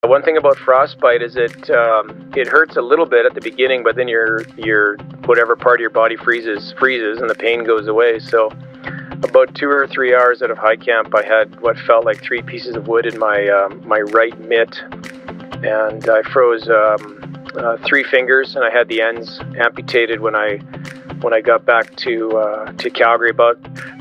One thing about frostbite is it hurts a little bit at the beginning, but then your whatever part of your body freezes and the pain goes away. So about 2 or 3 hours out of high camp, I had what felt like 3 pieces of wood in my right mitt, and I froze 3 fingers, and I had the ends amputated when I got back to Calgary.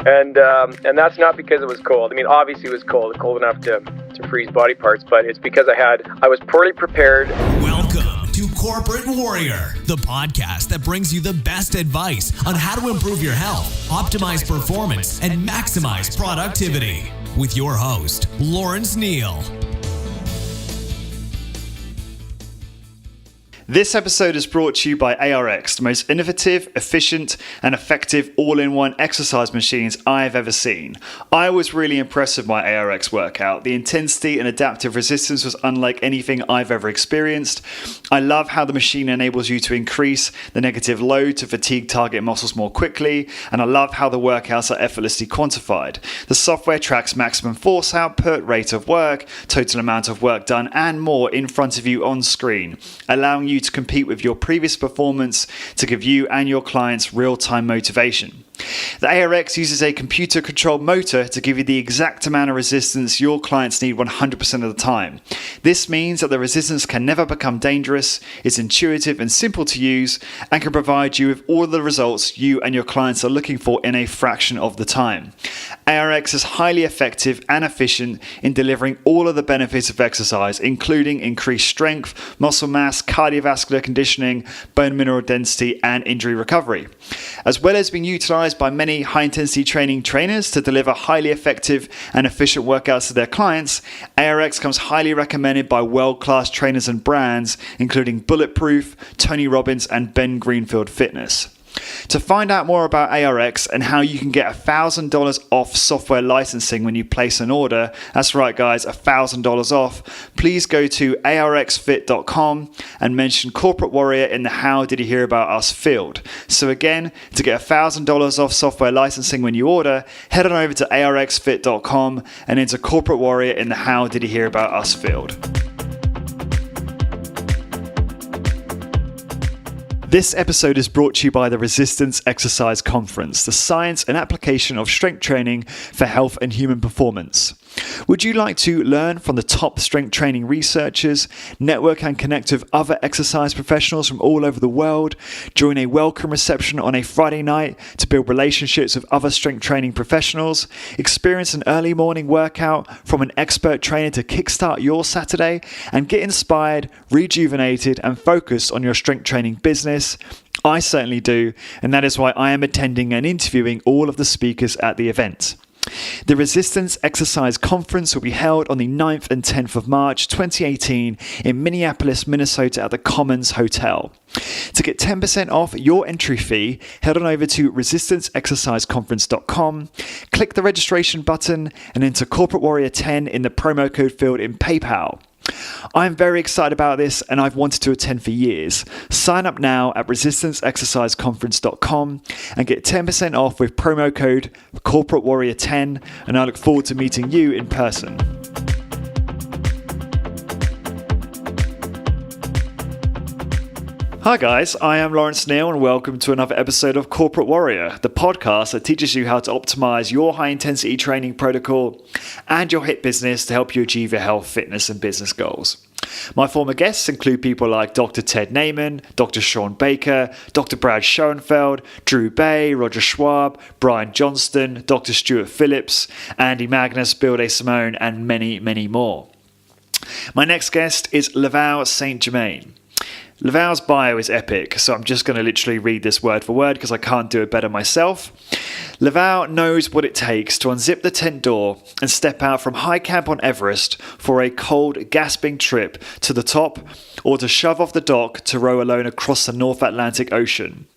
And that's not because it was cold. I mean, obviously it was cold enough to freeze body parts, but it's because I was poorly prepared. Welcome to Corporate Warrior, the podcast that brings you the best advice on how to improve your health, optimize performance, and maximize productivity. With your host, Lawrence Neal. This episode is brought to you by ARX, the most innovative, efficient, and effective all-in-one exercise machines I've ever seen. I was really impressed with my ARX workout. The intensity and adaptive resistance was unlike anything I've ever experienced. I love how the machine enables you to increase the negative load to fatigue target muscles more quickly, and I love how the workouts are effortlessly quantified. The software tracks maximum force output, rate of work, total amount of work done, and more in front of you on screen, allowing you to compete with your previous performance to give you and your clients real-time motivation. The ARX uses a computer-controlled motor to give you the exact amount of resistance your clients need 100% of the time. This means that the resistance can never become dangerous, is intuitive and simple to use, and can provide you with all the results you and your clients are looking for in a fraction of the time. ARX is highly effective and efficient in delivering all of the benefits of exercise, including increased strength, muscle mass, cardiovascular conditioning, bone mineral density, and injury recovery. As well as being utilized by many high-intensity training trainers to deliver highly effective and efficient workouts to their clients, ARX comes highly recommended by world-class trainers and brands, including Bulletproof, Tony Robbins, and Ben Greenfield Fitness. To find out more about ARX and how you can get $1,000 off software licensing when you place an order, that's right guys, $1,000 off, please go to arxfit.com and mention Corporate Warrior in the How Did You Hear About Us field. So again, to get $1,000 off software licensing when you order, head on over to arxfit.com and enter Corporate Warrior in the How Did You Hear About Us field. This episode is brought to you by the Resistance Exercise Conference, the science and application of strength training for health and human performance. Would you like to learn from the top strength training researchers, network and connect with other exercise professionals from all over the world, join a welcome reception on a Friday night to build relationships with other strength training professionals, experience an early morning workout from an expert trainer to kickstart your Saturday, and get inspired, rejuvenated, and focused on your strength training business? I certainly do, and that is why I am attending and interviewing all of the speakers at the event. The Resistance Exercise Conference will be held on the 9th and 10th of March 2018 in Minneapolis, Minnesota at the Commons Hotel. To get 10% off your entry fee, head on over to resistanceexerciseconference.com, click the registration button, and enter Corporate Warrior 10 in the promo code field in PayPal. I'm very excited about this and I've wanted to attend for years. Sign up now at resistanceexerciseconference.com and get 10% off with promo code Corporate Warrior 10, and I look forward to meeting you in person. Hi guys, I am Lawrence Neal and welcome to another episode of Corporate Warrior, the podcast that teaches you how to optimize your high-intensity training protocol and your HIIT business to help you achieve your health, fitness, and business goals. My former guests include people like Dr. Ted Naiman, Dr. Sean Baker, Dr. Brad Schoenfeld, Drew Bay, Roger Schwab, Brian Johnston, Dr. Stuart Phillips, Andy Magnus, Bill DeSimone, and many, many more. My next guest is Laval St. Germain. Laval's bio is epic, so I'm just going to literally read this word for word because I can't do it better myself. Laval knows what it takes to unzip the tent door and step out from high camp on Everest for a cold, gasping trip to the top, or to shove off the dock to row alone across the North Atlantic Ocean.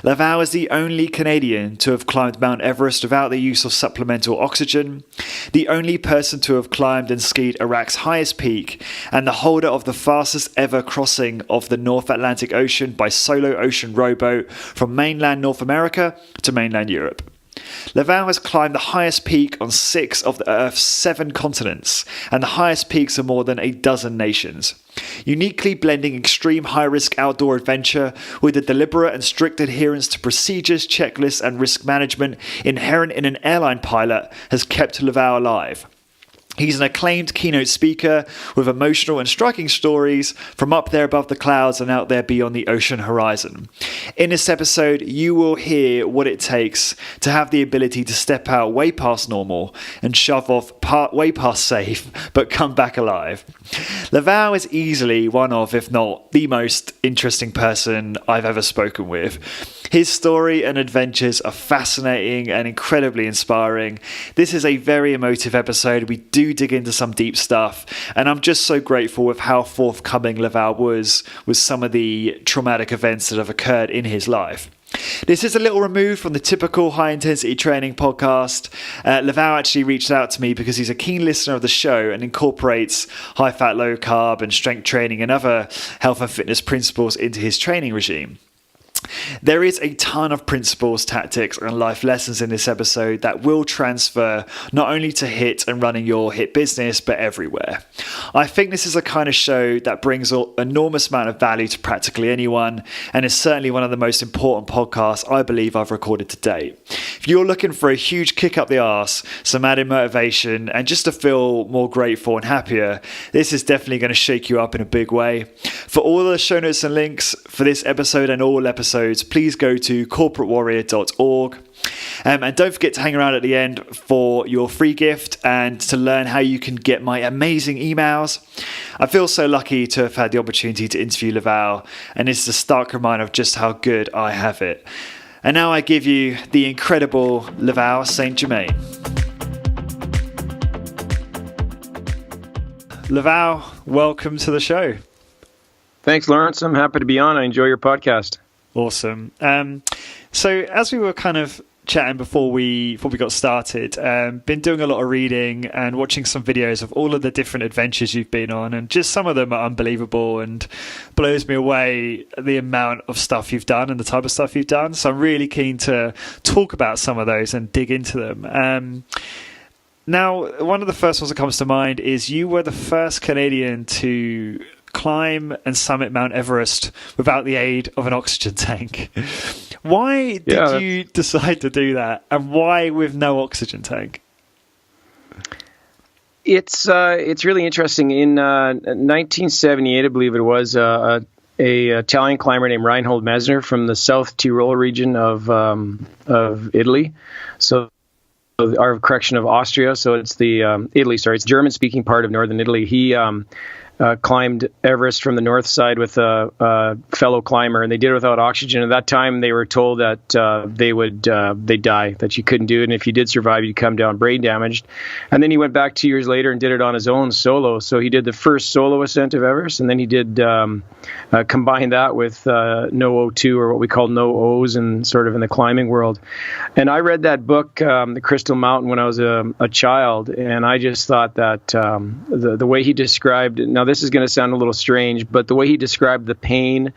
Laval is the only Canadian to have climbed Mount Everest without the use of supplemental oxygen, the only person to have climbed and skied Iraq's highest peak, and the holder of the fastest ever crossing of the North Atlantic Ocean by solo ocean rowboat from mainland North America to mainland Europe. Laval has climbed the highest peak on 6 of the Earth's 7 continents, and the highest peaks of more than a dozen nations. Uniquely blending extreme high-risk outdoor adventure with a deliberate and strict adherence to procedures, checklists, and risk management inherent in an airline pilot has kept Laval alive. He's an acclaimed keynote speaker with emotional and striking stories from up there above the clouds and out there beyond the ocean horizon. In this episode, you will hear what it takes to have the ability to step out way past normal and shove off way past safe, but come back alive. Laval is easily one of, if not the most interesting person I've ever spoken with. His story and adventures are fascinating and incredibly inspiring. This is a very emotive episode. We do dig into some deep stuff, and I'm just so grateful with how forthcoming Laval was with some of the traumatic events that have occurred in his life. This is a little removed from the typical high-intensity training podcast. Laval actually reached out to me because he's a keen listener of the show and incorporates high-fat, low-carb and strength training and other health and fitness principles into his training regime. There is a ton of principles, tactics, and life lessons in this episode that will transfer not only to HIIT and running your HIIT business, but everywhere. I think this is a kind of show that brings an enormous amount of value to practically anyone, and is certainly one of the most important podcasts I believe I've recorded to date. If you're looking for a huge kick up the arse, some added motivation, and just to feel more grateful and happier, this is definitely going to shake you up in a big way. For all the show notes and links for this episode and all episodes, please go to corporatewarrior.org. And don't forget to hang around at the end for your free gift and to learn how you can get my amazing emails. I feel so lucky to have had the opportunity to interview Laval, and it's a stark reminder of just how good I have it. And now I give you the incredible Laval St. Germain. Laval, welcome to the show. Thanks, Lawrence. I'm happy to be on. I enjoy your podcast. Awesome. So as we were kind of chatting before we got started, been doing a lot of reading and watching some videos of all of the different adventures you've been on, and just some of them are unbelievable and blows me away the amount of stuff you've done and the type of stuff you've done. So I'm really keen to talk about some of those and dig into them. Now, one of the first ones that comes to mind is you were the first Canadian to climb and summit Mount Everest without the aid of an oxygen tank. Why did you decide to do that, and why with no oxygen tank? It's really interesting. In 1978, I believe it was, a Italian climber named Reinhold Messner from the South Tyrol region of Italy. So, our correction of Austria. So it's the Italy. Sorry, it's German-speaking part of northern Italy. He climbed Everest from the north side with a fellow climber, and they did it without oxygen. At that time, they were told that they'd die, that you couldn't do it, and if you did survive, you'd come down brain damaged. And then he went back 2 years later and did it on his own solo. So he did the first solo ascent of Everest, and then he did combine that with no O2, or what we call no O's, and sort of in the climbing world. And I read that book, The Crystal Mountain, when I was a child, and I just thought that the way he described, now this is going to sound a little strange, but the way he described the pain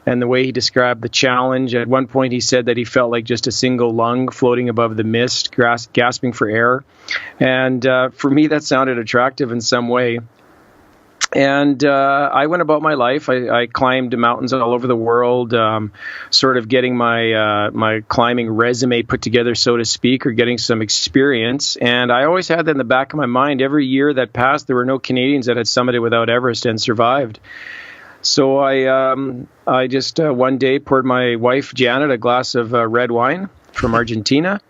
and the way he described the challenge, at one point he said that he felt like just a single lung floating above the mist, gasping for air. And for me, that sounded attractive in some way. And I went about my life. I climbed mountains all over the world, sort of getting my climbing resume put together, so to speak, or getting some experience. And I always had that in the back of my mind. Every year that passed, there were no Canadians that had summited without Everest and survived. So I just one day poured my wife, Janet, a glass of red wine from Argentina.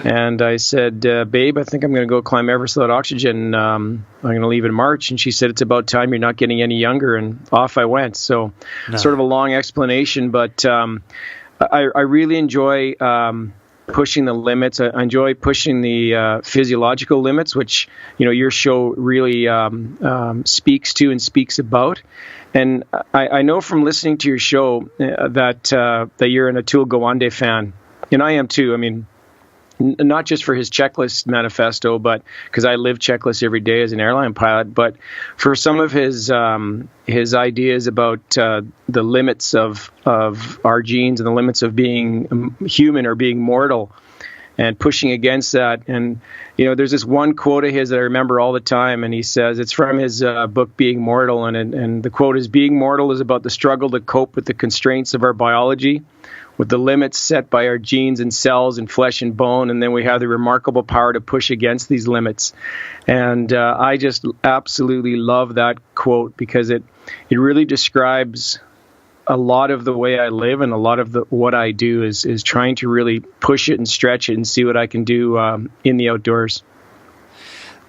And I said, babe, I think I'm going to go climb Everest without oxygen. I'm going to leave in March. And she said, it's about time. You're not getting any younger. And off I went. So sort of a long explanation, but I really enjoy pushing the limits. I enjoy pushing the physiological limits, which, your show really speaks to and speaks about. And I know from listening to your show that you're an Atul Gawande fan. And I am too. I mean, not just for his checklist manifesto, but because I live checklists every day as an airline pilot, but for some of his ideas about the limits of our genes and the limits of being human or being mortal. and pushing against that. And, there's this one quote of his that I remember all the time, and he says, it's from his book, Being Mortal, and the quote is, "Being mortal is about the struggle to cope with the constraints of our biology, with the limits set by our genes and cells and flesh and bone, and then we have the remarkable power to push against these limits." And I just absolutely love that quote, because it really describes a lot of the way I live, and a lot of what I do is trying to really push it and stretch it and see what I can do in the outdoors.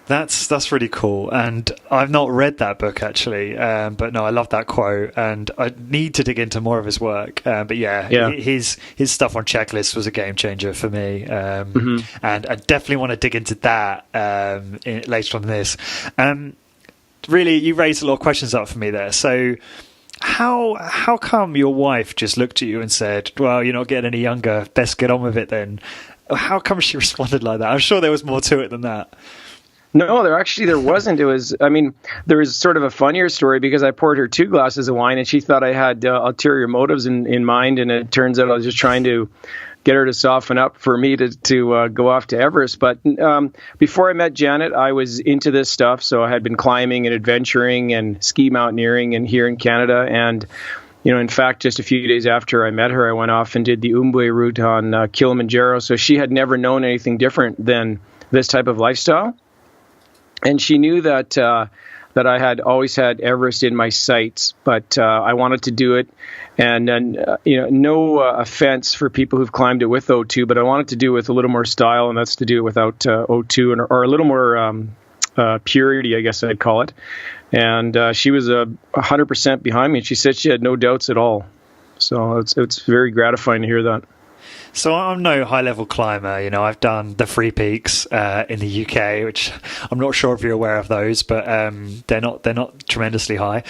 That's really cool, and I've not read that book actually, but no, I love that quote, and I need to dig into more of his work. But yeah, his stuff on checklists was a game changer for me, and I definitely want to dig into that later on in this. Really, you raised a lot of questions up for me there. So, how come your wife just looked at you and said, "Well, you're not getting any younger, best get on with it then"? How come she responded like that? I'm sure there was more to it than that. No, there wasn't. There was sort of a funnier story, because I poured her 2 glasses of wine and she thought I had ulterior motives in mind, and it turns out I was just trying to get her to soften up for me to go off to Everest. But before I met Janet, I was into this stuff, so I had been climbing and adventuring and ski mountaineering and here in Canada. And in fact, just a few days after I met her, I went off and did the Umbwe route on Kilimanjaro. So she had never known anything different than this type of lifestyle. And she knew that I had always had Everest in my sights, but I wanted to do it. And no offense for people who've climbed it with O2, but I wanted to do it with a little more style, and that's to do it without O2 or a little more purity, I guess I'd call it. And she was 100% behind me, and she said she had no doubts at all. So it's very gratifying to hear that. So I'm no high-level climber. I've done the Three Peaks in the UK, which I'm not sure if you're aware of those, but they're not tremendously high.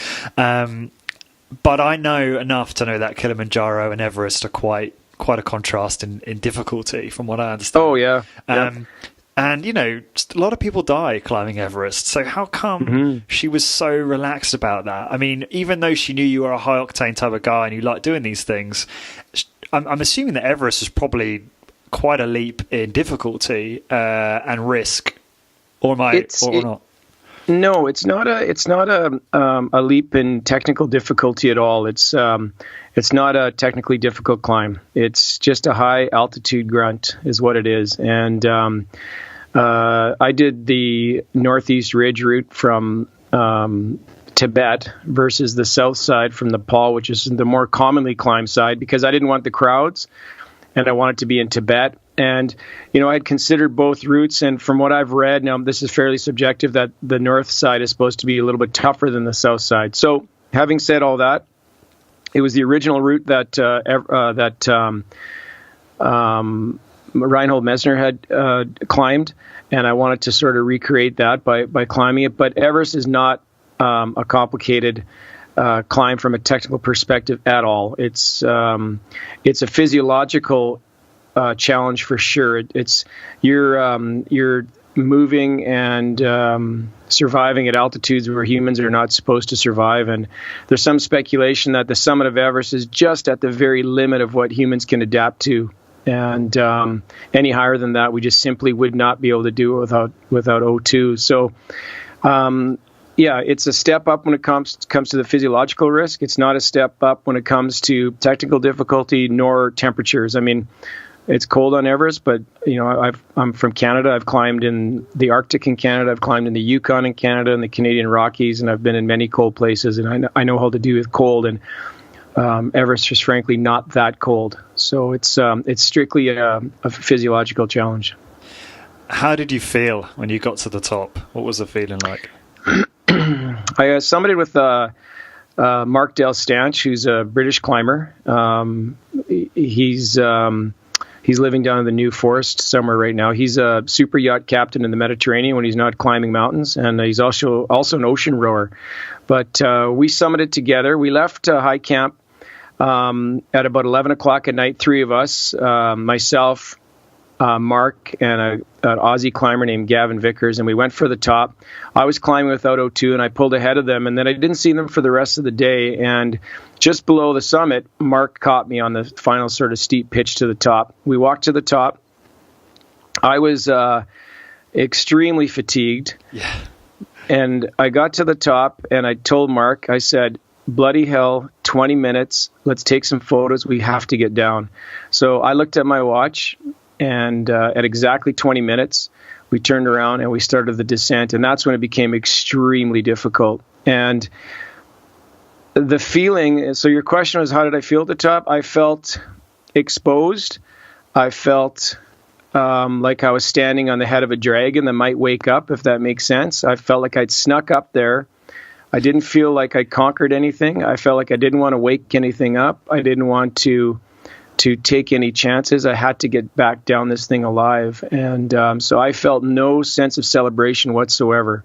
But I know enough to know that Kilimanjaro and Everest are quite a contrast in difficulty, from what I understand. Oh yeah. And just a lot of people die climbing Everest. So how come she was so relaxed about that? I mean, even though she knew you were a high octane type of guy and you like doing these things, I'm assuming that Everest is probably quite a leap in difficulty and risk, or not? No, it's not a leap in technical difficulty at all. It's not a technically difficult climb. It's just a high altitude grunt is what it is. And I did the Northeast Ridge route from Tibet versus the south side from Nepal, which is the more commonly climbed side, because I didn't want the crowds and I wanted to be in Tibet. And, I had considered both routes, and from what I've read, now this is fairly subjective, that the north side is supposed to be a little bit tougher than the south side. So having said all that, it was the original route that Reinhold Messner had climbed, and I wanted to sort of recreate that by climbing it. But Everest is not a complicated climb from a technical perspective at all. It's a physiological challenge for sure. It's you're moving and surviving at altitudes where humans are not supposed to survive. And there's some speculation that the summit of Everest is just at the very limit of what humans can adapt to. And any higher than that, we just simply would not be able to do it without O2. So, it's a step up when it comes to the physiological risk. It's not a step up when it comes to technical difficulty nor temperatures. I mean, it's cold on Everest, but I'm from Canada. I've climbed in the Arctic in Canada. I've climbed in the Yukon in Canada and the Canadian Rockies, and I've been in many cold places. And I know how to deal with cold. And Everest is frankly not that cold, so it's strictly a physiological challenge. How did you feel when you got to the top? What was the feeling like? I summited with Mark Del Stanch, who's a British climber. He's living down in the New Forest somewhere right now. He's a super yacht captain in the Mediterranean when he's not climbing mountains, and he's also an ocean rower. But we summited together. We left high camp at about 11 o'clock at night, 3 of us, myself, Mark, and an Aussie climber named Gavin Vickers, and we went for the top. I was climbing without O2, and I pulled ahead of them, and then I didn't see them for the rest of the day. And just below the summit, Mark caught me on the final sort of steep pitch to the top. We walked to the top, I was extremely fatigued. Yeah. And I got to the top and I told Mark, I said, bloody hell, 20 minutes. Let's take some photos. We have to get down. So I looked at my watch, and at exactly 20 minutes, we turned around and we started the descent. And that's when it became extremely difficult. And the feeling, so your question was, how did I feel at the top? I felt exposed. I felt like I was standing on the head of a dragon that might wake up, if that makes sense. I felt like I'd snuck up there. I didn't feel like I conquered anything. I felt like I didn't want to wake anything up. I didn't want to take any chances. I had to get back down this thing alive. And so I felt no sense of celebration whatsoever.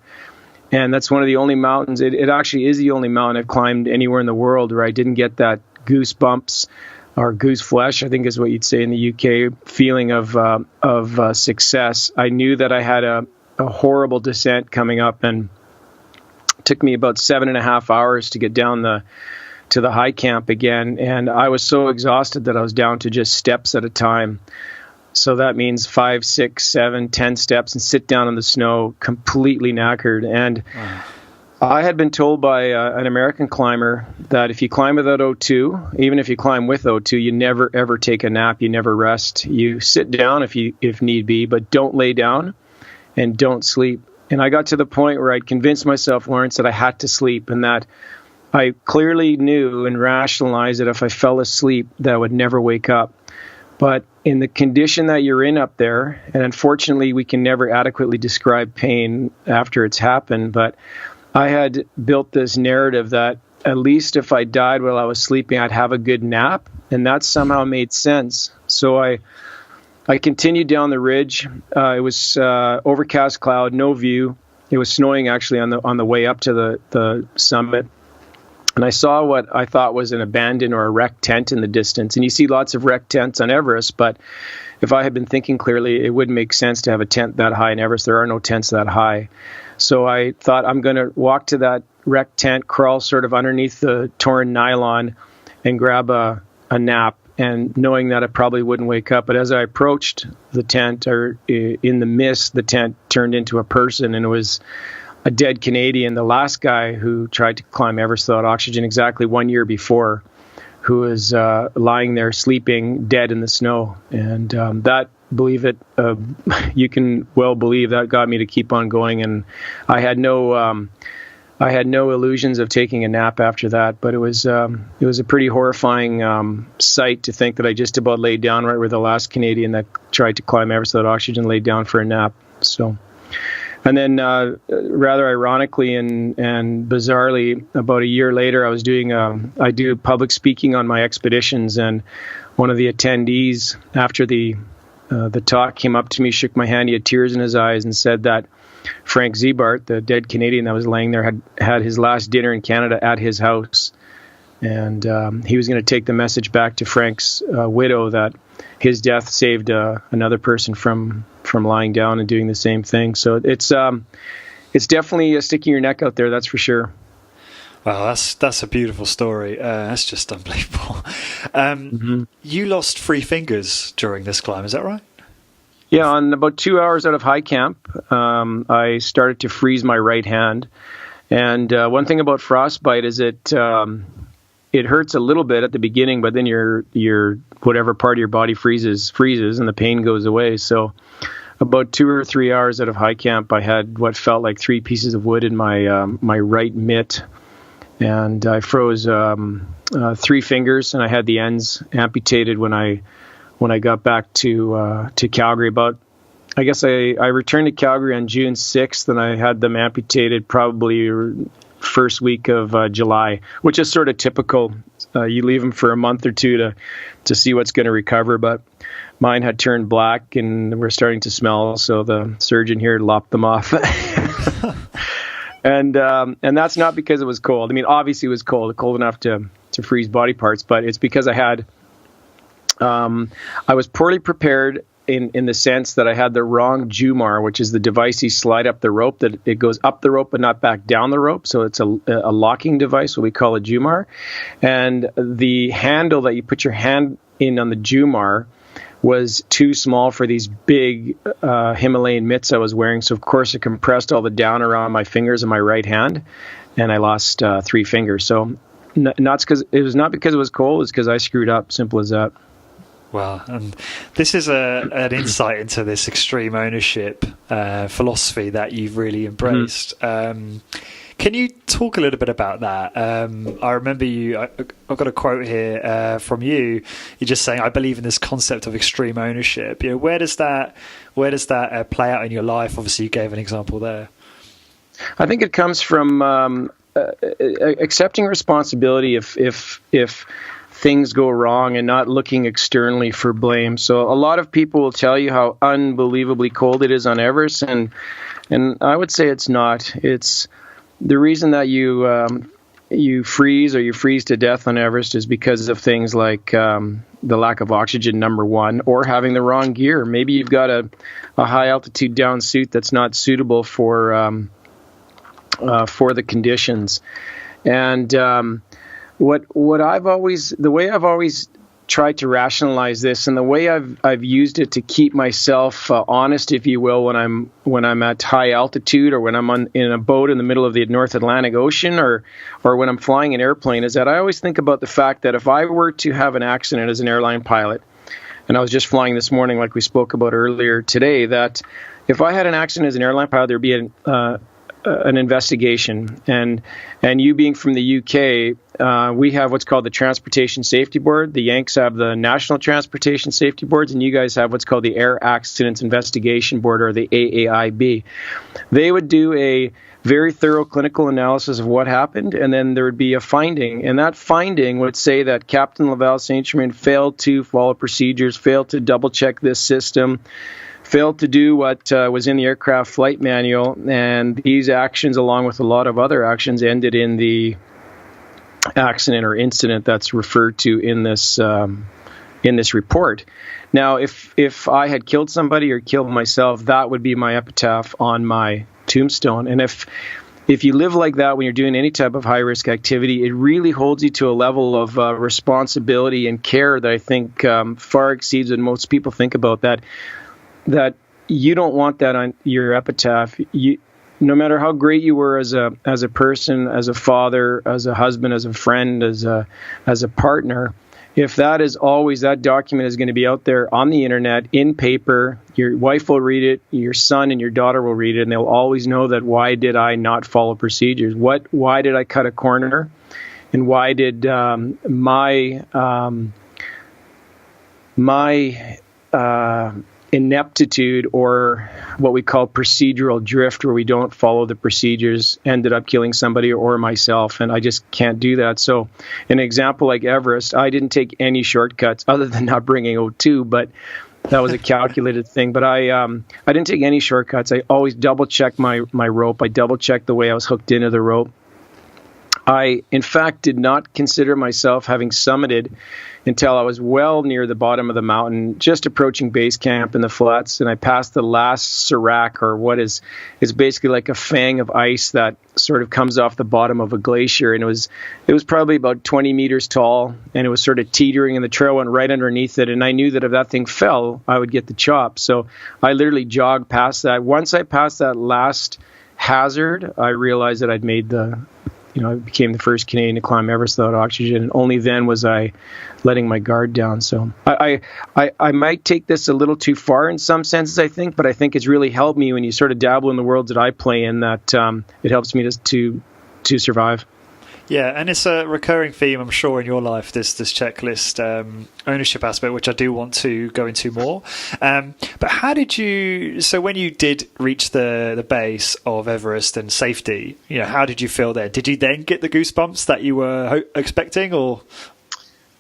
And that's one of the only mountains, it actually is the only mountain I've climbed anywhere in the world where I didn't get that goosebumps or goose flesh, I think is what you'd say in the UK, feeling of success. I knew that I had a horrible descent coming up, and it took me about 7.5 hours to get down to the high camp again. And I was so exhausted that I was down to just steps at a time. So that means 5, 6, 7, 10 steps and sit down in the snow, completely knackered. And I had been told by an American climber that if you climb without O2, even if you climb with O2, you never ever take a nap. You never rest. You sit down if need be, but don't lay down and don't sleep. And I got to the point where I'd convinced myself, Lawrence, that I had to sleep, and that I clearly knew and rationalized that if I fell asleep, that I would never wake up. But in the condition that you're in up there, and unfortunately we can never adequately describe pain after it's happened, but I had built this narrative that at least if I died while I was sleeping, I'd have a good nap, and that somehow made sense. So I continued down the ridge. It was overcast cloud, no view. It was snowing actually on the way up to the summit. And I saw what I thought was an abandoned or a wrecked tent in the distance. And you see lots of wrecked tents on Everest, but if I had been thinking clearly, it wouldn't make sense to have a tent that high in Everest. There are no tents that high. So I thought, I'm going to walk to that wrecked tent, crawl sort of underneath the torn nylon, and grab a nap, and knowing that I probably wouldn't wake up. But as I approached the tent, or in the mist, the tent turned into a person, and it was a dead Canadian, the last guy who tried to climb Everest without oxygen exactly 1 year before, who was lying there sleeping dead in the snow. And that, believe it, you can well believe that got me to keep on going. And I had no illusions of taking a nap after that. But it was a pretty horrifying sight to think that I just about laid down right where the last Canadian that tried to climb Everest without oxygen laid down for a nap. So. And then, rather ironically and bizarrely, about a year later, I do public speaking on my expeditions, and one of the attendees after the talk came up to me, shook my hand, he had tears in his eyes, and said that Frank Zebart, the dead Canadian that was laying there, had his last dinner in Canada at his house, and he was going to take the message back to Frank's widow that his death saved another person from lying down and doing the same thing. So it's definitely sticking your neck out there, that's for sure. Wow, that's a beautiful story. That's just unbelievable. You lost 3 fingers during this climb, is that right? Yeah, on about 2 hours out of high camp, I started to freeze my right hand. And one thing about frostbite is it hurts a little bit at the beginning, but then your whatever part of your body freezes, and the pain goes away. So about 2 or 3 hours out of high camp, I had what felt like 3 pieces of wood in my my right mitt, and I froze 3 fingers, and I had the ends amputated when I got back to Calgary. I guess I returned to Calgary on June 6th, and I had them amputated probably first week of July, which is sort of typical. You leave them for a month or two to see what's going to recover, but mine had turned black and were starting to smell, so the surgeon here lopped them off. and that's not because it was cold. I mean, obviously it was cold enough to freeze body parts, but it's because I was poorly prepared in the sense that I had the wrong Jumar, which is the device you slide up the rope, that it goes up the rope but not back down the rope. So it's a locking device, what we call a Jumar. And the handle that you put your hand in on the Jumar was too small for these big Himalayan mitts I was wearing. So of course it compressed all the down around my fingers in my right hand, and I lost 3 fingers. So it was not because it was cold, it was because I screwed up. Simple as that. Wow, and this is an insight into this extreme ownership philosophy that you've really embraced. Can you talk a little bit about that? I remember I've got a quote here from you. You're just saying, "I believe in this concept of extreme ownership." You know, where does that play out in your life? Obviously, you gave an example there. I think it comes from accepting responsibility if things go wrong and not looking externally for blame. So a lot of people will tell you how unbelievably cold it is on Everest, and I would say it's not. It's the reason that you freeze to death on Everest is because of things like the lack of oxygen, number one, or having the wrong gear. Maybe you've got a high altitude down suit that's not suitable for the conditions. And the way I've always tried to rationalize this, and the way I've used it to keep myself honest, if you will, when I'm at high altitude, or when I'm in a boat in the middle of the North Atlantic Ocean, or when I'm flying an airplane, is that I always think about the fact that if I were to have an accident as an airline pilot, and I was just flying this morning like we spoke about earlier today, that if I had an accident as an airline pilot, there'd be an investigation, and you being from the UK, we have what's called the Transportation Safety Board. The Yanks have the National Transportation Safety Boards, and you guys have what's called the Air Accidents Investigation Board, or the AAIB. They would do a very thorough clinical analysis of what happened, and then there would be a finding, and that finding would say that Captain Laval St. Germain failed to follow procedures, failed to double check this system, failed to do what was in the aircraft flight manual, and these actions, along with a lot of other actions, ended in the accident or incident that's referred to in this report. Now, if I had killed somebody or killed myself, that would be my epitaph on my tombstone. And if you live like that when you're doing any type of high risk activity, it really holds you to a level of responsibility and care that I think far exceeds what most people think about. That you don't want that on your epitaph. No matter how great you were as a person, as a father, as a husband, as a friend, as a partner, if that document is going to be out there on the internet in paper, your wife will read it, your son and your daughter will read it, and they'll always know that why did I not follow procedures? Why did I cut a corner? And why did my ineptitude, or what we call procedural drift, where we don't follow the procedures, ended up killing somebody or myself, and I just can't do that. So an example like Everest, I didn't take any shortcuts other than not bringing O2, but that was a calculated thing. But I didn't take any shortcuts. I always double checked my rope. I double checked the way I was hooked into the rope. I, in fact, did not consider myself having summited until I was well near the bottom of the mountain, just approaching base camp in the flats, and I passed the last serac, or what is basically like a fang of ice that sort of comes off the bottom of a glacier, and it was probably about 20 meters tall, and it was sort of teetering, and the trail went right underneath it, and I knew that if that thing fell, I would get the chop. So I literally jogged past that. Once I passed that last hazard, I realized that I'd made I became the first Canadian to climb Everest without oxygen, and only then was I letting my guard down. So I might take this a little too far in some senses, I think, but I think it's really helped me when you sort of dabble in the worlds that I play in, that it helps me to survive. Yeah, and it's a recurring theme, I'm sure, in your life, this checklist ownership aspect, which I do want to go into more. But how did you, so when you did reach the base of Everest and safety, how did you feel there? Did you then get the goosebumps that you were expecting, or?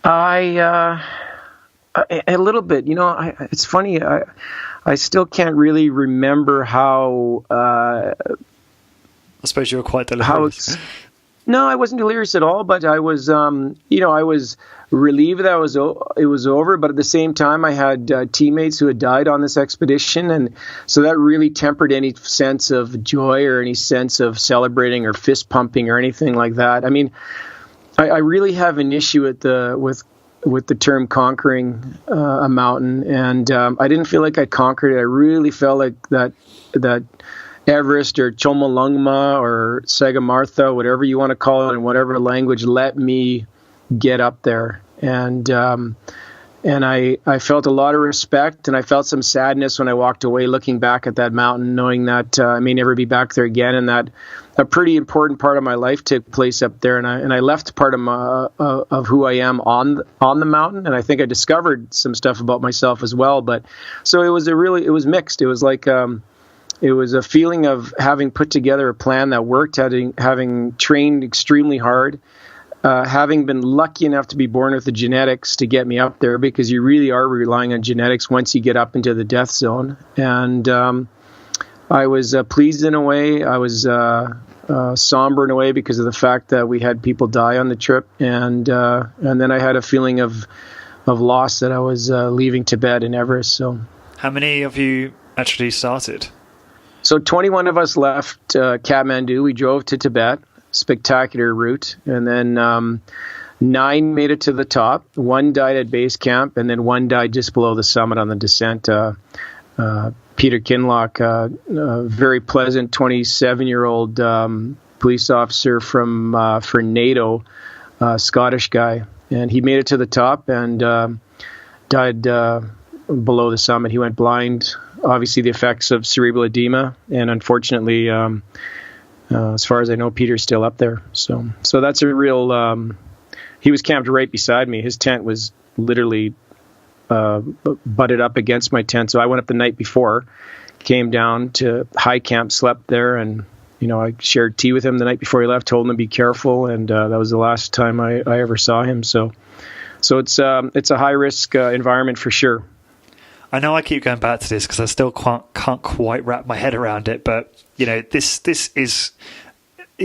A little bit. It's funny, I still can't really remember how... I suppose you were quite delirious. No, I wasn't delirious at all, but I was, I was relieved that it was over. But at the same time, I had teammates who had died on this expedition, and so that really tempered any sense of joy or any sense of celebrating or fist pumping or anything like that. I mean, I really have an issue with with the term conquering a mountain, and I didn't feel like I conquered it. I really felt like that Everest or Chomolungma or Sagamartha, whatever you want to call it in whatever language, let me get up there. And I felt a lot of respect, and I felt some sadness when I walked away looking back at that mountain, knowing that I may never be back there again, and that a pretty important part of my life took place up there, and I left part of who I am on the mountain, and I think I discovered some stuff about myself as well. But so it was mixed. It was like it was a feeling of having put together a plan that worked, having trained extremely hard, having been lucky enough to be born with the genetics to get me up there, because you really are relying on genetics once you get up into the death zone. And I was pleased in a way. I was somber in a way because of the fact that we had people die on the trip, and then I had a feeling of loss that I was leaving Tibet and Everest. So, how many of you actually started? So 21 of us left Kathmandu. We drove to Tibet. Spectacular route, and then 9 made it to the top. 1 died at base camp, and then 1 died just below the summit on the descent. Peter Kinlock, a very pleasant 27-year-old police officer for NATO, Scottish guy, and he made it to the top and died below the summit. He went blind, obviously the effects of cerebral edema, and unfortunately, as far as I know, Peter's still up there. So that's a real. He was camped right beside me. His tent was literally butted up against my tent. So I went up the night before, came down to high camp, slept there, and I shared tea with him the night before he left. Told him to be careful, and that was the last time I ever saw him. So it's a high risk environment for sure. I know I keep going back to this because I still can't quite wrap my head around it, but it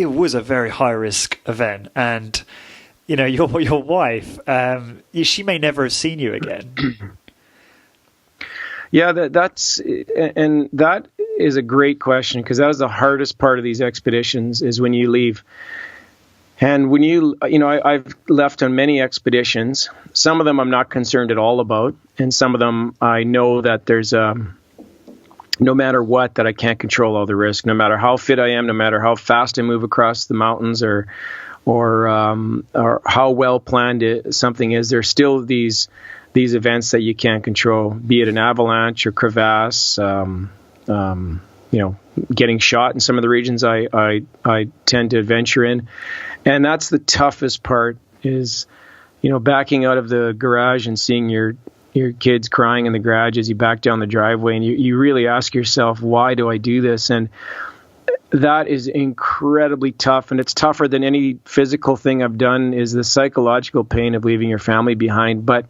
was a very high risk event, and your wife, she may never have seen you again. Yeah, that is a great question, because that was the hardest part of these expeditions, is when you leave. And when I've left on many expeditions. Some of them I'm not concerned at all about, and some of them I know that there's no matter what, that I can't control all the risk. No matter how fit I am, no matter how fast I move across the mountains, or how well planned something is, there's still these events that you can't control. Be it an avalanche or crevasse, getting shot in some of the regions I tend to adventure in. And that's the toughest part, is, backing out of the garage and seeing your kids crying in the garage as you back down the driveway, and you really ask yourself, why do I do this? And that is incredibly tough, and it's tougher than any physical thing I've done, is the psychological pain of leaving your family behind. But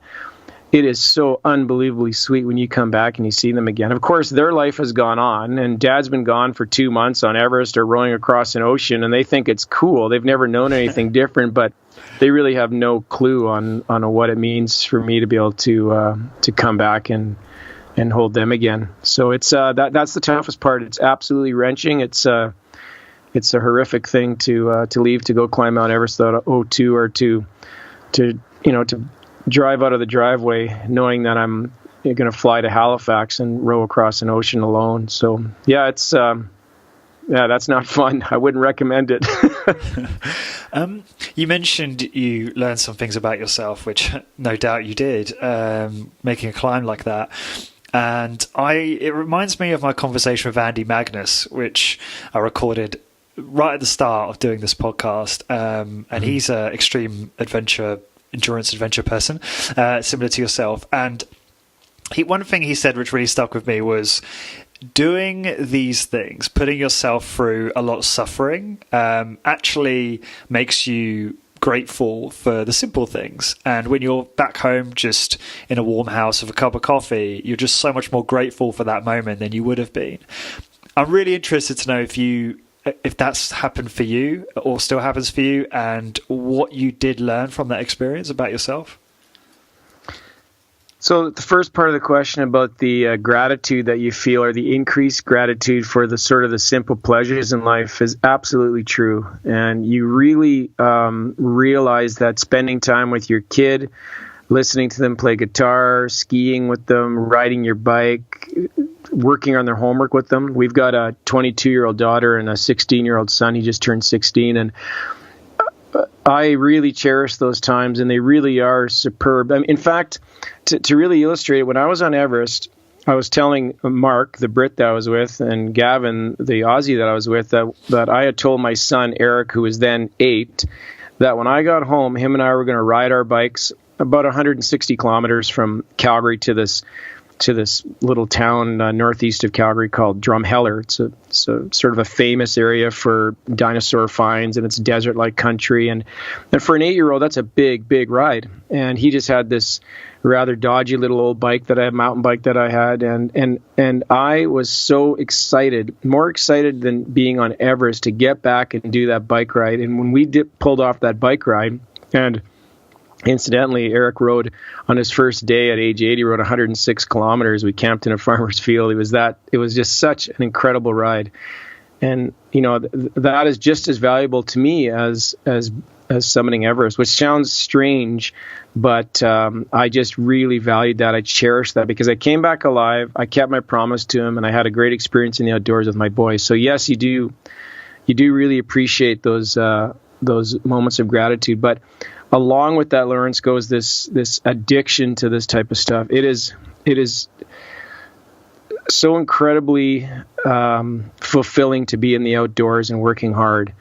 it is so unbelievably sweet when you come back and you see them again. Of course, their life has gone on, and Dad's been gone for 2 months on Everest or rowing across an ocean, and they think it's cool. They've never known anything different, but they really have no clue on what it means for me to be able to come back and hold them again. So it's that's the toughest part. It's absolutely wrenching. It's a horrific thing to leave to go climb Mount Everest without O2, or to drive out of the driveway knowing that I'm going to fly to Halifax and row across an ocean alone. So yeah, it's that's not fun. I wouldn't recommend it. You mentioned you learned some things about yourself, which no doubt you did, making a climb like that. And it reminds me of my conversation with Andy Magnus, which I recorded right at the start of doing this podcast. And he's an extreme endurance adventure person, similar to yourself. And one thing he said which really stuck with me was, doing these things, putting yourself through a lot of suffering, actually makes you grateful for the simple things. And when you're back home just in a warm house with a cup of coffee, you're just so much more grateful for that moment than you would have been. I'm really interested to know if that's happened for you or still happens for you, and what you did learn from that experience about yourself. So the first part of the question about the gratitude that you feel, or the increased gratitude for the sort of the simple pleasures in life, is absolutely true. And you really realize that spending time with your kid, listening to them play guitar, skiing with them, riding your bike, working on their homework with them. We've got a 22-year-old daughter and a 16-year-old son. He just turned 16, and I really cherish those times, and they really are superb. I mean, in fact, to really illustrate it, when I was on Everest, I was telling Mark, the Brit that I was with, and Gavin, the Aussie that I was with, that I had told my son, Eric, who was then 8, that when I got home, him and I were going to ride our bikes about 160 kilometers from Calgary to this little town northeast of Calgary called Drumheller. It's a sort of a famous area for dinosaur finds, and it's desert-like country. And for an 8-year-old, that's a big, big ride. And he just had this rather dodgy little old bike that I had, mountain bike that I had, and I was so excited, more excited than being on Everest, to get back and do that bike ride. And when we pulled off that bike ride, and incidentally, Eric rode on his first day at age 8. He rode 106 kilometers. We camped in a farmer's field. It was just such an incredible ride, and that is just as valuable to me as summiting Everest, which sounds strange, but I just really valued that. I cherished that because I came back alive. I kept my promise to him, and I had a great experience in the outdoors with my boys. So yes, you do really appreciate those moments of gratitude, but along with that, Lawrence, goes this addiction to this type of stuff. It is so incredibly fulfilling to be in the outdoors and working hard.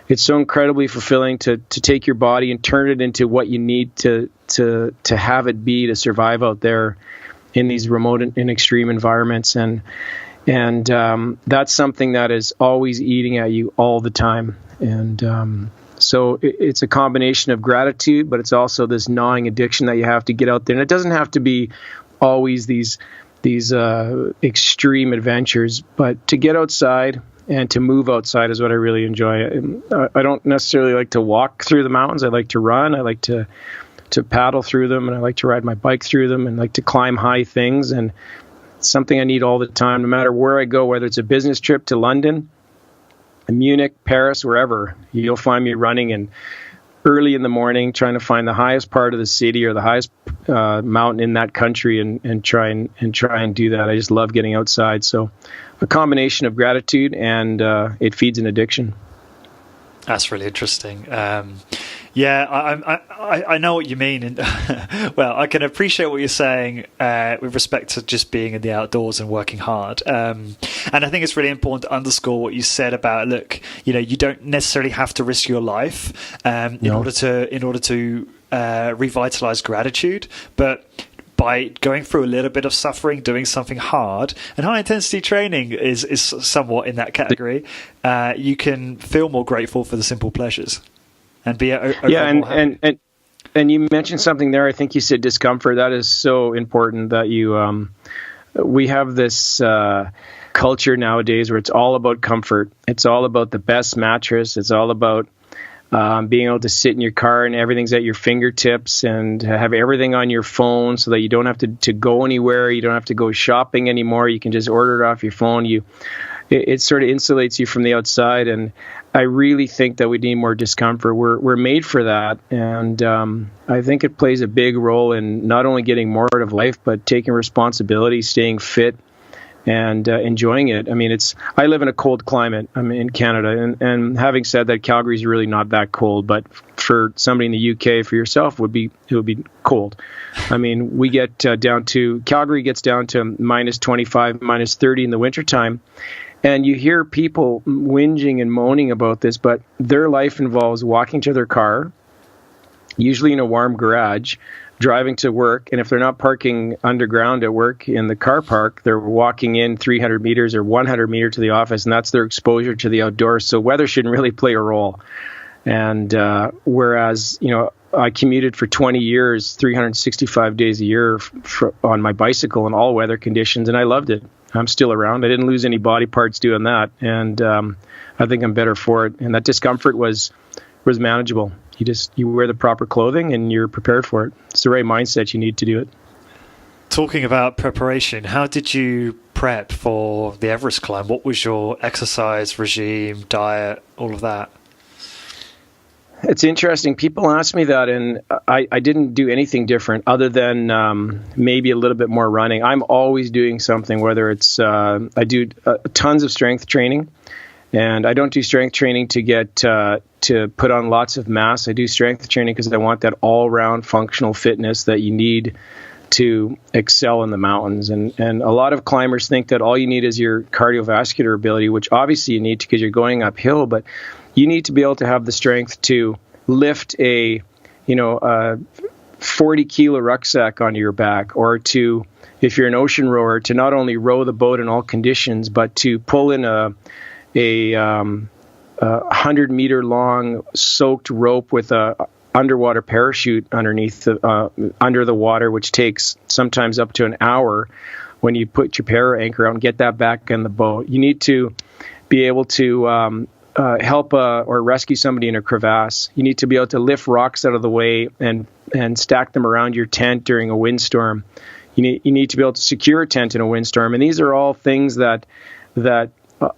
It's so incredibly fulfilling to take your body and turn it into what you need to have it be to survive out there in these remote and extreme environments. And that's something that is always eating at you all the time. And so it's a combination of gratitude, but it's also this gnawing addiction that you have to get out there. And it doesn't have to be always these extreme adventures, but to get outside and to move outside is what I really enjoy. I don't necessarily like to walk through the mountains. I like to run. I like to paddle through them, and I like to ride my bike through them, and like to climb high things. And it's something I need all the time, no matter where I go, whether it's a business trip to London, Munich, Paris, wherever. You'll find me running and early in the morning trying to find the highest part of the city or the highest mountain in that country and try and do that. I just love getting outside. So a combination of gratitude and it feeds an addiction. That's really interesting. Yeah, I know what you mean, and well, I can appreciate what you're saying with respect to just being in the outdoors and working hard. And I think it's really important to underscore what you said about, look, you don't necessarily have to risk your life in order to revitalize gratitude, but by going through a little bit of suffering, doing something hard, and high intensity training is somewhat in that category, you can feel more grateful for the simple pleasures and be and you mentioned something there. I think you said discomfort. That is so important that you we have this culture nowadays where it's all about comfort. It's all about the best mattress. It's all about being able to sit in your car and everything's at your fingertips, and have everything on your phone so that you don't have to go anywhere. You don't have to go shopping anymore. You can just order it off your phone. It sort of insulates you from the outside, and I really think that we need more discomfort. We're made for that, and I think it plays a big role in not only getting more out of life, but taking responsibility, staying fit, and enjoying it. I mean, I live in a cold climate. I'm in Canada, and having said that, Calgary is really not that cold, but for somebody in the UK, for yourself, it would be cold. I mean, we get Calgary gets down to minus 25, minus 30 in the wintertime. And you hear people whinging and moaning about this, but their life involves walking to their car, usually in a warm garage, driving to work, and if they're not parking underground at work in the car park, they're walking in 300 meters or 100 meters to the office, and that's their exposure to the outdoors. So weather shouldn't really play a role. And whereas, I commuted for 20 years, 365 days a year on my bicycle in all weather conditions, and I loved it. I'm still around. I didn't lose any body parts doing that, and I think I'm better for it. And that discomfort was manageable. You wear the proper clothing and you're prepared for it. It's the right mindset you need to do it. Talking about preparation, how did you prep for the Everest climb? What was your exercise regime, diet, all of that? It's interesting. People ask me that, and I didn't do anything different other than maybe a little bit more running. I'm always doing something, whether it's I do tons of strength training, and I don't do strength training to get to put on lots of mass. I do strength training because I want that all-round functional fitness that you need to excel in the mountains. And a lot of climbers think that all you need is your cardiovascular ability, which obviously you need because you're going uphill, but you need to be able to have the strength to lift a 40 kilo rucksack onto your back, or to, if you're an ocean rower, to not only row the boat in all conditions, but to pull in a 100-meter long soaked rope with a underwater parachute underneath under the water, which takes sometimes up to an hour when you put your para anchor out and get that back in the boat. You need to be able to help or rescue somebody in a crevasse. You need to be able to lift rocks out of the way and stack them around your tent during a windstorm. You need to be able to secure a tent in a windstorm. And these are all things that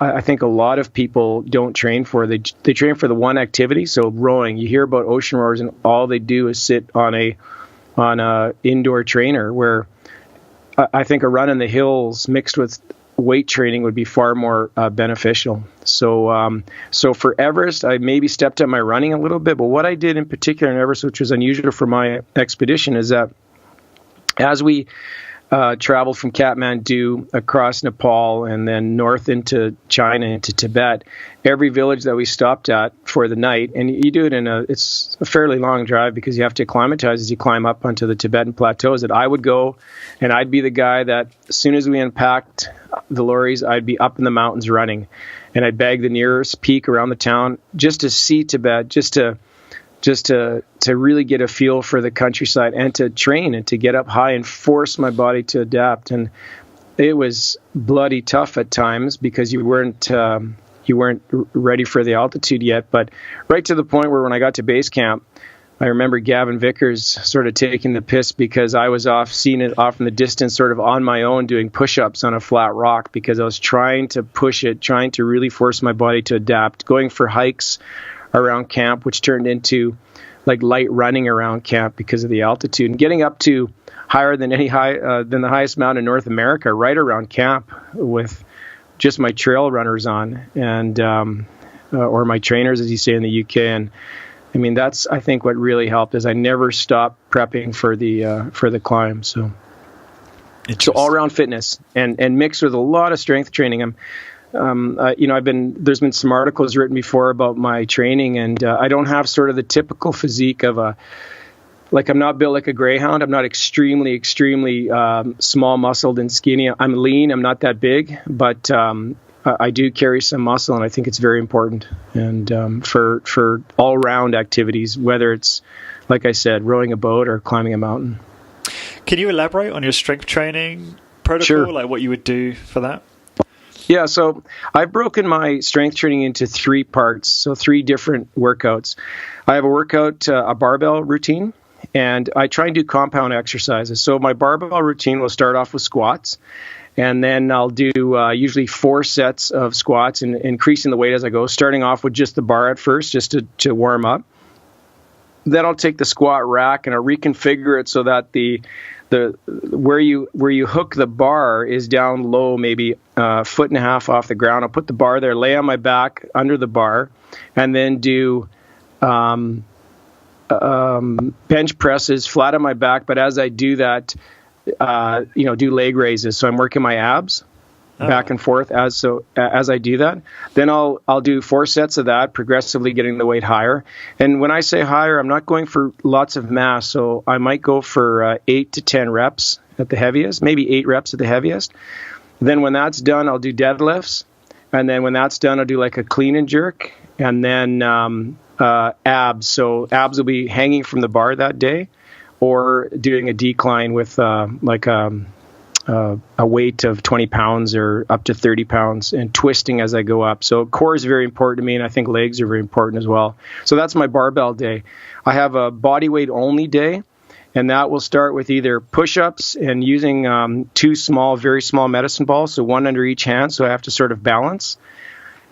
I think a lot of people don't train for. They train for the one activity. So rowing, you hear about ocean rowers and all they do is sit on a indoor trainer, where I think a run in the hills mixed with weight training would be far more beneficial. So for Everest, I maybe stepped up my running a little bit, but what I did in particular in Everest, which was unusual for my expedition, is that as we traveled from Kathmandu across Nepal and then north into China, into Tibet, every village that we stopped at for the night, and you do it it's a fairly long drive because you have to acclimatize as you climb up onto the Tibetan plateaus, that I would go and I'd be the guy that as soon as we unpacked the lorries, I'd be up in the mountains running, and I'd bag the nearest peak around the town just to see Tibet, just to really get a feel for the countryside, and to train and to get up high and force my body to adapt. And it was bloody tough at times because you weren't ready for the altitude yet. But right to the point where when I got to base camp, I remember Gavin Vickers sort of taking the piss because I was seeing it off in the distance, sort of on my own, doing push-ups on a flat rock because I was trying to push it, trying to really force my body to adapt, going for hikes around camp, which turned into like light running around camp because of the altitude, and getting up to higher than the highest mountain in North America, right around camp with just my trail runners on, and or my trainers, as you say in the UK. And I mean, that's, I think, what really helped is I never stopped prepping for the climb. So all around fitness and mixed with a lot of strength training. There's been some articles written before about my training, and I don't have sort of the typical physique of I'm not built like a greyhound. I'm not extremely small muscled and skinny. I'm lean. I'm not that big, but I do carry some muscle, and I think it's very important. And for all round activities, whether it's, like I said, rowing a boat or climbing a mountain. Can you elaborate on your strength training protocol, Sure. like what you would do for that? Yeah, so I've broken my strength training into 3 parts, so 3 different workouts. I have a barbell routine, and I try and do compound exercises. So my barbell routine will start off with squats, and then I'll do usually 4 sets of squats and increasing the weight as I go, starting off with just the bar at first, just to warm up. Then I'll take the squat rack and I'll reconfigure it so that where you hook the bar is down low, maybe a foot and a half off the ground. I'll put the bar there, lay on my back under the bar, and then do bench presses flat on my back. But as I do that, do leg raises. So I'm working my abs back and forth as I do that. Then I'll do 4 sets of that, progressively getting the weight higher. And when I say higher, I'm not going for lots of mass. So I might go for 8 to 10 reps at the heaviest, maybe 8 reps at the heaviest. Then when that's done, I'll do deadlifts. And then when that's done, I'll do like a clean and jerk. And then abs. So abs will be hanging from the bar that day, or doing a decline with a weight of 20 pounds or up to 30 pounds and twisting as I go up. So core is very important to me, and I think legs are very important as well. So that's my barbell day. I have a body weight only day, and that will start with either push-ups and using 2 very small medicine balls, so 1 under each hand, so I have to sort of balance.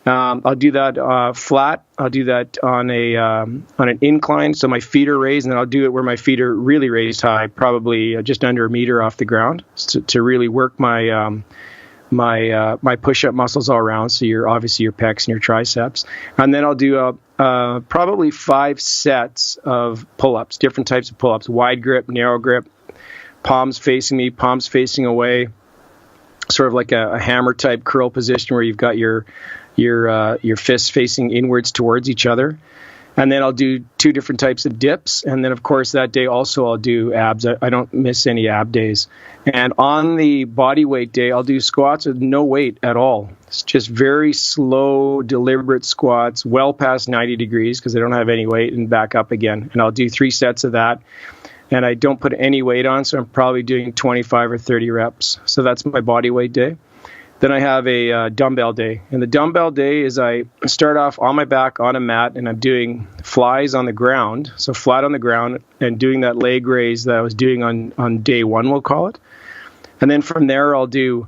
I'll do that flat. I'll do that on an incline, so my feet are raised, and then I'll do it where my feet are really raised high, probably just under a meter off the ground, to really work my my push-up muscles all around. So obviously your pecs and your triceps, and then I'll do probably 5 sets of pull-ups, different types of pull-ups: wide grip, narrow grip, palms facing me, palms facing away, sort of like a hammer type curl position where you've got your fists facing inwards towards each other. And then I'll do 2 different types of dips. And then, of course, that day also I'll do abs. I don't miss any ab days. And on the body weight day, I'll do squats with no weight at all. It's just very slow, deliberate squats, well past 90 degrees because I don't have any weight, and back up again. And I'll do 3 sets of that. And I don't put any weight on, so I'm probably doing 25 or 30 reps. So that's my body weight day. Then I have a dumbbell day. And the dumbbell day is I start off on my back on a mat, and I'm doing flies on the ground, so flat on the ground, and doing that leg raise that I was doing on day 1, we'll call it. And then from there, I'll do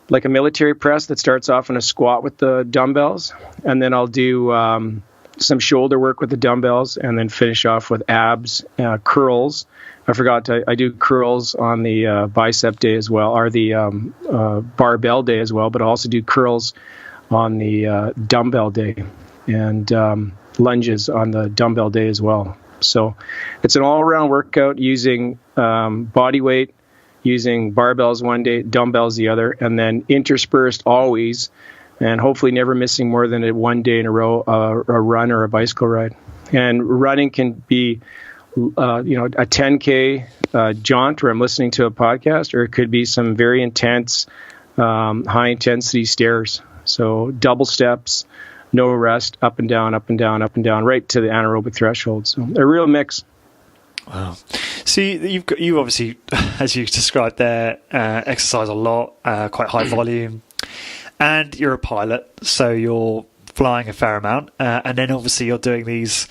like a military press that starts off in a squat with the dumbbells. And then I'll do some shoulder work with the dumbbells, and then finish off with abs, curls. I forgot I do curls on the bicep day as well, or the barbell day as well, but I also do curls on the dumbbell day, and lunges on the dumbbell day as well. So it's an all-around workout using body weight, using barbells one day, dumbbells the other, and then interspersed always, and hopefully never missing more than one day in a row, a run or a bicycle ride. And running can be a 10K jaunt where I'm listening to a podcast, or it could be some very intense, high intensity stairs. So double steps, no rest, up and down, up and down, up and down, right to the anaerobic threshold. So a real mix. Wow. So you obviously, as you described there, exercise a lot, quite high volume, and you're a pilot, so you're flying a fair amount, and then obviously you're doing these.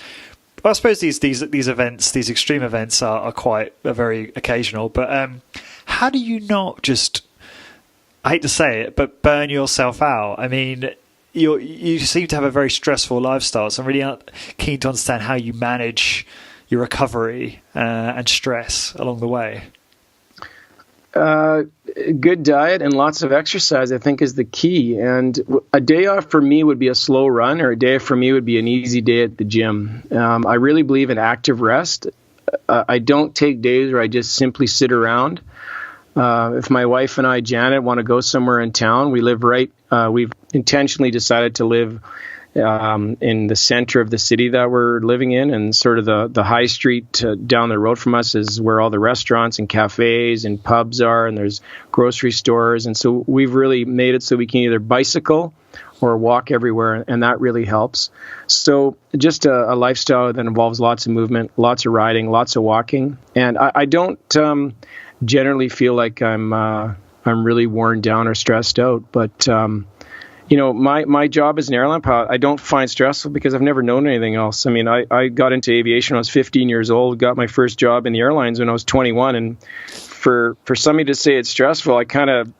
I suppose these events, these extreme events, are very occasional. But how do you not just, I hate to say it, but burn yourself out? I mean, you seem to have a very stressful lifestyle, so I'm really keen to understand how you manage your recovery and stress along the way. Good diet and lots of exercise, I think, is the key. And a day off for me would be a slow run, or a day off for me would be an easy day at the gym. I really believe in active rest. I don't take days where I just simply sit around. If my wife and I, Janet, want to go somewhere in town, we've intentionally decided to live in the center of the city that we're living in, and sort of the high street down the road from us is where all the restaurants and cafes and pubs are, and there's grocery stores. And so we've really made it so we can either bicycle or walk everywhere, and that really helps. So just a lifestyle that involves lots of movement, lots of riding, lots of walking. And I don't generally feel like I'm really worn down or stressed out, but my job as an airline pilot, I don't find stressful because I've never known anything else. I mean, I got into aviation when I was 15 years old, got my first job in the airlines when I was 21. And for somebody to say it's stressful, I kind of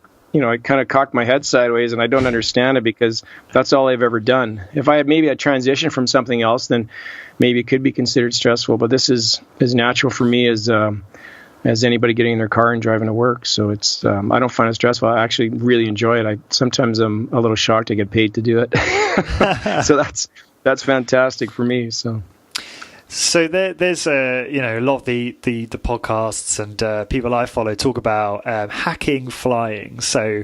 cocked my head sideways, and I don't understand it because that's all I've ever done. If I had maybe a transition from something else, then maybe it could be considered stressful. But this is as natural for me as anybody getting in their car and driving to work. So it's I don't find it stressful. I actually really enjoy it. Sometimes I'm a little shocked I get paid to do it. So that's fantastic for me. So there's a lot of the podcasts and people I follow talk about hacking flying. So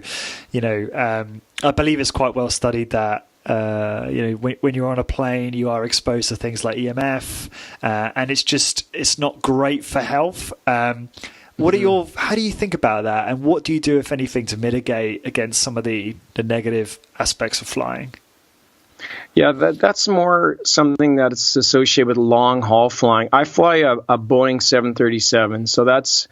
I believe it's quite well studied that when you're on a plane, you are exposed to things like EMF, and it's not great for health. How do you think about that, and what do you do, if anything, to mitigate against some of the negative aspects of flying? Yeah, that's more something that's associated with long haul flying. I fly a Boeing 737, so that's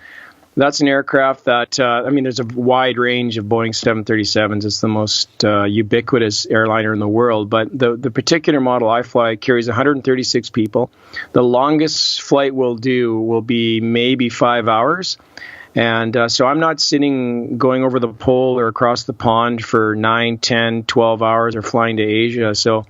an aircraft that, there's a wide range of Boeing 737s. It's the most ubiquitous airliner in the world. But the particular model I fly carries 136 people. The longest flight we'll do will be maybe 5 hours. And so I'm not going over the pole or across the pond for 9, 10, 12 hours or flying to Asia. So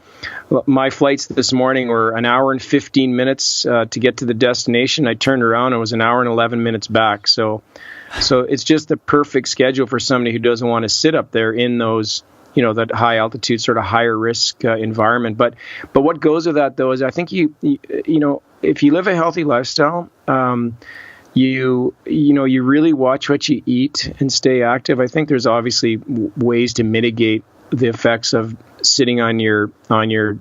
my flights this morning were an hour and 15 minutes to get to the destination. I turned around, it was an hour and 11 minutes back. So it's just the perfect schedule for somebody who doesn't want to sit up there in those, that high altitude, sort of higher risk environment. But what goes with that, though, is I think you if you live a healthy lifestyle, you really watch what you eat and stay active. I think there's obviously ways to mitigate the effects of sitting on your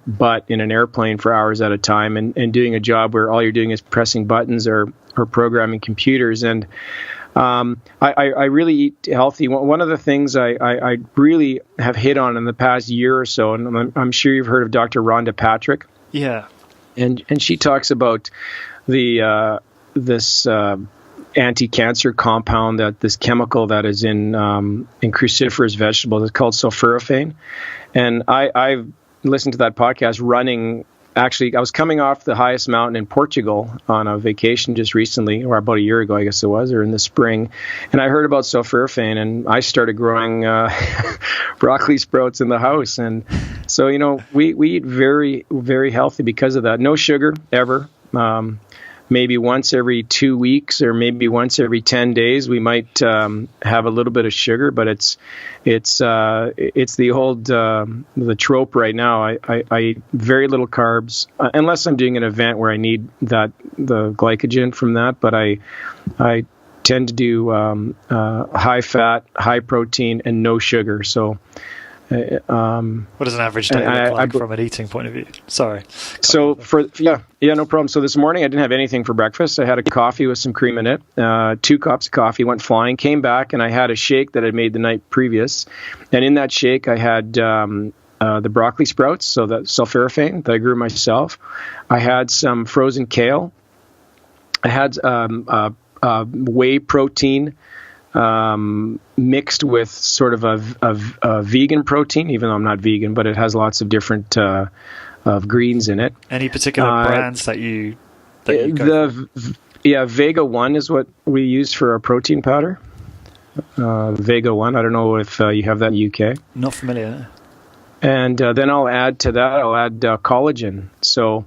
butt in an airplane for hours at a time and doing a job where all you're doing is pressing buttons or programming computers. And I really eat healthy. One of the things I really have hit on in the past year or so, and I'm sure you've heard of Dr. Rhonda Patrick. Yeah. And she talks about this anti-cancer compound, this chemical that is in cruciferous vegetables. It's called sulforaphane. And I've listened to that podcast running. Actually, I was coming off the highest mountain in Portugal on a vacation just recently, or about a year ago, I guess it was, or in the spring. And I heard about sulforaphane, and I started growing broccoli sprouts in the house. And so, we eat very, very healthy because of that. No sugar, ever. Maybe once every 2 weeks or maybe once every 10 days, we might have a little bit of sugar, but it's the old the trope right now. I eat very little carbs unless I'm doing an event where I need the glycogen from that. But I tend to do high fat, high protein, and no sugar. So. What does an average day look like from an eating point of view? Sorry. So no problem. So this morning I didn't have anything for breakfast. I had a coffee with some cream in it, 2 cups of coffee, went flying, came back, and I had a shake that I'd made the night previous. And in that shake I had the broccoli sprouts, so that sulforaphane that I grew myself. I had some frozen kale. I had whey protein mixed with sort of a vegan protein, even though I'm not vegan, but it has lots of different of greens in it. Any particular brands that you go for? Vega 1 is what we use for our protein powder. Vega 1, I don't know if you have that in the UK. Not familiar. And then I'll add collagen. So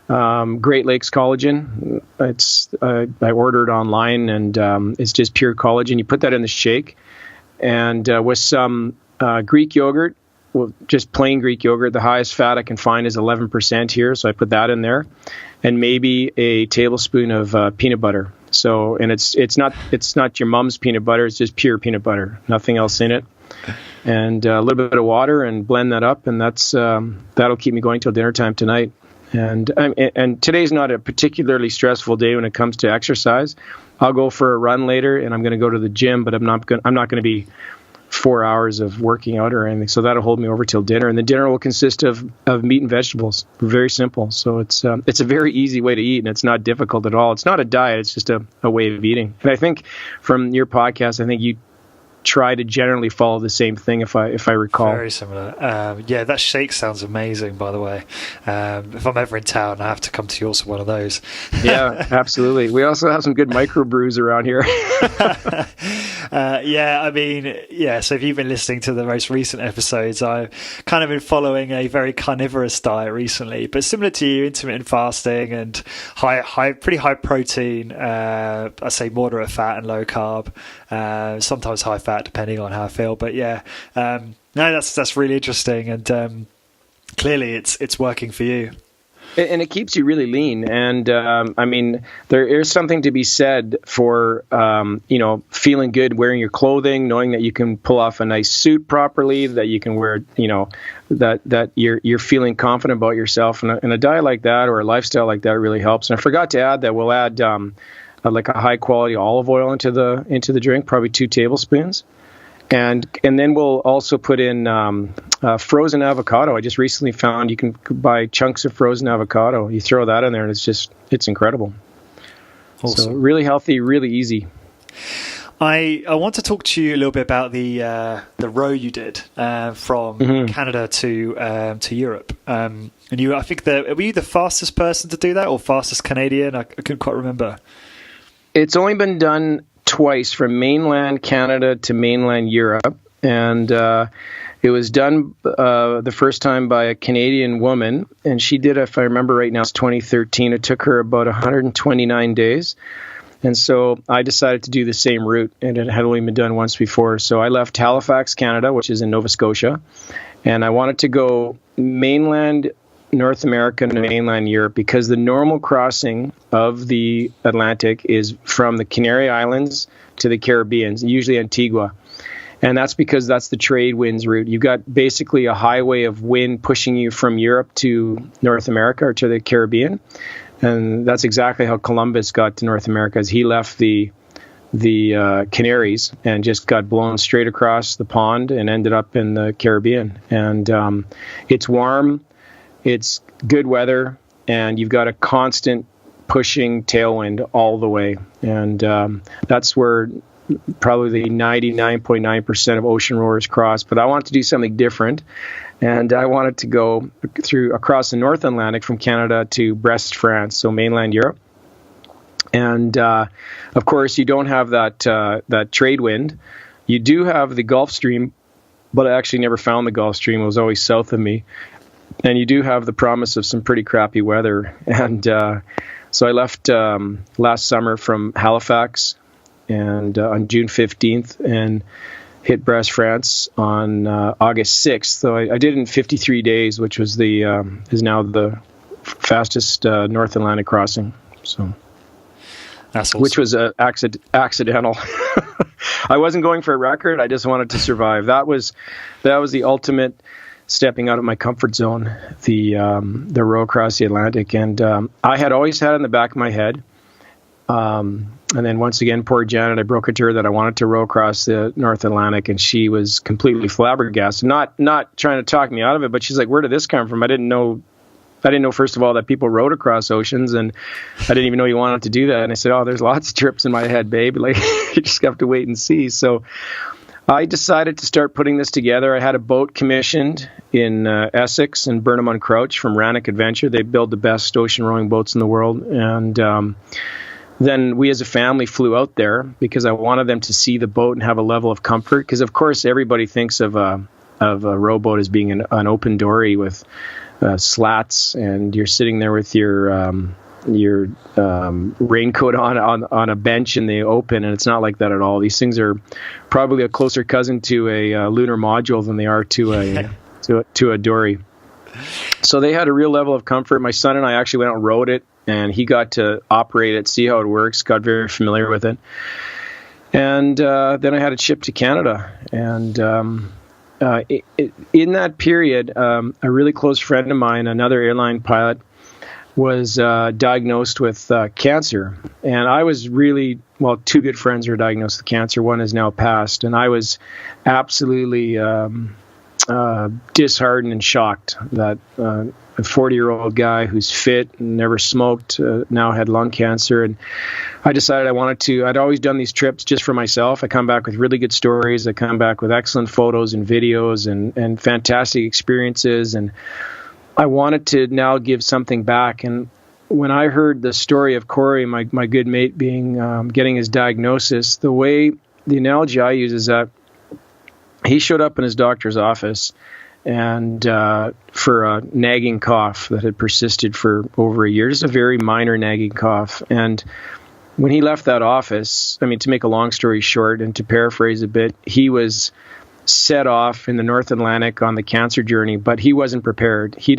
Great Lakes collagen. I ordered online, and it's just pure collagen. You put that in the shake, and with some Greek yogurt, just plain Greek yogurt. The highest fat I can find is 11% here, so I put that in there, and maybe a tablespoon of peanut butter. So, and it's not your mom's peanut butter. It's just pure peanut butter, nothing else in it, and a little bit of water, and blend that up, and that'll keep me going till dinner time tonight. And today's not a particularly stressful day when it comes to exercise. I'll go for a run later, and I'm going to go to the gym, but I'm not going to be 4 hours of working out or anything. So that'll hold me over till dinner, and the dinner will consist of meat and vegetables. Very simple. So it's a very easy way to eat, and it's not difficult at all. It's not a diet. It's just a way of eating. And I think from your podcast, I think you try to generally follow the same thing, if I recall. Very similar. That shake sounds amazing, by the way. If I'm ever in town, I have to come to yours for one of those. Yeah, absolutely. We also have some good microbrews around here. So if you've been listening to the most recent episodes, I've kind of been following a very carnivorous diet recently, but similar to you, intermittent fasting and pretty high protein, I say moderate fat and low carb, sometimes high fat depending on how I feel. But that's really interesting, and clearly it's working for you. And it keeps you really lean. And there is something to be said for feeling good wearing your clothing, knowing that you can pull off a nice suit properly, that you can wear, that you're feeling confident about yourself. And a diet like that or a lifestyle like that really helps. And I forgot to add that we'll add like a high quality olive oil into the drink, probably 2 tablespoons. And then we'll also put in frozen avocado. I just recently found you can buy chunks of frozen avocado. You throw that in there, and it's incredible. Awesome. So really healthy, really easy. I want to talk to you a little bit about the row you did from Canada to Europe. And I think were you the fastest person to do that, or fastest Canadian? I couldn't quite remember. It's only been done twice from mainland Canada to mainland Europe, and it was done the first time by a Canadian woman, and she did, if I remember right now, it's 2013. It took her about 129 days. And so I decided to do the same route, and it had only been done once before. So I left Halifax, Canada, which is in Nova Scotia, and I wanted to go mainland North America to mainland Europe, because the normal crossing of the Atlantic is from the Canary Islands to the Caribbean, usually Antigua. And that's because that's the trade winds route. You've got basically a highway of wind pushing you from Europe to North America or to the Caribbean. And that's exactly how Columbus got to North America, as he left the Canaries and just got blown straight across the pond and ended up in the Caribbean. And it's warm, it's good weather, and you've got a constant pushing tailwind all the way. And that's where probably the 99.9% of ocean rowers cross. But I wanted to do something different, and I wanted to go across the North Atlantic from Canada to Brest, France, so mainland Europe. And of course, you don't have that trade wind. You do have the Gulf Stream, but I actually never found the Gulf Stream. It was always south of me. And you do have the promise of some pretty crappy weather. And so I left last summer from Halifax, and on June 15th, and hit Brest, France on August 6th. So I did it in 53 days, which was is now the fastest North Atlantic crossing. So, that's awesome. Which was accidental. I wasn't going for a record. I just wanted to survive. That was the ultimate stepping out of my comfort zone, the row across the Atlantic. And I had always had in the back of my head, and then once again, poor Janet, I broke it to her that I wanted to row across the North Atlantic, and she was completely flabbergasted. Not trying to talk me out of it, but she's like, "Where did this come from?" I didn't know, first of all, that people rowed across oceans, and I didn't even know you wanted to do that. And I said, "Oh, there's lots of trips in my head, babe. Like, you just have to wait and see." So I decided to start putting this together. I had a boat commissioned in Essex and Burnham-on-Crouch from Rannoch Adventure. They build the best ocean rowing boats in the world, and then we as a family flew out there because I wanted them to see the boat and have a level of comfort. Because of course everybody thinks of a rowboat as being an open dory with slats, and you're sitting there with your raincoat on a bench in the open, and it's not like that at all. These things are probably a closer cousin to a lunar module than they are to a dory. So they had a real level of comfort. My son and I actually went out and rowed it, and he got to operate it, see how it works, got very familiar with it. And then I had it shipped to Canada. And in that period, a really close friend of mine, another airline pilot, was diagnosed with cancer. And I was really, two good friends were diagnosed with cancer. One is now passed. And I was absolutely disheartened and shocked that a 40-year-old guy who's fit and never smoked now had lung cancer. And I decided I'd always done these trips just for myself. I come back with really good stories. I come back with excellent photos and videos and fantastic experiences. And I wanted to now give something back. And when I heard the story of Corey, my good mate, getting his diagnosis, the analogy I use is that he showed up in his doctor's office and for a nagging cough that had persisted for over a year, just a very minor nagging cough. And when he left that office, to make a long story short and to paraphrase a bit, he was set off in the North Atlantic on the cancer journey, but he wasn't prepared. He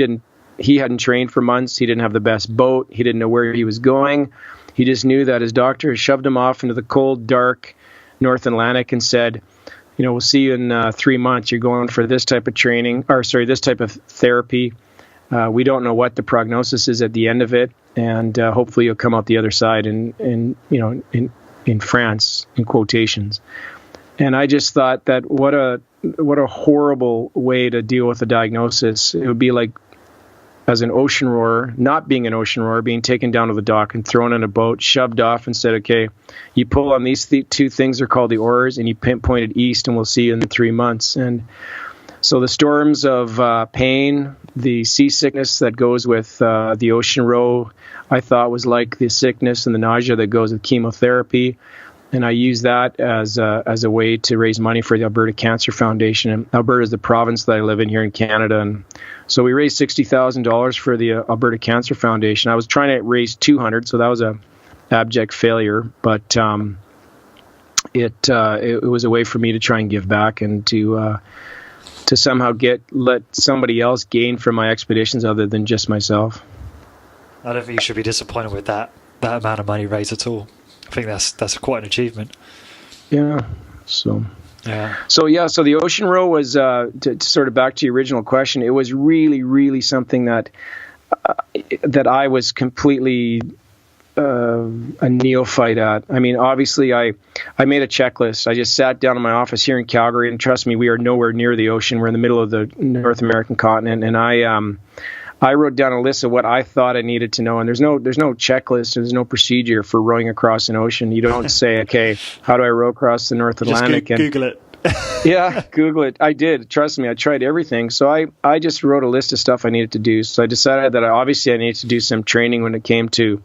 hadn't trained for months. He didn't have the best boat. He didn't know where he was going. He just knew that his doctor shoved him off into the cold, dark North Atlantic and said, we'll see you in 3 months. You're going for this type of this type of therapy. We don't know what the prognosis is at the end of it, and hopefully you'll come out the other side in France, in quotations. And I just thought that what a horrible way to deal with a diagnosis. It would be like, as an ocean rower, not being an ocean rower, being taken down to the dock and thrown in a boat, shoved off and said, okay, you pull on these two things, are called the oars, and you point it east, and we'll see you in 3 months. And so the storms of pain, the seasickness that goes with the ocean row, I thought was like the sickness and the nausea that goes with chemotherapy. I used that as a way to raise money for the Alberta Cancer Foundation. And Alberta is the province that I live in here in Canada, and so we raised $60,000 for the Alberta Cancer Foundation. I was trying to raise 200, so that was a abject failure. But it was a way for me to try and give back and to somehow let somebody else gain from my expeditions other than just myself. I don't think you should be disappointed with that amount of money raised at all. I think that's quite an achievement. Yeah. So the ocean row was to sort of back to your original question. It was really, really something that I was completely a neophyte at. I mean, obviously, I made a checklist. I just sat down in my office here in Calgary, and trust me, we are nowhere near the ocean. We're in the middle of the North American continent, and I wrote down a list of what I thought I needed to know. And there's no checklist. There's no procedure for rowing across an ocean. You don't say, okay, how do I row across the North Atlantic? Just Google it. Yeah, Google it. I did. Trust me, I tried everything. So I just wrote a list of stuff I needed to do. So I decided that I needed to do some training when it came to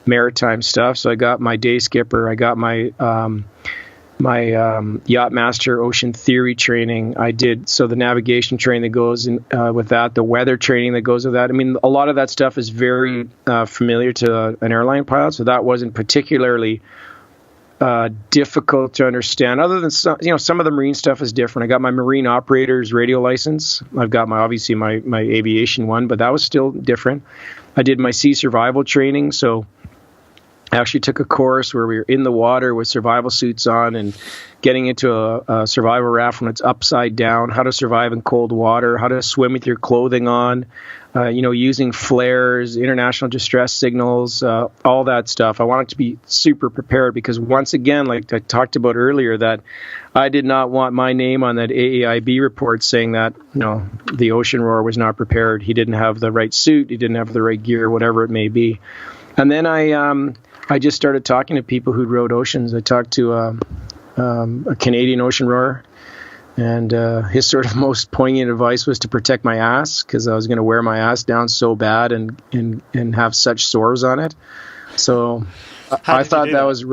maritime stuff. So I got my day skipper. I got my yacht master ocean theory training. I did the navigation training that goes in with that, the weather training that goes with that. I mean, a lot of that stuff is very familiar to an airline pilot, so that wasn't particularly difficult to understand. Other than some of the marine stuff is different. I got my marine operator's radio license. I've got my aviation one, but that was still different. I did my sea survival training, so I actually took a course where we were in the water with survival suits on and getting into a survival raft when it's upside down, how to survive in cold water, how to swim with your clothing on, using flares, international distress signals, all that stuff. I wanted to be super prepared because once again, like I talked about earlier, that I did not want my name on that AAIB report saying that, the ocean rower was not prepared. He didn't have the right suit. He didn't have the right gear, whatever it may be. And then I just started talking to people who rowed oceans. I talked to a Canadian ocean rower, and his sort of most poignant advice was to protect my ass because I was going to wear my ass down so bad and have such sores on it. So I thought that was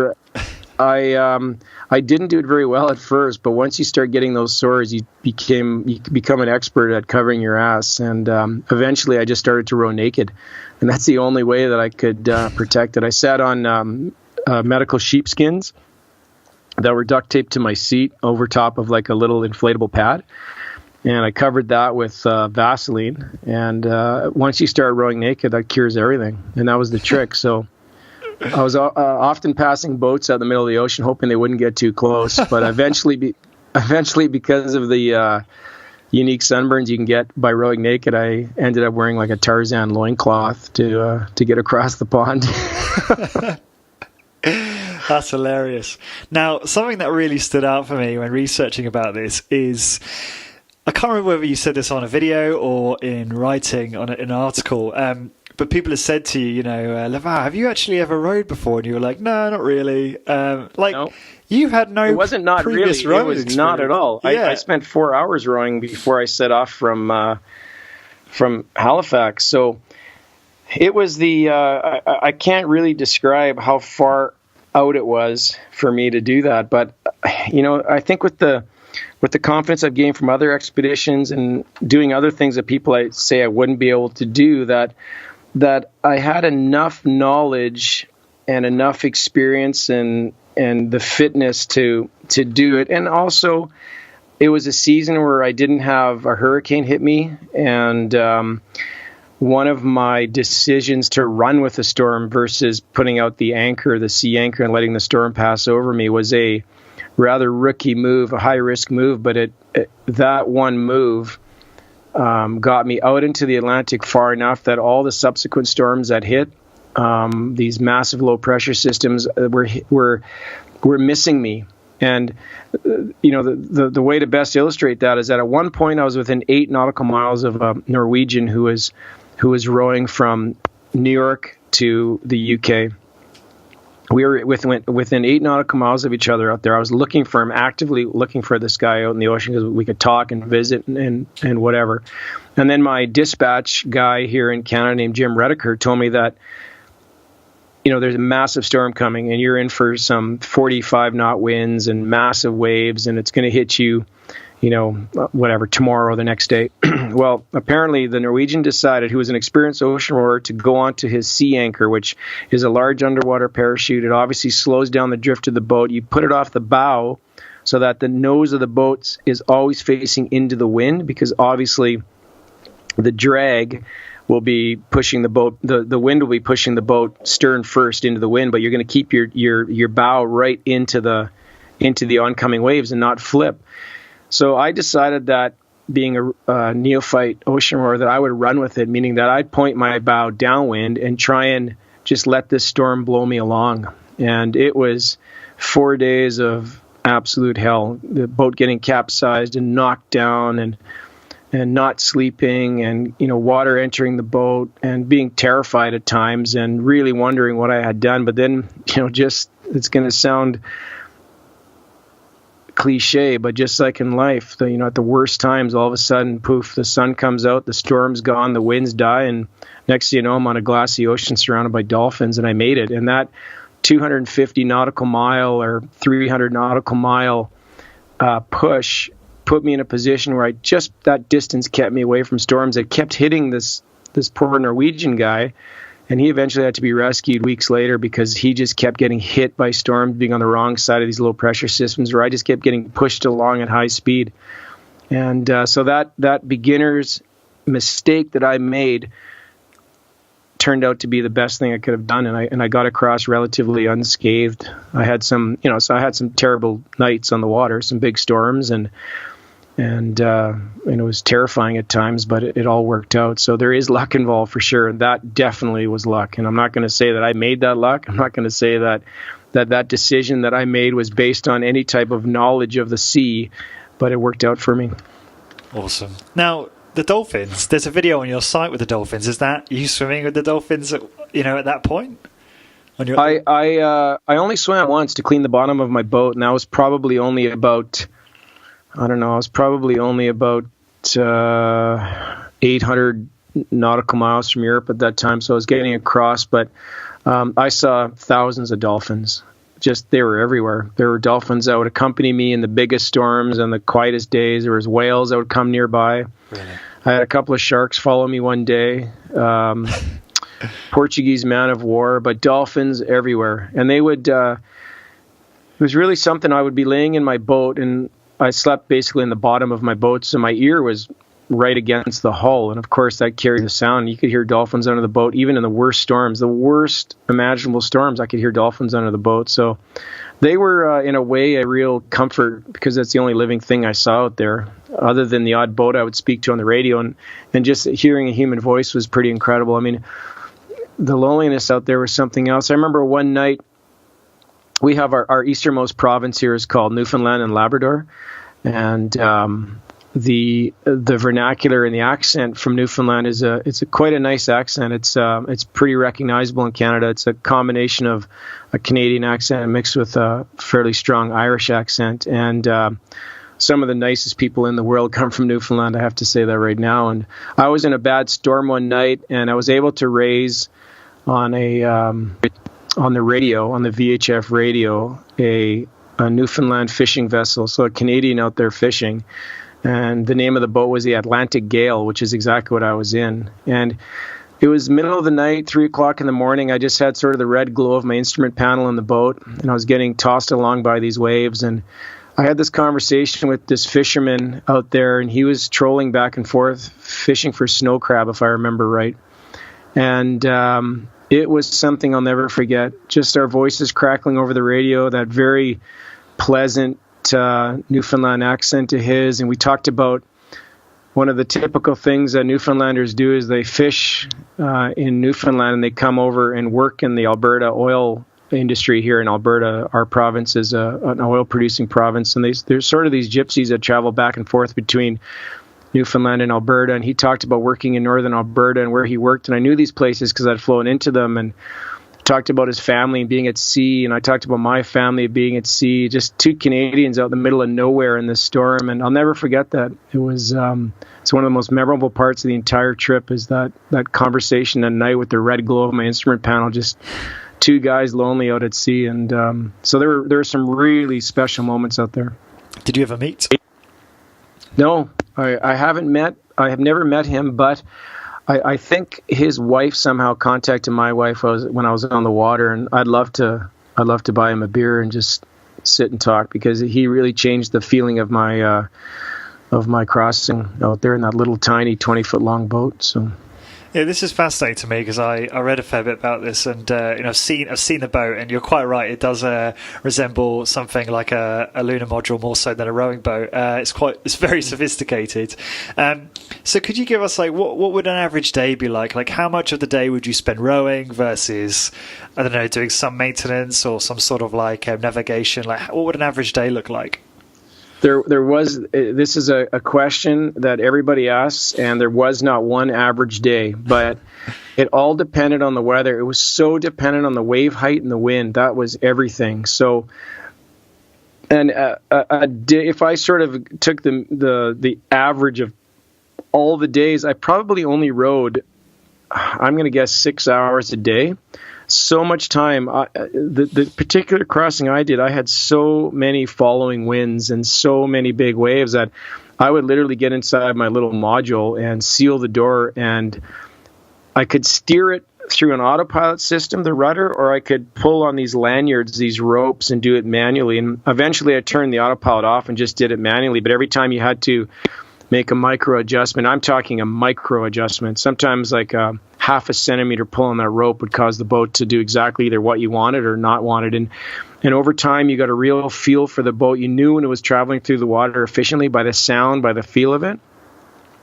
I didn't do it very well at first, but once you start getting those sores, you become an expert at covering your ass. And eventually I just started to row naked. And that's the only way that I could protect it. I sat on medical sheepskins that were duct taped to my seat over top of like a little inflatable pad. And I covered that with Vaseline. And once you start rowing naked, that cures everything. And that was the trick. So I was often passing boats out in the middle of the ocean, hoping they wouldn't get too close. But eventually, because of the unique sunburns you can get by rowing naked, I ended up wearing like a Tarzan loincloth to get across the pond. That's hilarious. Now, something that really stood out for me when researching about this is, I can't remember whether you said this on a video or in writing on an article, but people have said to you, Laval, have you actually ever rowed before? And you were like, no, not really. No. You had no. It wasn't not previous really. It was experience. not at all. Yeah. I spent 4 hours rowing before I set off from Halifax. So it was I can't really describe how far out it was for me to do that. But I think with the confidence I've gained from other expeditions and doing other things that people I say I wouldn't be able to do, that I had enough knowledge and enough experience and the fitness to do it. And also it was a season where I didn't have a hurricane hit me. And one of my decisions to run with the storm versus putting out the sea anchor and letting the storm pass over me was a rather rookie move, a high risk move. But that one move got me out into the Atlantic far enough that all the subsequent storms that hit, these massive low pressure systems were missing me. And the way to best illustrate that is that at one point I was within 8 nautical miles of a Norwegian who was rowing from New York to the UK. We were within 8 nautical miles of each other out there. I was actively looking for this guy out in the ocean because we could talk and visit and whatever. And then my dispatch guy here in Canada named Jim Rediker told me that there's a massive storm coming and you're in for some 45 knot winds and massive waves, and it's going to hit you, whatever, tomorrow or the next day. Well, apparently the Norwegian decided, who was an experienced ocean rower, to go onto his sea anchor, which is a large underwater parachute. It obviously slows down the drift of the boat. You put it off the bow so that the nose of the boat is always facing into the wind, because obviously the drag will be pushing the boat, the wind will be pushing the boat stern first into the wind, but you're going to keep your bow right into the oncoming waves and not flip. So I decided that, being a neophyte ocean rower, that I would run with it, meaning that I'd point my bow downwind and try and just let this storm blow me along. And it was 4 days of absolute hell. The boat getting capsized and knocked down, and not sleeping, and water entering the boat, and being terrified at times, and really wondering what I had done. But then, just, it's going to sound cliche, but just like in life, at the worst times, all of a sudden, poof, the sun comes out, the storm's gone, the winds die, and next thing you know, I'm on a glassy ocean surrounded by dolphins, and I made it. And that 250 nautical mile or 300 nautical mile push put me in a position where that distance kept me away from storms. It kept hitting this poor Norwegian guy, and he eventually had to be rescued weeks later because he just kept getting hit by storms, being on the wrong side of these low pressure systems, where I just kept getting pushed along at high speed. And so that beginner's mistake that I made turned out to be the best thing I could have done, and I got across relatively unscathed. I had some terrible nights on the water, some big storms, and it was terrifying at times, but it all worked out. So there is luck involved for sure, and that definitely was luck. And I'm not going to say that I made that luck. I'm not going to say that decision that I made was based on any type of knowledge of the sea, but it worked out for me. Awesome. Now, the dolphins, there's a video on your site with the dolphins. Is that you swimming with the dolphins at that point? I only swam once to clean the bottom of my boat, and that was probably only about 800 nautical miles from Europe at that time, so I was getting across, but I saw thousands of dolphins. Just, they were everywhere. There were dolphins that would accompany me in the biggest storms and the quietest days. There was whales that would come nearby. Really? I had a couple of sharks follow me one day. Portuguese man of war, but dolphins everywhere. And they would, it was really something. I would be laying in my boat, and I slept basically in the bottom of my boat, so my ear was right against the hull, and of course that carried the sound. You could hear dolphins under the boat, even in the worst storms, the worst imaginable storms. I could hear dolphins under the boat. So they were, in a way, a real comfort, because that's the only living thing I saw out there, other than the odd boat I would speak to on the radio, and just hearing a human voice was pretty incredible. I mean, the loneliness out there was something else. I remember one night, we have our easternmost province here is called Newfoundland and Labrador, and the vernacular and the accent from Newfoundland is quite a nice accent. It's pretty recognizable in Canada. It's a combination of a Canadian accent mixed with a fairly strong Irish accent, and some of the nicest people in the world come from Newfoundland. I have to say that right now. And I was in a bad storm one night, and I was able to raise on the radio, on the VHF radio, a Newfoundland fishing vessel, so a Canadian out there fishing. And the name of the boat was the Atlantic Gale, which is exactly what I was in. And it was middle of the night, 3 o'clock in the morning. I just had sort of the red glow of my instrument panel in the boat, and I was getting tossed along by these waves. And I had this conversation with this fisherman out there, and he was trolling back and forth, fishing for snow crab, if I remember right. And it was something I'll never forget. Just our voices crackling over the radio, that very pleasant Newfoundland accent to his. And we talked about one of the typical things that Newfoundlanders do is they fish in Newfoundland, and they come over and work in the Alberta oil industry here in Alberta. Our province is an oil producing province, and there's sort of these gypsies that travel back and forth between Newfoundland and Alberta. And he talked about working in northern Alberta and where he worked, and I knew these places because I'd flown into them, and talked about his family and being at sea, and I talked about my family being at sea, just two Canadians out in the middle of nowhere in this storm. And I'll never forget that. It was it's one of the most memorable parts of the entire trip, is that conversation at night with the red glow of my instrument panel, just two guys lonely out at sea, and so there were some really special moments out there. Did you ever meet? No, I have never met him, but I think his wife somehow contacted my wife when I was on the water, and I'd love to buy him a beer and just sit and talk, because he really changed the feeling of my crossing out there in that little tiny 20-foot long boat. So. Yeah, this is fascinating to me because I read a fair bit about this, and I've seen the boat, and you're quite right. It does resemble something like a lunar module more so than a rowing boat. It's very sophisticated. So could you give us what would an average day be like? Like, how much of the day would you spend rowing versus, I don't know, doing some maintenance or some sort of navigation? Like, what would an average day look like? This is a question that everybody asks, and there was not one average day, but it all depended on the weather. It was so dependent on the wave height and the wind. That was everything. So, and a day, if I sort of took the average of all the days, I probably only rowed, I'm going to guess, 6 hours a day. So much time. The particular crossing I did, I had so many following winds and so many big waves that I would literally get inside my little module and seal the door, and I could steer it through an autopilot system, the rudder, or I could pull on these lanyards, these ropes, and do it manually. And eventually I turned the autopilot off and just did it manually. But every time you had to make a micro adjustment, I'm talking a micro adjustment, sometimes like half a centimeter pull on that rope would cause the boat to do exactly either what you wanted or not wanted. And over time, you got a real feel for the boat. You knew when it was traveling through the water efficiently by the sound, by the feel of it.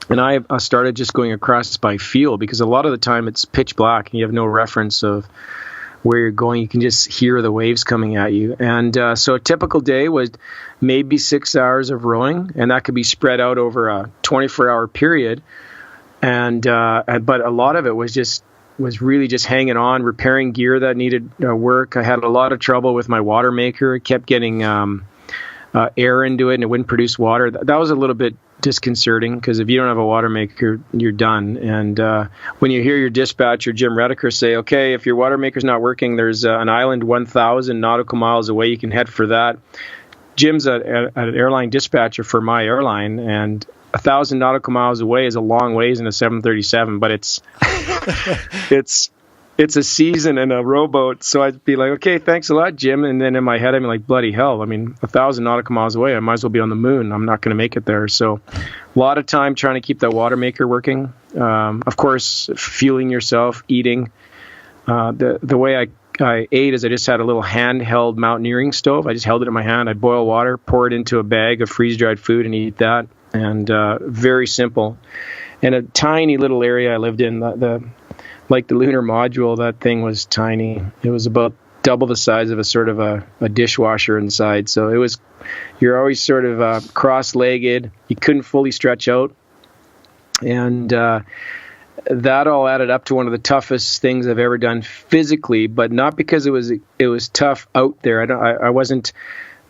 And I started just going across by feel, because a lot of the time it's pitch black and you have no reference of where you're going. You can just hear the waves coming at you. And so a typical day was maybe 6 hours of rowing, and that could be spread out over a 24-hour period. And but a lot of it was really just hanging on, repairing gear that needed work. I had a lot of trouble with my water maker. It kept getting air into it, and it wouldn't produce water. That was a little bit disconcerting, because if you don't have a water maker, you're done. And when you hear your dispatcher, Jim Rediker, say, okay, if your water maker's not working, there's an island 1,000 nautical miles away. You can head for that. Jim's an airline dispatcher for my airline, and 1,000 nautical miles away is a long ways in a 737, but it's a season in a rowboat. So I'd be like, okay, thanks a lot, Jim. And then in my head, I'm like, bloody hell. I mean, 1,000 nautical miles away, I might as well be on the moon. I'm not going to make it there. So a lot of time trying to keep that water maker working. Of course, fueling yourself, eating. The way I ate is I just had a little handheld mountaineering stove. I just held it in my hand. I'd boil water, pour it into a bag of freeze-dried food, and eat that. And very simple. In a tiny little area I lived in, like the lunar module, that thing was tiny. It was about double the size of a sort of a dishwasher inside. So you're always sort of cross-legged. You couldn't fully stretch out. And that all added up to one of the toughest things I've ever done physically, but not because it was tough out there. I wasn't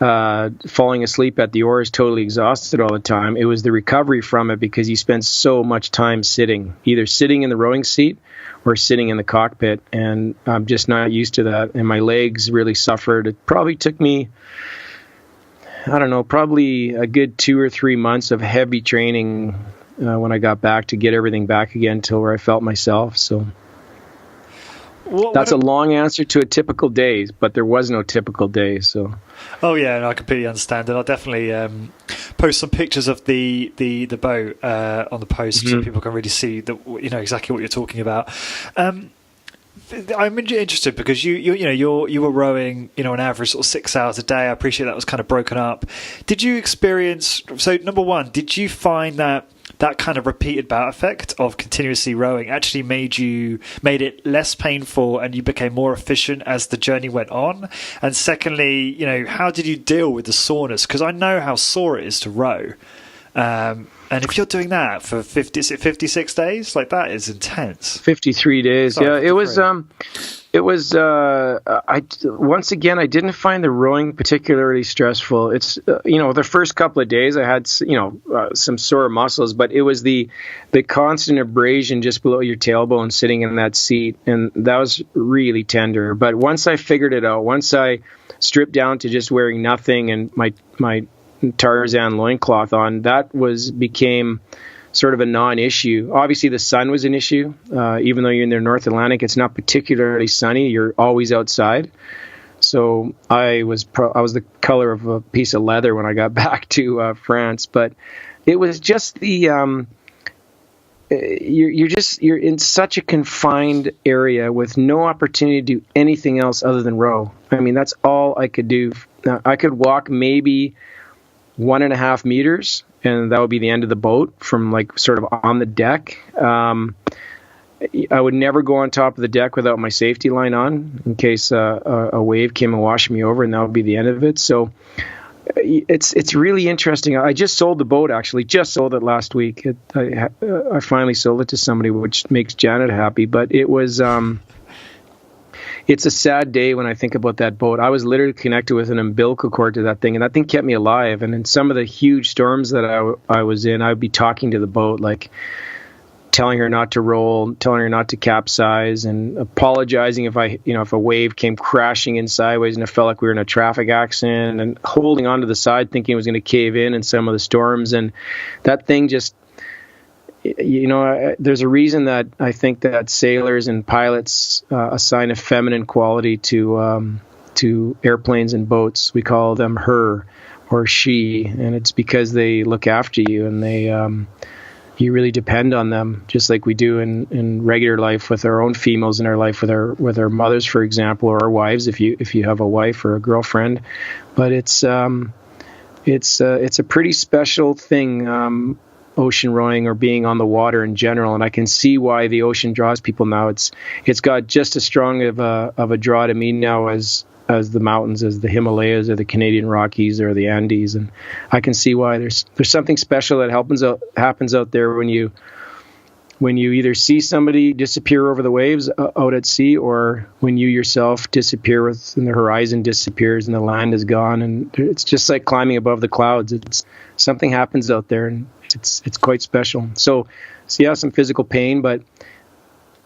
falling asleep at the oars, totally exhausted all the time. It was the recovery from it, because you spend so much time sitting, either sitting in the rowing seat or sitting in the cockpit, and I'm just not used to that, and my legs really suffered. It probably took me, I don't know, probably a good 2 or 3 months of heavy training when I got back to get everything back again till where I felt myself. So that's a long answer to a typical day, but there was no typical day. So. Oh yeah, no, I completely understand, and I'll definitely post some pictures of the boat on the post so people can really see exactly what you're talking about. I'm interested because you were rowing an average sort of 6 hours a day. I appreciate that was kind of broken up. Did you experience? So number one, did you find that kind of repeated bout effect of continuously rowing actually made it less painful and you became more efficient as the journey went on? And secondly, how did you deal with the soreness? Because I know how sore it is to row. And if you're doing that for 56 days, like that is intense. 53 days. Sorry, yeah, 53. It was It was, once again, I didn't find the rowing particularly stressful. It's, the first couple of days I had, some sore muscles, but it was the constant abrasion just below your tailbone sitting in that seat. And that was really tender. But once I figured it out, once I stripped down to just wearing nothing and my Tarzan loincloth on, became sort of a non-issue. Obviously, the sun was an issue. Even though you're in the North Atlantic, it's not particularly sunny. You're always outside. So I was the color of a piece of leather when I got back to France. But it was just the you're in such a confined area with no opportunity to do anything else other than row. I mean, that's all I could do. Now, I could walk maybe 1.5 meters, and that would be the end of the boat from like sort of on the deck. I would never go on top of the deck without my safety line on in case a wave came and washed me over, and that would be the end of it. So it's really interesting. I just sold the boat, actually, just sold it last week. I finally sold it to somebody, which makes Janet happy, but it was... It's a sad day when I think about that boat. I was literally connected with an umbilical cord to that thing, and that thing kept me alive. And in some of the huge storms that I was in, I would be talking to the boat, like telling her not to roll, telling her not to capsize, and apologizing if if a wave came crashing in sideways and it felt like we were in a traffic accident, and holding onto the side thinking it was going to cave in some of the storms. And that thing just... there's a reason that I think that sailors and pilots assign a feminine quality to airplanes and boats. We call them her or she, and it's because they look after you, and they you really depend on them, just like we do in regular life with our own females in our life, with our mothers, for example, or our wives, if you have a wife or a girlfriend. But it's a pretty special thing. Ocean rowing or being on the water in general, and I can see why the ocean draws people now. It's got just as strong of a draw to me now as the mountains, as the Himalayas or the Canadian Rockies or the Andes, and I can see why there's something special that happens out there when you either see somebody disappear over the waves out at sea, or when you yourself disappear and the horizon disappears and the land is gone, and it's just like climbing above the clouds. It's something happens out there, and it's quite special. So yeah, some physical pain, but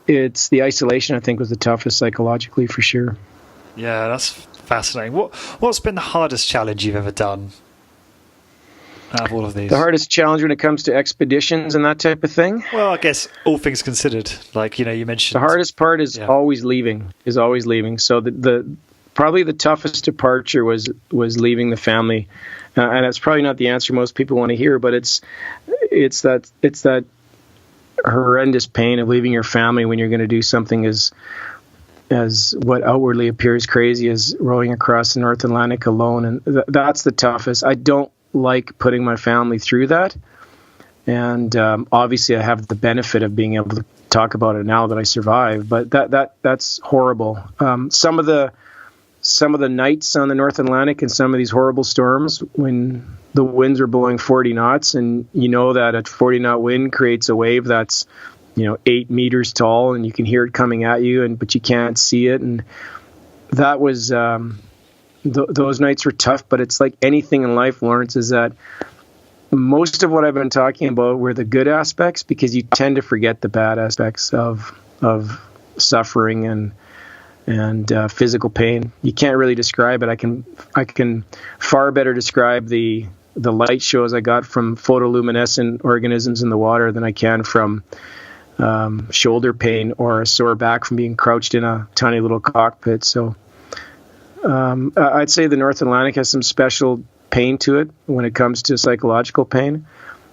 it's the isolation I think was the toughest psychologically, for sure. Yeah, that's fascinating. What's been the hardest challenge you've ever done out of all of these? The hardest challenge when it comes to expeditions and that type of thing? Well, I guess all things considered, like, you mentioned... The hardest part is always leaving. So the probably the toughest departure was leaving the family. And that's probably not the answer most people want to hear, but it's that horrendous pain of leaving your family when you're going to do something as what outwardly appears crazy as rowing across the North Atlantic alone. And that's the toughest. I don't like putting my family through that. And obviously I have the benefit of being able to talk about it now that I survived, but that's horrible. Some of the nights on the North Atlantic and some of these horrible storms when the winds are blowing 40 knots, and that a 40 knot wind creates a wave that's 8 meters tall, and you can hear it coming at you, but you can't see it. And that was those nights were tough. But it's like anything in life, Lawrence, is that most of what I've been talking about were the good aspects, because you tend to forget the bad aspects of suffering and physical pain. You can't really describe it. I can far better describe the light shows I got from photoluminescent organisms in the water than I can from shoulder pain or a sore back from being crouched in a tiny little cockpit. So I'd say the North Atlantic has some special pain to it when it comes to psychological pain.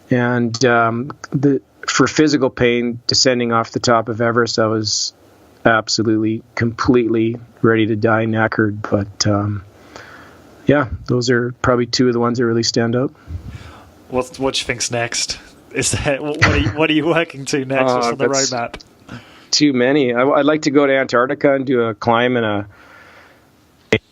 And for physical pain, descending off the top of Everest, I was absolutely, completely ready to die, knackered. But those are probably two of the ones that really stand out. What do you think's next? What are you working to next? What's on the roadmap? Too many. I'd like to go to Antarctica and do a climb and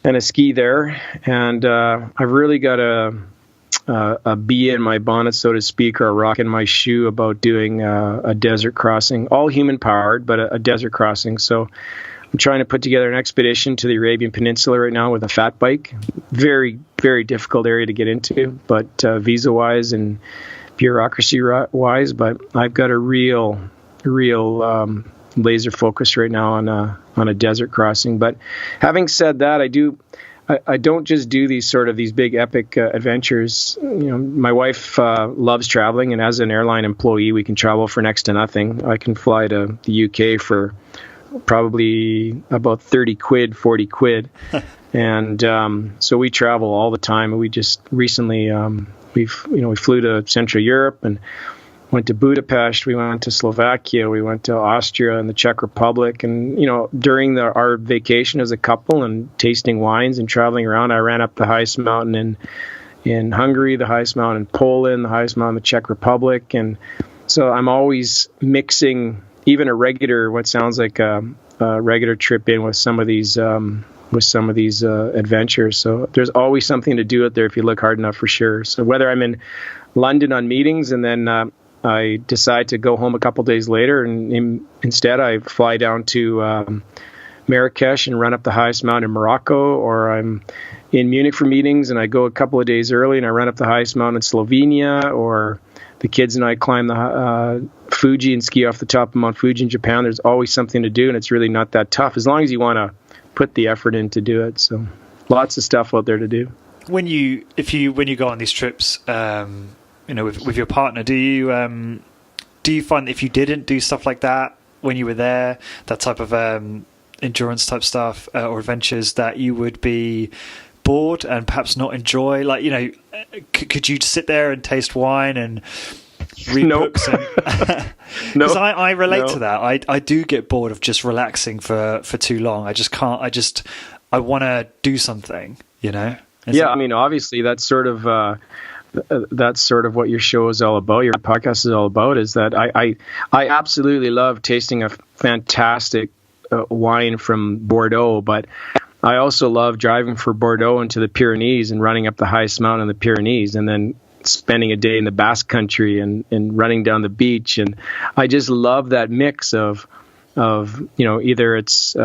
a ski there. And I've really got a bee in my bonnet, so to speak, or a rock in my shoe about doing a desert crossing, all human powered, but a desert crossing. So I'm trying to put together an expedition to the Arabian Peninsula right now with a fat bike. Very, very difficult area to get into, but visa-wise and bureaucracy-wise. But I've got a real laser focus right now on a desert crossing. But having said that, I don't just do these big epic adventures. My wife loves traveling, and as an airline employee, we can travel for next to nothing. I can fly to the UK for probably about 30 quid, 40 quid. And so we travel all the time. We just recently, we flew to Central Europe and went to Budapest, we went to Slovakia, we went to Austria and the Czech Republic. And, during our vacation as a couple and tasting wines and traveling around, I ran up the highest mountain in Hungary, the highest mountain in Poland, the highest mountain in the Czech Republic. And so I'm always mixing even a regular, what sounds like a regular trip in with some of these adventures. So there's always something to do out there if you look hard enough, for sure. So whether I'm in London on meetings and then I decide to go home a couple days later, and instead I fly down to Marrakesh and run up the highest mountain in Morocco, or I'm in Munich for meetings and I go a couple of days early and I run up the highest mountain in Slovenia, or the kids and I climb the Fuji and ski off the top of Mount Fuji in Japan. There's always something to do, and it's really not that tough as long as you want to put the effort in to do it. So lots of stuff out there to do. When you go on these trips, with your partner, do you find that if you didn't do stuff like that when you were there, that type of endurance type stuff or adventures, that you would be bored and perhaps not enjoy? Could you sit there and taste wine and read books? Because I relate to that. I do get bored of just relaxing for too long. I just can't. I want to do something. Obviously that's sort of what your show is all about. Your podcast is all about. Is that I absolutely love tasting a fantastic wine from Bordeaux, but I also love driving from Bordeaux into the Pyrenees and running up the highest mountain in the Pyrenees, and then spending a day in the Basque Country and running down the beach. And I just love that mix of either it's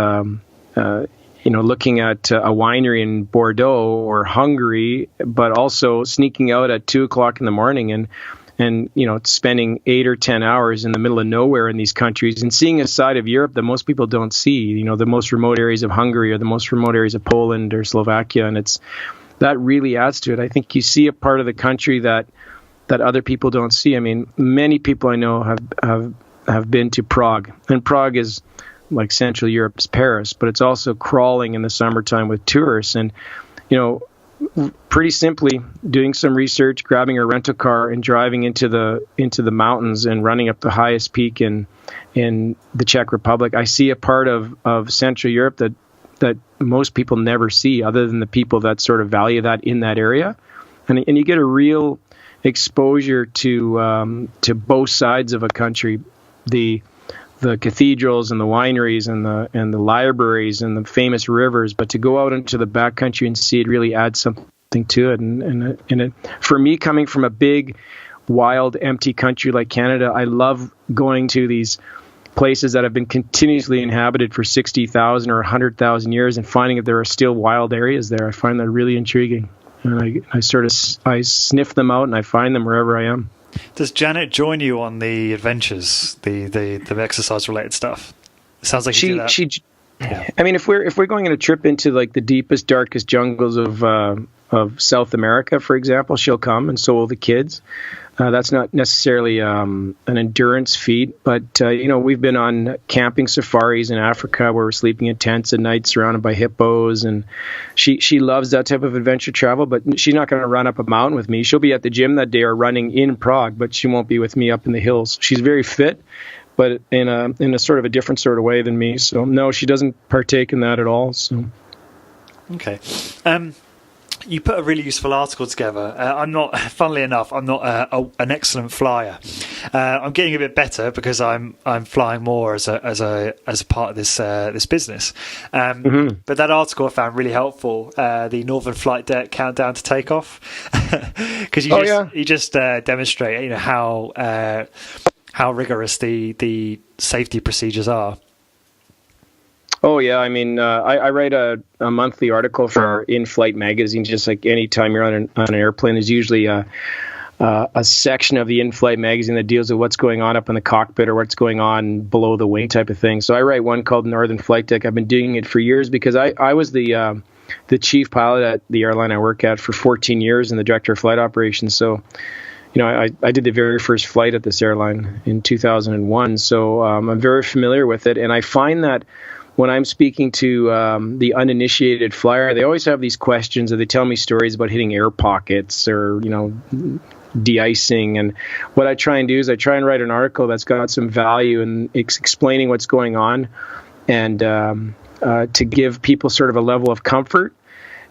looking at a winery in Bordeaux or Hungary, but also sneaking out at 2:00 in the morning and spending 8 or 10 hours in the middle of nowhere in these countries and seeing a side of Europe that most people don't see. The most remote areas of Hungary or the most remote areas of Poland or Slovakia, and that really adds to it. I think you see a part of the country that other people don't see. I mean, many people I know have been to Prague, and Prague is like Central Europe's Paris, but it's also crawling in the summertime with tourists. And pretty simply doing some research, grabbing a rental car and driving into the mountains and running up the highest peak in the Czech Republic, I see a part of Central Europe that most people never see, other than the people that sort of value that in that area. And you get a real exposure to both sides of a country, the cathedrals and the wineries and the libraries and the famous rivers, but to go out into the backcountry and see it really adds something to it. And for me, coming from a big, wild, empty country like Canada, I love going to these places that have been continuously inhabited for 60,000 or 100,000 years and finding that there are still wild areas there. I find that really intriguing. And I sniff them out and I find them wherever I am. Does Janet join you on the adventures, the exercise related stuff? It sounds like you do that. Yeah. I mean, if we're going on a trip into like the deepest, darkest jungles of South America, for example, she'll come, and so will the kids. That's not necessarily an endurance feat, but we've been on camping safaris in Africa where we're sleeping in tents at night surrounded by hippos, and she loves that type of adventure travel. But she's not going to run up a mountain with me. She'll be at the gym that day or running in Prague, but she won't be with me up in the hills. She's very fit, but in a sort of a different sort of way than me. So no, she doesn't partake in that at all. So okay. You put a really useful article together. Funnily enough, I'm not an excellent flyer. I'm getting a bit better because I'm flying more as a part of this business. But that article I found really helpful. The Northern Flight Deck countdown to takeoff, because you just demonstrate how rigorous the safety procedures are. Oh yeah, I mean, I write a monthly article for our in-flight magazine. Just like any time you're on an airplane, there's usually a section of the in-flight magazine that deals with what's going on up in the cockpit or what's going on below the wing type of thing. So I write one called Northern Flight Deck. I've been doing it for years because I was the chief pilot at the airline I work at for 14 years and the director of flight operations. So, I did the very first flight at this airline in 2001. So I'm very familiar with it. And I find that when I'm speaking to the uninitiated flyer, they always have these questions, or they tell me stories about hitting air pockets or, de-icing. And what I try and do is I try and write an article that's got some value and explaining what's going on, and to give people sort of a level of comfort,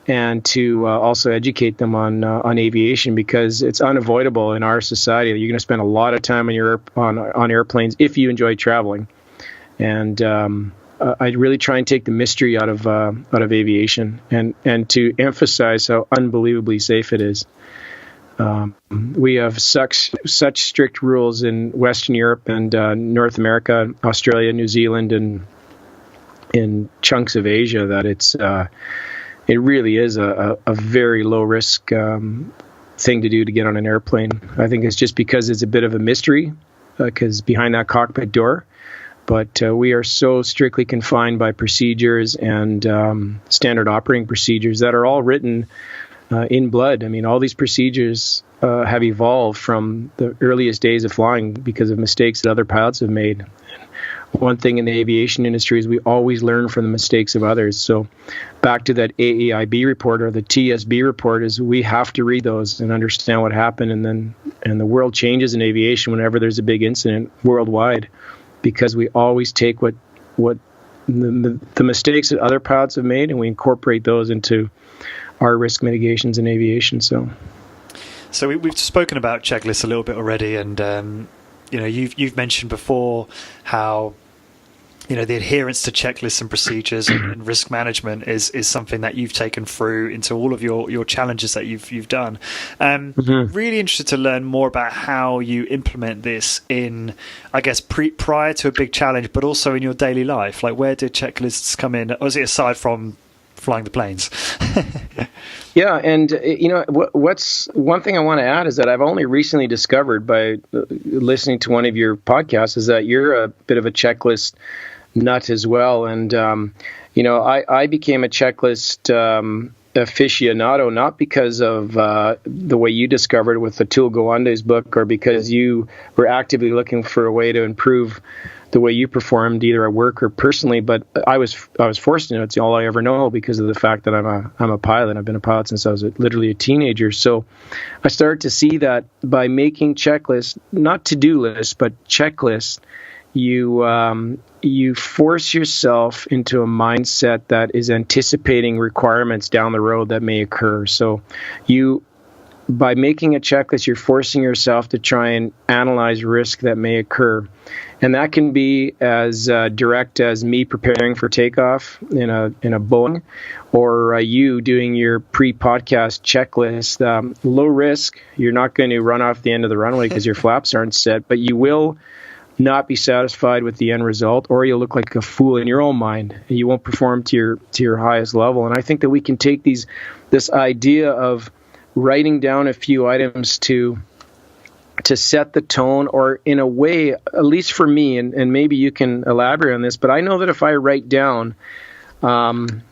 and to also educate them on aviation, because it's unavoidable in our society that you're going to spend a lot of time on airplanes if you enjoy traveling. And I really try and take the mystery out of aviation, and to emphasize how unbelievably safe it is. We have such strict rules in Western Europe and North America, Australia, New Zealand, and in chunks of Asia that it really is a very low risk thing to do to get on an airplane. I think it's just because it's a bit of a mystery, because behind that cockpit door. But we are so strictly confined by procedures and standard operating procedures that are all written in blood. I mean, all these procedures have evolved from the earliest days of flying because of mistakes that other pilots have made. One thing in the aviation industry is we always learn from the mistakes of others. So back to that AAIB report or the TSB report, is we have to read those and understand what happened. And the world changes in aviation whenever there's a big incident worldwide, because we always take what the mistakes that other pilots have made, and we incorporate those into our risk mitigations in aviation. So we've spoken about checklists a little bit already, and you've mentioned before how the adherence to checklists and procedures and risk management is something that you've taken through into all of your challenges that you've done. Really interested to learn more about how you implement this in, I guess, prior to a big challenge, but also in your daily life. Like, where did checklists come in? Obviously, aside from flying the planes. Yeah, and what's one thing I want to add is that I've only recently discovered by listening to one of your podcasts is that you're a bit of a checklist nut as well. And I became a checklist aficionado not because of the way you discovered with Atul Gawande's book, or because you were actively looking for a way to improve the way you performed either at work or personally, but I was forced to know. It's all I ever know because of the fact that I'm a pilot. I've been a pilot since I was literally a teenager. So I started to see that by making checklists, not to-do lists, but checklists, you force yourself into a mindset that is anticipating requirements down the road that may occur. So by making a checklist, you're forcing yourself to try and analyze risk that may occur. And that can be as direct as me preparing for takeoff in a Boeing, or you doing your pre-podcast checklist. Low risk, you're not going to run off the end of the runway because your flaps aren't set, but you will not be satisfied with the end result, or you'll look like a fool in your own mind. You won't perform to your highest level. And I think that we can take this idea of writing down a few items to set the tone, or in a way, at least for me, and maybe you can elaborate on this, but I know that if I write down on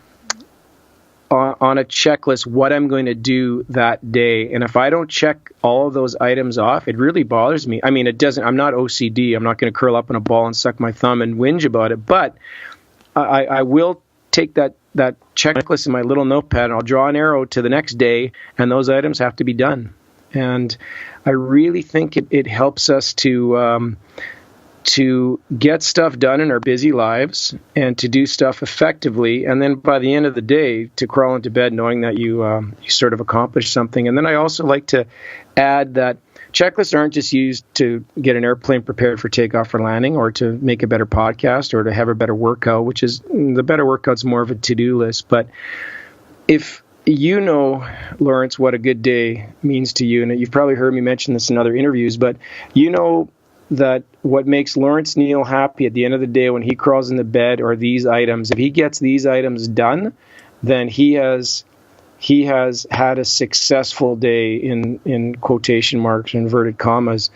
a checklist what I'm going to do that day, and if I don't check all of those items off, it really bothers me. I mean, it doesn't. I'm not OCD. I'm not going to curl up in a ball and suck my thumb and whinge about it, but I will take that checklist in my little notepad, and I'll draw an arrow to the next day, and those items have to be done. And I really think it helps us to get stuff done in our busy lives and to do stuff effectively. And then by the end of the day, to crawl into bed knowing that you sort of accomplished something. And then I also like to add that checklists aren't just used to get an airplane prepared for takeoff or landing, or to make a better podcast, or to have a better workout, which is the better workout's more of a to-do list. But if you know, Lawrence, what a good day means to you, and you've probably heard me mention this in other interviews, but that what makes Lawrence Neal happy at the end of the day when he crawls in the bed are these items. If he gets these items done, then he has had a successful day in quotation marks, inverted commas.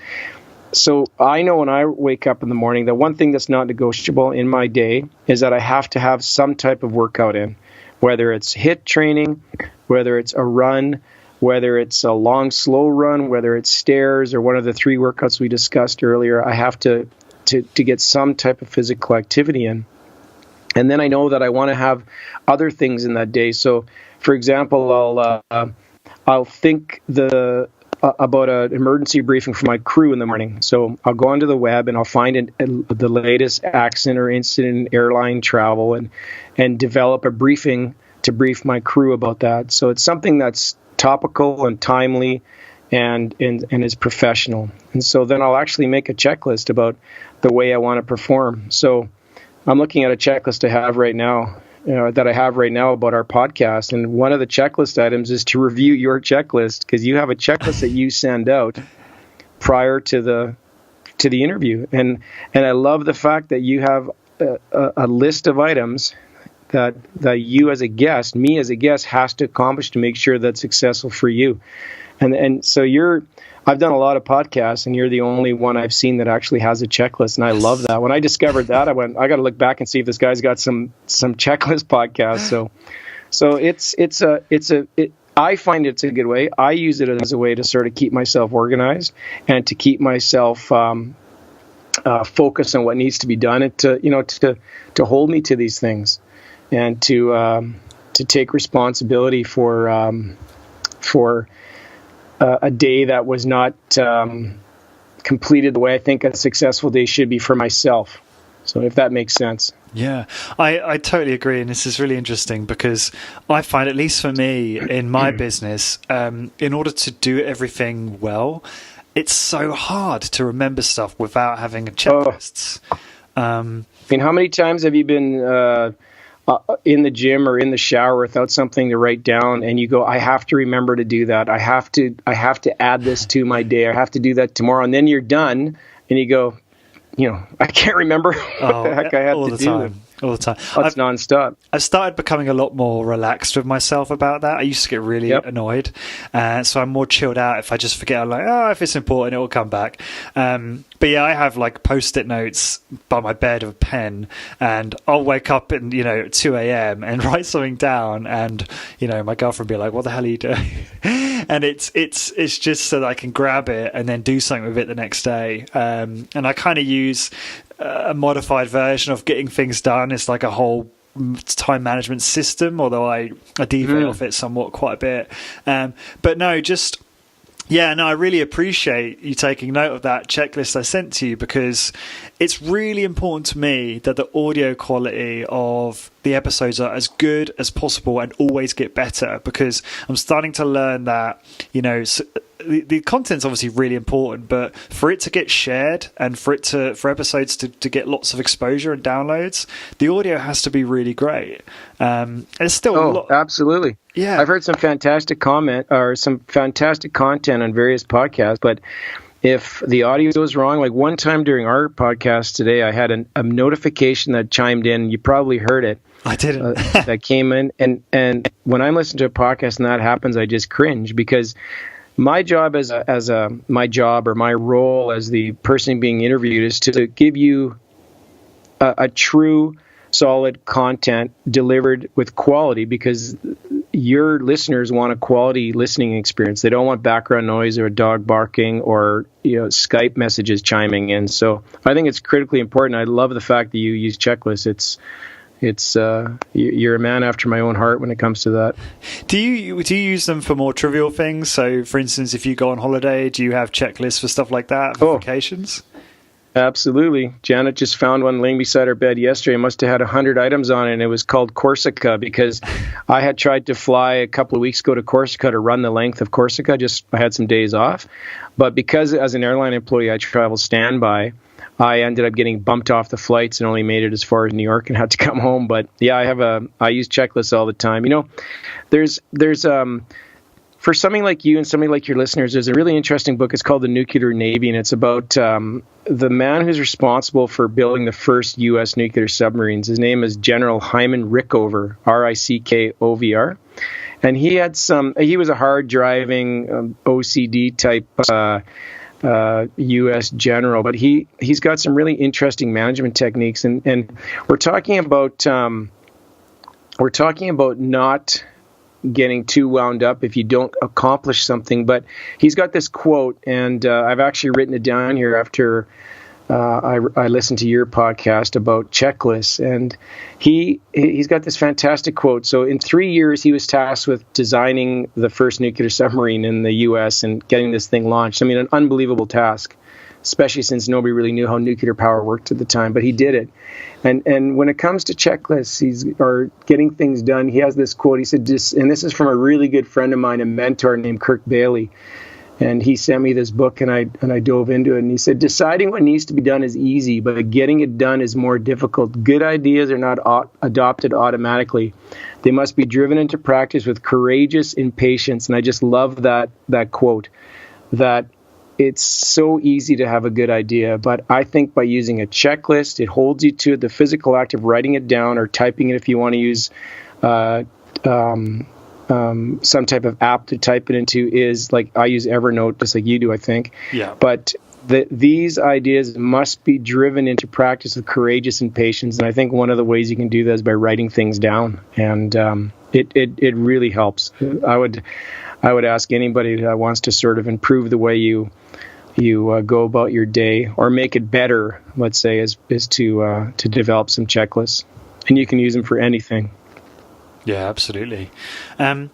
So I know when I wake up in the morning, the one thing that's not negotiable in my day is that I have to have some type of workout in, whether it's HIIT training, whether it's a run, whether it's a long, slow run, whether it's stairs or one of the 3 workouts we discussed earlier. I have to get some type of physical activity in. And then I know that I want to have other things in that day. So, for example, I'll think about an emergency briefing for my crew in the morning. So I'll go onto the web and I'll find the latest accident or incident in airline travel and develop a briefing to brief my crew about that. So it's something that's topical and timely and is professional. And so then I'll actually make a checklist about the way I want to perform. So I'm looking at a checklist I have right now, about our podcast. And one of the checklist items is to review your checklist, because you have a checklist that you send out prior to the interview. And I love the fact that you have a list of items that you as a guest, me as a guest, has to accomplish to make sure that's successful for you. And so I've done a lot of podcasts, and you're the only one I've seen that actually has a checklist, and I love that. When I discovered that, I got to look back and see if this guy's got some checklist podcasts. So I find it's a good way. I use it as a way to sort of keep myself organized and to keep myself focused on what needs to be done, and to hold me to these things, and to take responsibility for a day that was not completed the way I think a successful day should be for myself. So if that makes sense. Yeah, I totally agree. And this is really interesting because I find, at least for me in my business, in order to do everything well, it's so hard to remember stuff without having a checklist. I mean, how many times have you been in the gym or in the shower without something to write down, and you go, I have to remember to do that. I have to add this to my day. I have to do that tomorrow. And then you're done and you go, I can't remember what the heck I had to do. All the time. That's nonstop. I've started becoming a lot more relaxed with myself about that. I used to get really annoyed. So I'm more chilled out. If I just forget, I'm like, if it's important, it will come back. But yeah, I have like Post-it notes by my bed with a pen, and I'll wake up at 2 a.m. and write something down, and my girlfriend will be like, what the hell are you doing? And it's just so that I can grab it and then do something with it the next day. And I kind of use a modified version of getting things done. It's like a whole time management system, although I deviate off it somewhat quite a bit. But no, I really appreciate you taking note of that checklist I sent to you, because it's really important to me that the audio quality of the episodes are as good as possible and always get better, because I'm starting to learn that, the content's obviously really important, but for it to get shared and for episodes to get lots of exposure and downloads, the audio has to be really great. It's still absolutely. Yeah, I've heard some fantastic content on various podcasts, but if the audio goes wrong, like one time during our podcast today, I had a notification that chimed in. You probably heard it. I didn't. That came in, and when I'm listening to a podcast and that happens, I just cringe, because my job my role as the person being interviewed is to give you a true, solid content delivered with quality, because your listeners want a quality listening experience. They don't want background noise or a dog barking or Skype messages chiming in. So I think it's critically important. I love the fact that you use checklists. You're a man after my own heart when it comes to that. Do you use them for more trivial things? So, for instance, if you go on holiday, do you have checklists for stuff like that for vacations? Absolutely. Janet just found one laying beside her bed yesterday. It must have had 100 items on it, and it was called Corsica, because I had tried to fly a couple of weeks ago to Corsica to run the length of Corsica. I had some days off. But because as an airline employee, I travel standby, I ended up getting bumped off the flights and only made it as far as New York and had to come home. But yeah, I use checklists all the time. There's for something like you and somebody like your listeners, there's a really interesting book. It's called The Nuclear Navy, and it's about the man who's responsible for building the first U.S. nuclear submarines. His name is General Hyman Rickover, Rickovr. And he was a hard-driving OCD type U.S. general, but he's got some really interesting management techniques. And we're talking about not getting too wound up if you don't accomplish something. But he's got this quote, and I've actually written it down here after I listened to your podcast about checklists, and he's got this fantastic quote. So in 3 years, he was tasked with designing the first nuclear submarine in the U.S. and getting this thing launched. I mean, an unbelievable task, especially since nobody really knew how nuclear power worked at the time, but he did it. And when it comes to checklists, or getting things done, he has this quote. He said, and this is from a really good friend of mine, a mentor named Kirk Bailey. And he sent me this book, and I dove into it. And he said, deciding what needs to be done is easy, but getting it done is more difficult. Good ideas are not adopted automatically. They must be driven into practice with courageous impatience. And I just love that quote, that it's so easy to have a good idea, but I think by using a checklist, it holds you to the physical act of writing it down or typing it if you want to use some type of app to type it into. Is like, I use Evernote, just like you do, I think. Yeah. But these ideas must be driven into practice with courageous impatience, and I think one of the ways you can do that is by writing things down, and it really helps. I would ask anybody that wants to sort of improve the way you go about your day, or make it better, let's say, is to develop some checklists, and you can use them for anything. Yeah, absolutely. I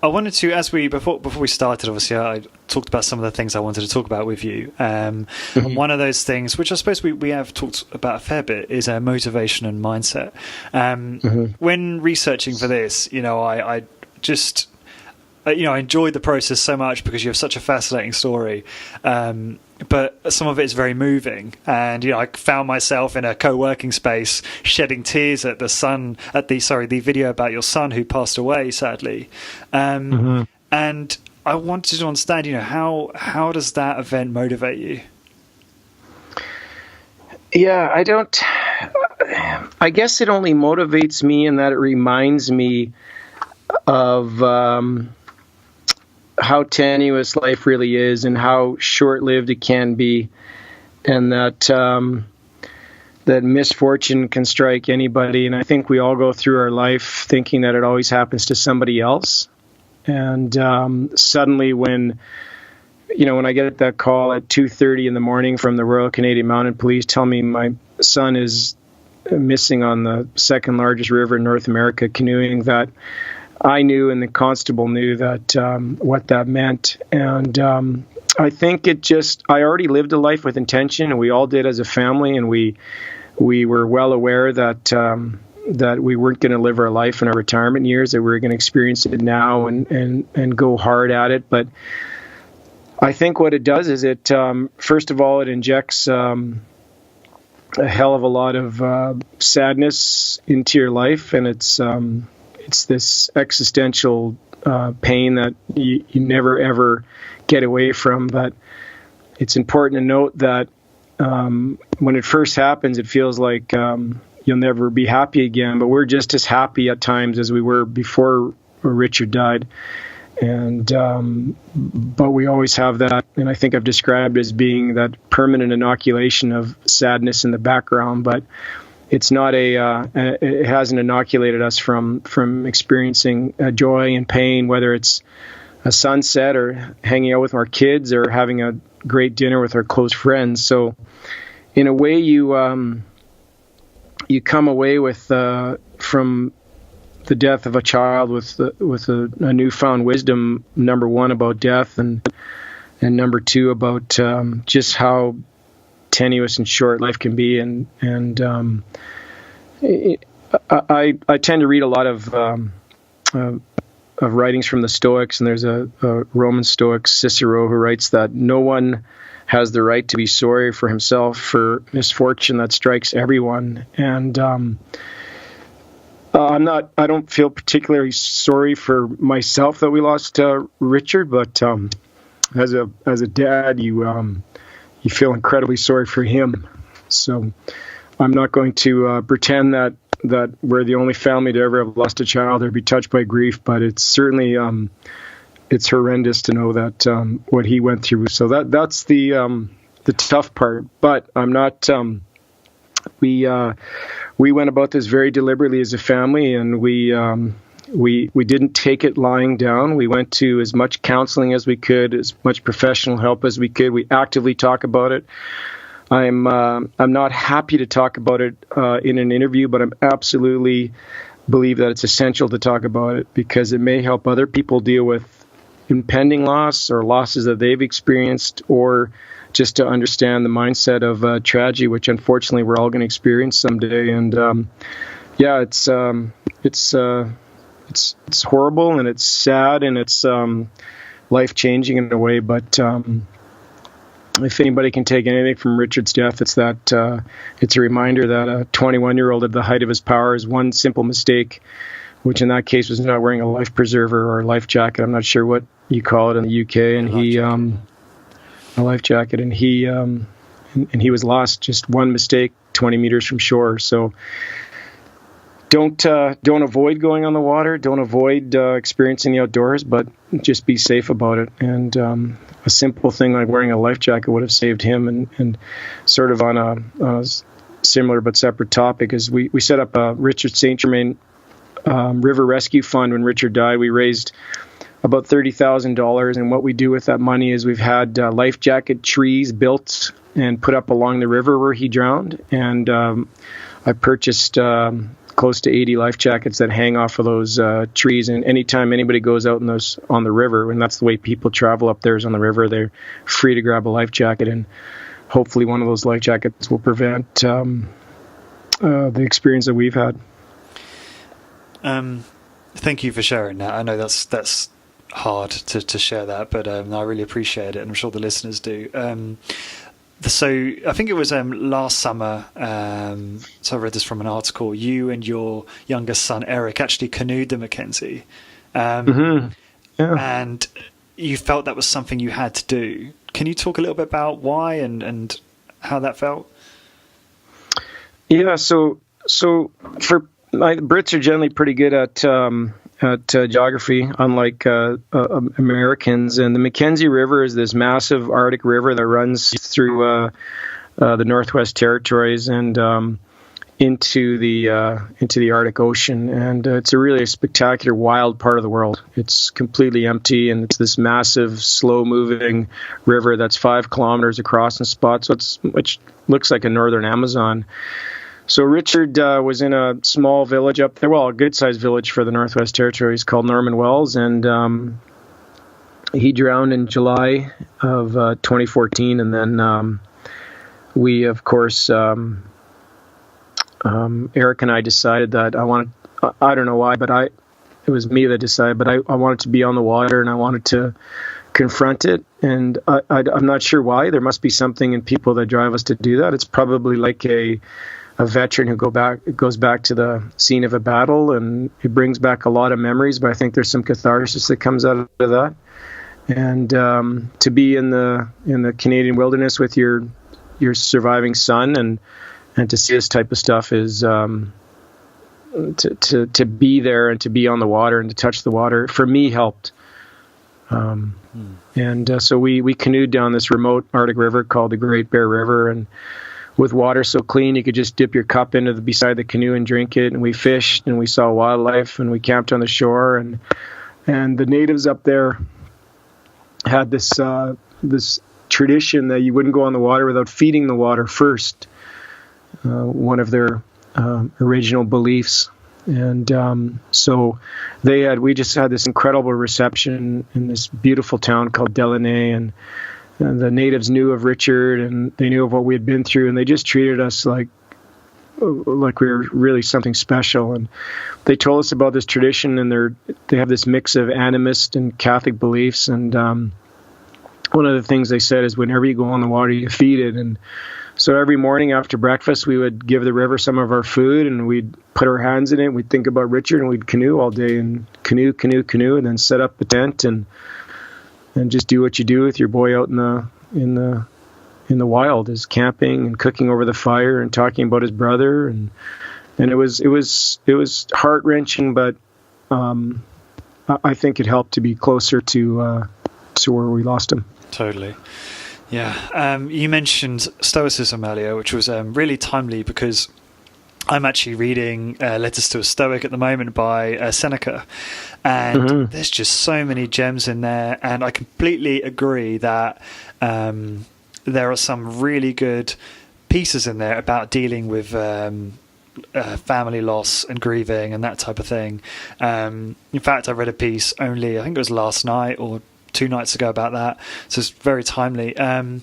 wanted to, before we started, obviously, I talked about some of the things I wanted to talk about with you. One of those things, which I suppose we have talked about a fair bit, is motivation and mindset. When researching for this, I just I enjoyed the process so much because you have such a fascinating story. But some of it is very moving, and I found myself in a co-working space shedding tears at the video about your son who passed away, sadly. And I wanted to understand, how does that event motivate you? Yeah, I guess it only motivates me in that it reminds me of how tenuous life really is, and how short-lived it can be, and that misfortune can strike anybody. And I think we all go through our life thinking that it always happens to somebody else. And suddenly, when I get that call at 2:30 in the morning from the Royal Canadian Mounted Police, tell me my son is missing on the second largest river in North America canoeing, that I knew, and the constable knew, that what that meant. And I think I already lived a life with intention, and we all did as a family, and we were well aware that we weren't going to live our life in our retirement years, that we were going to experience it now and go hard at it. But I think what it does is it, first of all, it injects a hell of a lot of sadness into your life, and it's this existential pain that you never, ever get away from. But it's important to note that when it first happens, it feels like you'll never be happy again. But we're just as happy at times as we were before Richard died. And but we always have that, and I think I've described it as being that permanent inoculation of sadness in the background. But it's not it hasn't inoculated us from experiencing joy and pain, whether it's a sunset or hanging out with our kids or having a great dinner with our close friends. So in a way, you come away with from the death of a child with a newfound wisdom, number one, about death, and number two, about just how tenuous and short life can be. And I tend to read a lot of writings from the Stoics, and there's a Roman Stoic, Cicero, who writes that no one has the right to be sorry for himself for misfortune that strikes everyone. And I don't feel particularly sorry for myself that we lost Richard, but as a dad, you feel incredibly sorry for him. So I'm not going to pretend that we're the only family to ever have lost a child or be touched by grief, but it's certainly it's horrendous to know that what he went through. So that's the tough part. But I'm not. We went about this very deliberately as a family, and we didn't take it lying down. We went to as much counseling as we could, as much professional help as we could. We actively talk about it. I'm not happy to talk about it in an interview, but I'm absolutely believe that it's essential to talk about it because it may help other people deal with impending loss or losses that they've experienced, or just to understand the mindset of tragedy, which unfortunately we're all going to experience someday. And it's horrible and it's sad and it's life-changing in a way. But if anybody can take anything from Richard's death, it's that it's a reminder that a 21-year-old at the height of his powers, one simple mistake, which in that case was not wearing a life preserver or a life jacket. I'm not sure what you call it in the UK, and a life jacket, and he was lost. Just one mistake, 20 meters from shore. So don't avoid going on the water. Don't avoid experiencing the outdoors, but just be safe about it. And a simple thing like wearing a life jacket would have saved him. And sort of on a similar but separate topic is we set up a Richard St. Germain River Rescue Fund when Richard died. We raised about $30,000, and what we do with that money is we've had life jacket trees built and put up along the river where he drowned, and I purchased close to 80 life jackets that hang off of those trees, and anytime anybody goes out on the river, and that's the way people travel up there is on the river, they're free to grab a life jacket, and hopefully one of those life jackets will prevent the experience that we've had. Thank you for sharing that. I know that's hard to share that, but I really appreciate it, and I'm sure the listeners do. So I think it was last summer, so I read this from an article, you and your youngest son Eric actually canoed the Mackenzie, and you felt that was something you had to do. Can you talk a little bit about why and how that felt? Yeah, so for Brits are generally pretty good at geography, unlike Americans. And the Mackenzie River is this massive Arctic river that runs through the Northwest Territories and into the Arctic Ocean. And it's a really spectacular, wild part of the world. It's completely empty, and it's this massive, slow-moving river that's 5 kilometers across in spots, which looks like a northern Amazon. So Richard was in a small village up there, well, a good-sized village for the Northwest Territories called Norman Wells, and he drowned in July of 2014. And then we, of course, Eric and I decided that I don't know why, but it was me that decided, but I wanted to be on the water and I wanted to confront it. And I'm not sure why. There must be something in people that drive us to do that. It's probably like a veteran who goes back to the scene of a battle, and it brings back a lot of memories, but I think there's some catharsis that comes out of that. And to be in the Canadian wilderness with your surviving son and to see this type of stuff is to be there and to be on the water and to touch the water, for me, helped. And so we canoed down this remote Arctic river called the Great Bear River, and with water so clean you could just dip your cup into beside the canoe and drink it. And we fished and we saw wildlife and we camped on the shore, and the natives up there had this tradition that you wouldn't go on the water without feeding the water first. One of their original beliefs. And so we just had this incredible reception in this beautiful town called Delaney, and the natives knew of Richard and they knew of what we had been through, and they just treated us like we were really something special. And they told us about this tradition, and they have this mix of animist and Catholic beliefs. And one of the things they said is whenever you go on the water, you feed it. And So every morning after breakfast, we would give the river some of our food, and we'd put our hands in it. We'd think about Richard, and we'd canoe all day, and canoe, and then set up a tent and just do what you do with your boy out in the wild, is camping and cooking over the fire and talking about his brother, and it was heart-wrenching, but I think it helped to be closer to where we lost him. Totally. Yeah. You mentioned Stoicism earlier, which was really timely, because I'm actually reading Letters to a Stoic at the moment by Seneca, and there's just so many gems in there, and I completely agree that there are some really good pieces in there about dealing with family loss and grieving and that type of thing. In fact, I read a piece I think it was last night or 2 nights ago about that, so it's very timely. I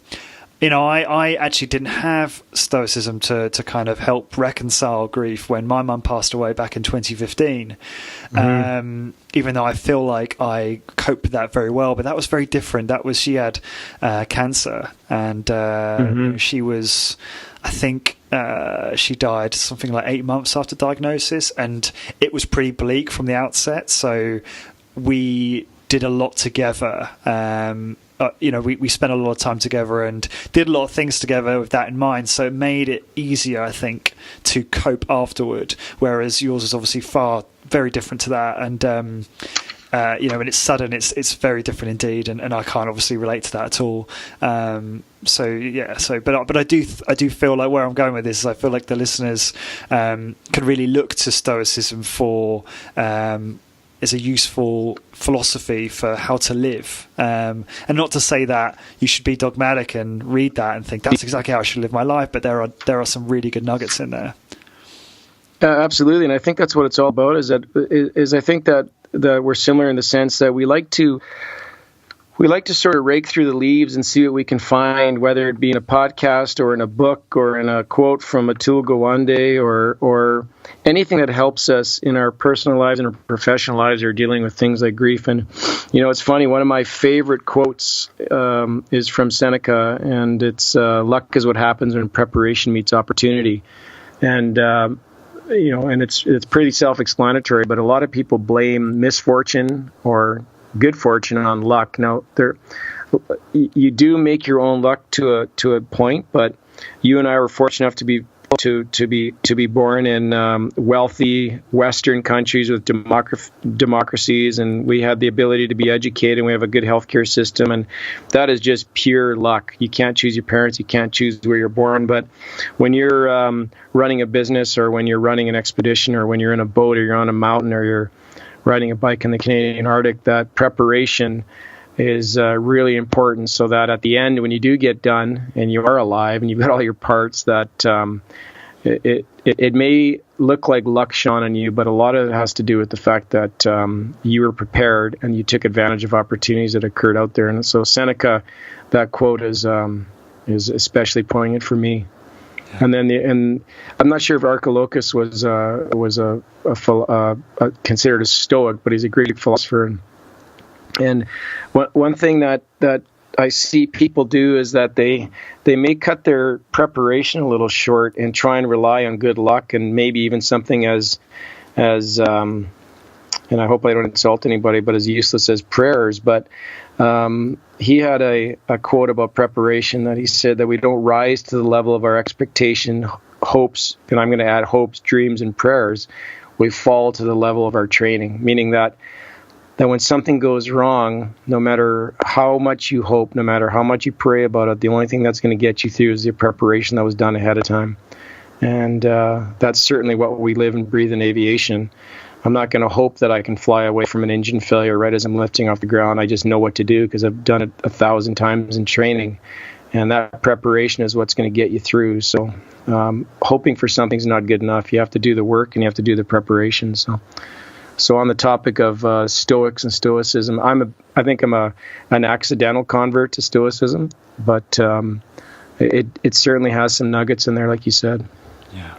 actually didn't have Stoicism to kind of help reconcile grief when my mum passed away back in 2015. Even though I feel like I coped with that very well, but that was very different. She had cancer, and she was, I think, she died something like 8 months after diagnosis, and it was pretty bleak from the outset. So we did a lot together. We spent a lot of time together and did a lot of things together with that in mind. So it made it easier, I think, to cope afterward. Whereas yours is obviously very different to that. And, when it's sudden, it's very different indeed. And I can't obviously relate to that at all. But I do feel like where I'm going with this is I feel like the listeners can really look to Stoicism for is a useful philosophy for how to live, and not to say that you should be dogmatic and read that and think that's exactly how I should live my life, but there are some really good nuggets in there. Absolutely, and I think that's what it's all about. Is I think that we're similar in the sense that we like to sort of rake through the leaves and see what we can find, whether it be in a podcast or in a book or in a quote from Atul Gawande or anything that helps us in our personal lives and our professional lives or dealing with things like grief. And, it's funny, one of my favorite quotes is from Seneca, and it's luck is what happens when preparation meets opportunity. And, and it's pretty self-explanatory, but a lot of people blame misfortune or good fortune on luck. Now, you do make your own luck to a point, but you and I were fortunate enough to be born in wealthy Western countries with democracies, and we had the ability to be educated, and we have a good healthcare system, and that is just pure luck. You can't choose your parents, you can't choose where you're born, but when you're running a business, or when you're running an expedition, or when you're in a boat, or you're on a mountain, or you're riding a bike in the Canadian Arctic, that preparation is really important, so that at the end, when you do get done and you are alive and you've got all your parts, that it may look like luck shone on you, but a lot of it has to do with the fact that you were prepared and you took advantage of opportunities that occurred out there. And so Seneca, that quote is especially poignant for me. And then I'm not sure if Archilochus was considered a Stoic, but he's a Greek philosopher. And one thing that I see people do is that they may cut their preparation a little short and try and rely on good luck, and maybe even something as and I hope I don't insult anybody, but as useless as prayers. But he had a quote about preparation that he said that we don't rise to the level of our expectation, hopes, and I'm going to add hopes, dreams, and prayers. We fall to the level of our training, meaning that when something goes wrong, no matter how much you hope, no matter how much you pray about it, the only thing that's going to get you through is the preparation that was done ahead of time. And that's certainly what we live and breathe in aviation. I'm not going to hope that I can fly away from an engine failure right as I'm lifting off the ground. I just know what to do because I've done it 1,000 times in training. And that preparation is what's going to get you through. So hoping for something's not good enough. You have to do the work and you have to do the preparation. So on the topic of Stoics and Stoicism, I think I'm an accidental convert to Stoicism, but it certainly has some nuggets in there, like you said. Yeah.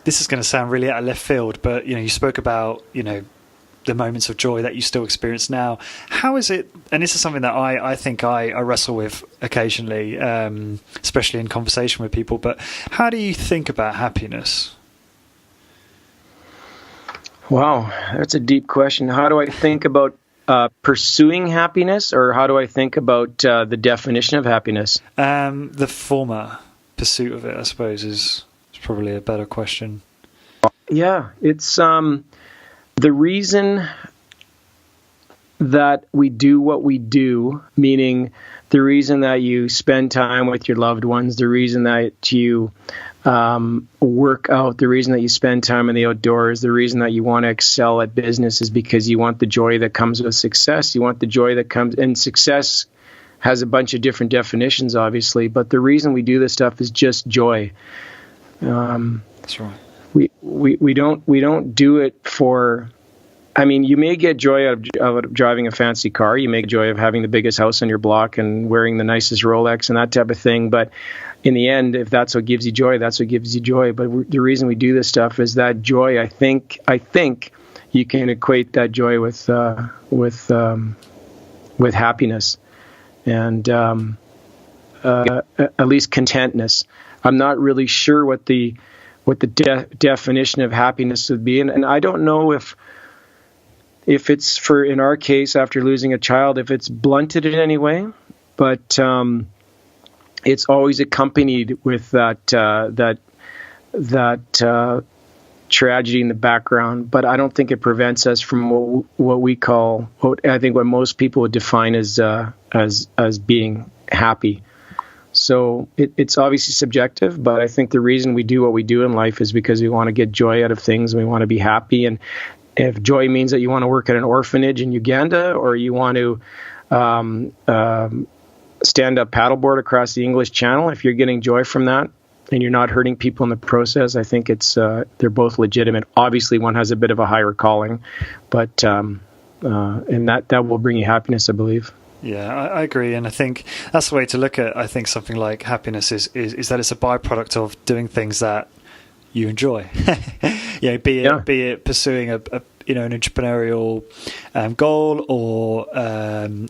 This is going to sound really out of left field, but you spoke about the moments of joy that you still experience now. How is it, and this is something that I think I wrestle with occasionally, especially in conversation with people, but how do you think about happiness? Wow, that's a deep question. How do I think about pursuing happiness, or how do I think about the definition of happiness? The former, pursuit of it, I suppose, is probably a better question. Yeah, it's the reason that we do what we do, meaning the reason that you spend time with your loved ones, the reason that you work out, the reason that you spend time in the outdoors, the reason that you want to excel at business is because you want the joy that comes with success. You want the joy that comes, and success has a bunch of different definitions, obviously, but the reason we do this stuff is just joy. That's right. We don't do it for, I mean, you may get joy out of driving a fancy car. You may get joy of having the biggest house on your block and wearing the nicest Rolex and that type of thing. But in the end, if that's what gives you joy, that's what gives you joy. But the reason we do this stuff is that joy. I think you can equate that joy with happiness and at least contentness. I'm not really sure what the definition of happiness would be, and I don't know if it's, for in our case after losing a child, if it's blunted in any way, but it's always accompanied with that tragedy in the background. But I don't think it prevents us from what we call, what most people would define as being happy. So it's obviously subjective, but I think the reason we do what we do in life is because we want to get joy out of things and we want to be happy. And if joy means that you want to work at an orphanage in Uganda, or you want to stand up paddleboard across the English Channel, if you're getting joy from that and you're not hurting people in the process, I think they're both legitimate. Obviously, one has a bit of a higher calling, but and that will bring you happiness, I believe. Yeah, I agree, and I think that's the way to look at. I think something like happiness is that it's a byproduct of doing things that you enjoy. Be it pursuing an entrepreneurial goal, or an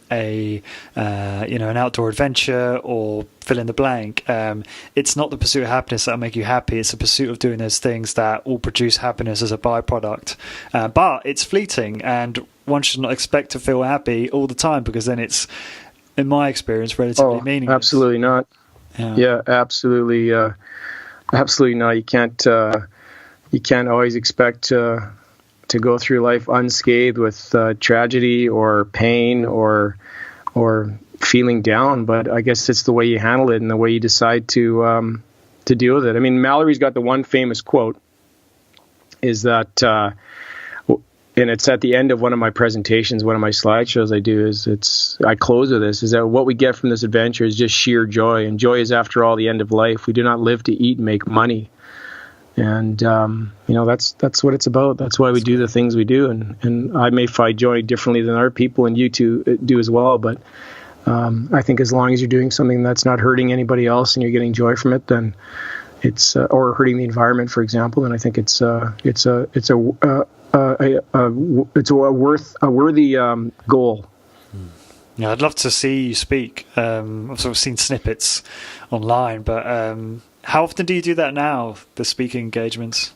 outdoor adventure, or fill in the blank. It's not the pursuit of happiness that'll make you happy. It's the pursuit of doing those things that will produce happiness as a byproduct. But it's fleeting, and one should not expect to feel happy all the time, because then it's, in my experience, relatively meaningless. Absolutely not. Yeah, absolutely. Absolutely not. You can't always expect to go through life unscathed with tragedy or pain or feeling down. But I guess it's the way you handle it and the way you decide to deal with it. I mean, Mallory's got the one famous quote, is that, and it's at the end of one of my presentations, one of my slideshows I do, I close with this, is that what we get from this adventure is just sheer joy. And joy is, after all, the end of life. We do not live to eat and make money. And, that's what it's about. That's why we do the things we do. And I may find joy differently than other people, and you two do as well. But I think as long as you're doing something that's not hurting anybody else and you're getting joy from it, then it's, or hurting the environment, for example, then I think it's a worthy goal. Yeah, I'd love to see you speak. I've sort of seen snippets online, but how often do you do that now, the speaking engagements?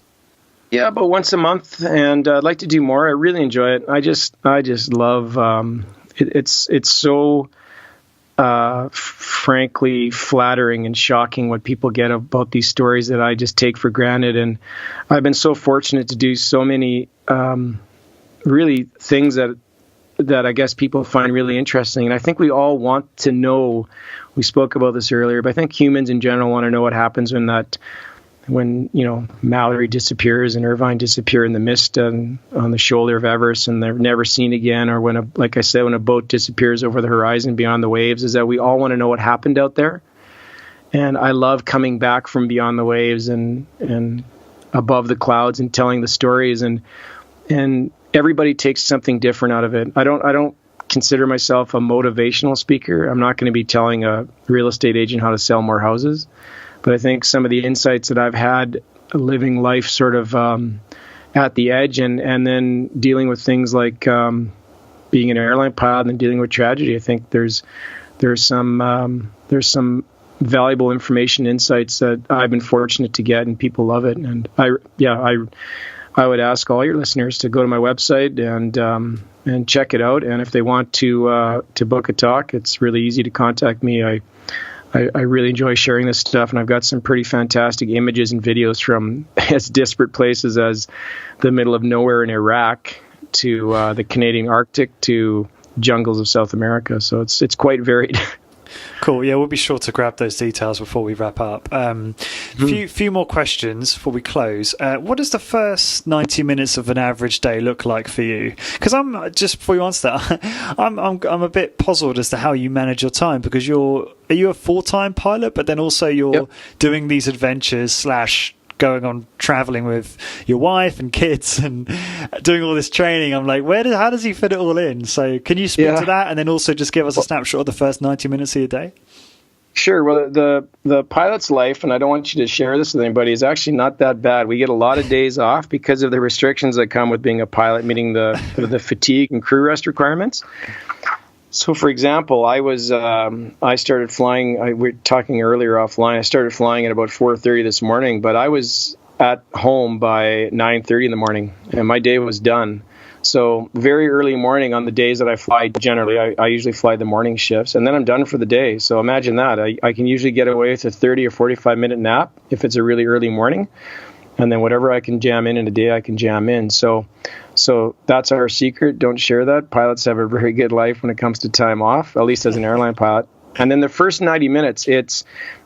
Yeah, about once a month, and I'd like to do more. I really enjoy it. I just love it's so frankly flattering and shocking what people get about these stories that I just take for granted. And I've been so fortunate to do so many really things that I guess people find really interesting. And I think we all want to know, we spoke about this earlier, but I think humans in general want to know what happens when Mallory disappears and Irvine disappear in the mist on the shoulder of Everest and they're never seen again, or when a boat disappears over the horizon beyond the waves, is that we all want to know what happened out there. And I love coming back from beyond the waves and above the clouds and telling the stories, and everybody takes something different out of it. I don't consider myself a motivational speaker. I'm not going to be telling a real estate agent how to sell more houses. But I think some of the insights that I've had living life sort of at the edge, and then dealing with things like being an airline pilot and dealing with tragedy. I think there's some valuable information, insights that I've been fortunate to get, and people love it. And I would ask all your listeners to go to my website and check it out. And if they want to book a talk, it's really easy to contact me. I really enjoy sharing this stuff, and I've got some pretty fantastic images and videos from as disparate places as the middle of nowhere in Iraq to the Canadian Arctic to jungles of South America. So it's quite varied. Cool. Yeah, we'll be sure to grab those details before we wrap up. Few more questions before we close. What does the first 90 minutes of an average day look like for you? Because I'm just before you answer that, I'm a bit puzzled as to how you manage your time, because are you a full-time pilot, but then also you're doing these adventures / going on traveling with your wife and kids and doing all this training. I'm like, how does he fit it all in? So can you speak to that, and then also just give us a snapshot of the first 90 minutes of your day? Sure. Well, the pilot's life, and I don't want you to share this with anybody, is actually not that bad. We get a lot of days off because of the restrictions that come with being a pilot, meaning the fatigue and crew rest requirements. So, for example, I started flying. We were talking earlier offline. I started flying at about 4:30 this morning, but I was at home by 9:30 in the morning, and my day was done. So, very early morning on the days that I fly. Generally, I usually fly the morning shifts, and then I'm done for the day. So, imagine that. I can usually get away with a 30 or 45-minute nap if it's a really early morning, and then whatever I can jam in a day, I can jam in. So that's our secret. Don't share that. Pilots have a very good life when it comes to time off, at least as an airline pilot. And then the first 90 minutes,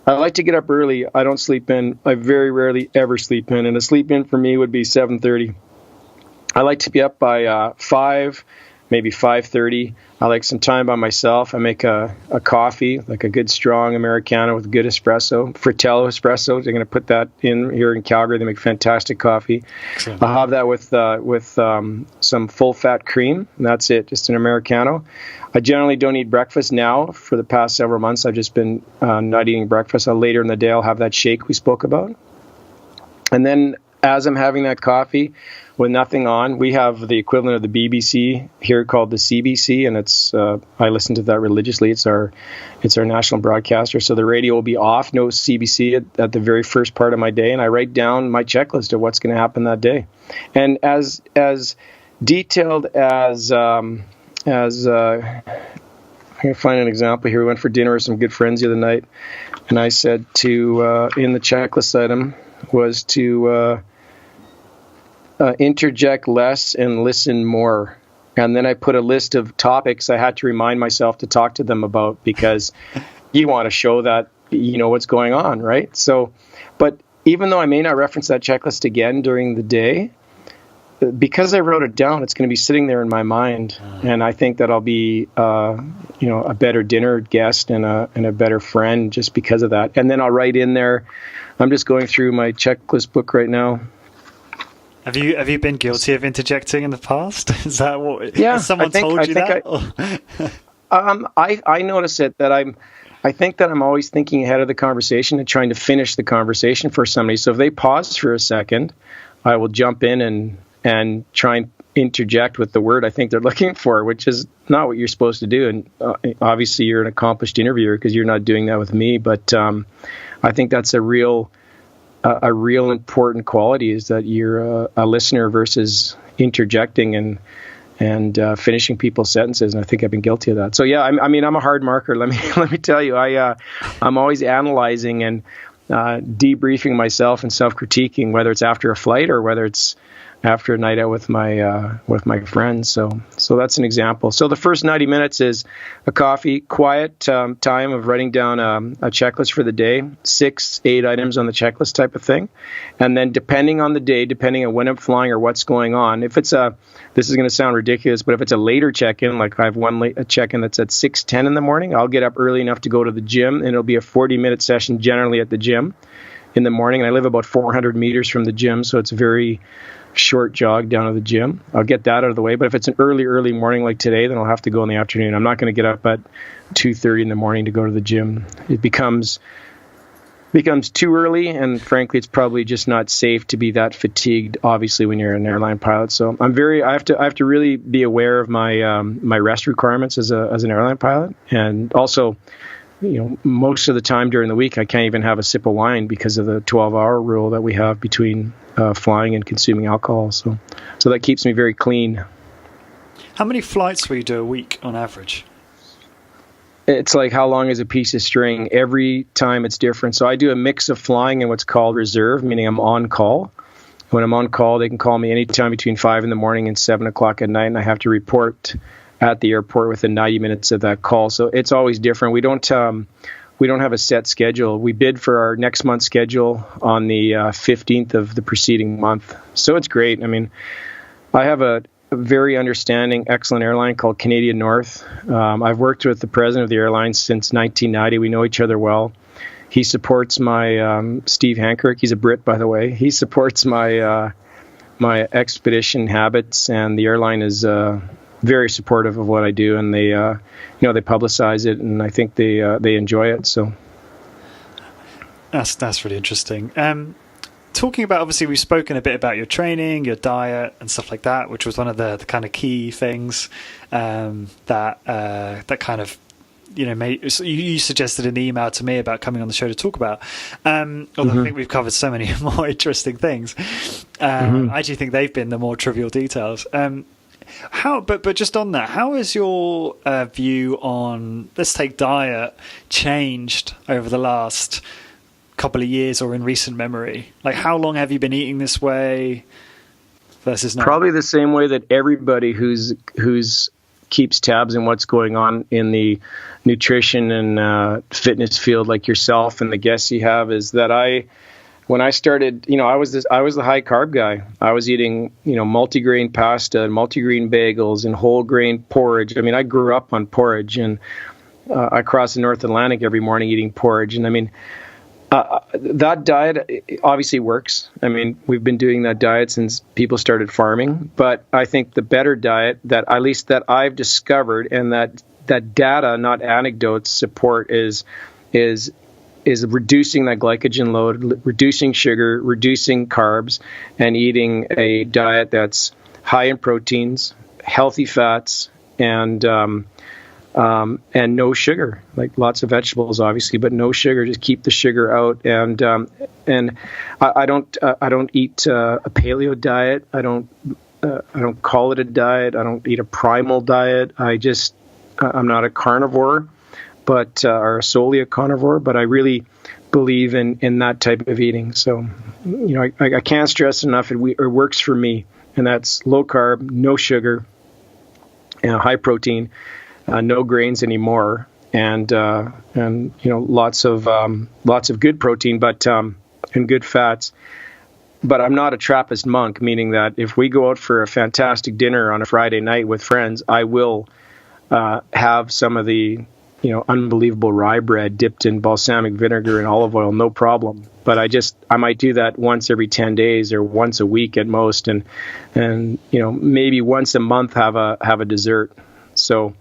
I like to get up early. I don't sleep in. I very rarely ever sleep in. And a sleep in for me would be 7:30. I like to be up by 5, maybe 5:30. I like some time by myself. I make a coffee, like a good strong Americano with good espresso, Fratello espresso. They're going to put that in here in Calgary. They make fantastic coffee. Excellent. I'll have that with some full-fat cream, and that's it, just an Americano. I generally don't eat breakfast now. For the past several months, I've just been not eating breakfast. Later in the day, I'll have that shake we spoke about. And then as I'm having that coffee, with nothing on, we have the equivalent of the BBC here called the CBC, and it's I listen to that religiously. It's our national broadcaster, so the radio will be off, no CBC at the very first part of my day, and I write down my checklist of what's going to happen that day. And as detailed as I'm going to find an example here. We went for dinner with some good friends the other night, and I said to in the checklist item was to interject less and listen more. And then I put a list of topics I had to remind myself to talk to them about, because you want to show that you know what's going on, right? So, but even though I may not reference that checklist again during the day, because I wrote it down, it's going to be sitting there in my mind. And I think that I'll be, a better dinner guest and a better friend just because of that. And then I'll write in there, I'm just going through my checklist book right now. Have you been guilty of interjecting in the past? Is that what? Yeah, has someone told you that? I notice it that I think that I'm always thinking ahead of the conversation and trying to finish the conversation for somebody. So if they pause for a second, I will jump in and try and interject with the word I think they're looking for, which is not what you're supposed to do. And obviously, you're an accomplished interviewer because you're not doing that with me. But I think that's a real important quality, is that you're a listener versus interjecting and finishing people's sentences. And I think I've been guilty of that. So yeah, I'm a hard marker. Let me tell you, I'm always analyzing and debriefing myself and self-critiquing, whether it's after a flight or whether it's after a night out with my friends. So that's an example. So the first 90 minutes is a coffee, quiet time of writing down a checklist for the day, 6-8 items on the checklist type of thing. And then depending on the day, depending on when I'm flying or what's going on, if it's this is going to sound ridiculous, but if it's a later check-in, like I have a check-in that's at 6:10 in the morning, I'll get up early enough to go to the gym, and it'll be a 40-minute session generally at the gym in the morning. And I live about 400 meters from the gym, so it's a very short jog down to the gym. I'll get that out of the way. But if it's an early morning like today, then I'll have to go in the afternoon. I'm not going to get up at 2:30 in the morning to go to the gym. It becomes becomes too early, and frankly, it's probably just not safe to be that fatigued. Obviously, when you're an airline pilot, so I have to really be aware of my my rest requirements as an airline pilot, and also, most of the time during the week, I can't even have a sip of wine because of the 12-hour rule that we have between flying and consuming alcohol. So that keeps me very clean. How many flights will you do a week on average? It's like how long is a piece of string? Every time it's different. So I do a mix of flying and what's called reserve, meaning I'm on call. When I'm on call, they can call me anytime between 5 a.m. and 7 o'clock at night, and I have to report at the airport within 90 minutes of that call. So it's always different. We don't have a set schedule. We bid for our next month's schedule on the 15th of the preceding month. So it's great. I mean, I have a very understanding, excellent airline called Canadian North. I've worked with the president of the airline since 1990. We know each other well. He supports my Steve Hancock. He's a Brit, by the way. He supports my my expedition habits, and the airline is very supportive of what I do, and they they publicize it, and I think they enjoy it. So that's really interesting. Talking about, obviously, we've spoken a bit about your training, your diet, and stuff like that, which was one of the kind of key things that kind of you suggested in the email to me about coming on the show to talk about. Although I think we've covered so many more interesting things. I actually think they've been the more trivial details. But just on that, how has your view on, let's take diet, changed over the last couple of years or in recent memory? Like, how long have you been eating this way versus now? Probably the same way that everybody who's keeps tabs on what's going on in the nutrition and fitness field, like yourself and the guests you have, is that when I started, I was the high carb guy. I was eating, multigrain pasta and multigrain bagels and whole grain porridge. I mean, I grew up on porridge, and I crossed the North Atlantic every morning eating porridge. And I mean, that diet obviously works. I mean, we've been doing that diet since people started farming. But I think the better diet that, at least that I've discovered, and that data, not anecdotes, support is reducing that glycogen load, reducing sugar, reducing carbs, and eating a diet that's high in proteins, healthy fats, and no sugar. Like lots of vegetables, obviously, but no sugar. Just keep the sugar out. And I don't eat a paleo diet. I don't call it a diet. I don't eat a primal diet. I'm not a carnivore, but or solely a carnivore. But I really believe in that type of eating. So, I can't stress enough. It works for me, and that's low carb, no sugar, high protein. No grains anymore, and lots of good protein, but and good fats. But I'm not a Trappist monk, meaning that if we go out for a fantastic dinner on a Friday night with friends, I will have some of the unbelievable rye bread dipped in balsamic vinegar and olive oil, no problem. But I might do that once every 10 days or once a week at most, and maybe once a month have a dessert. So.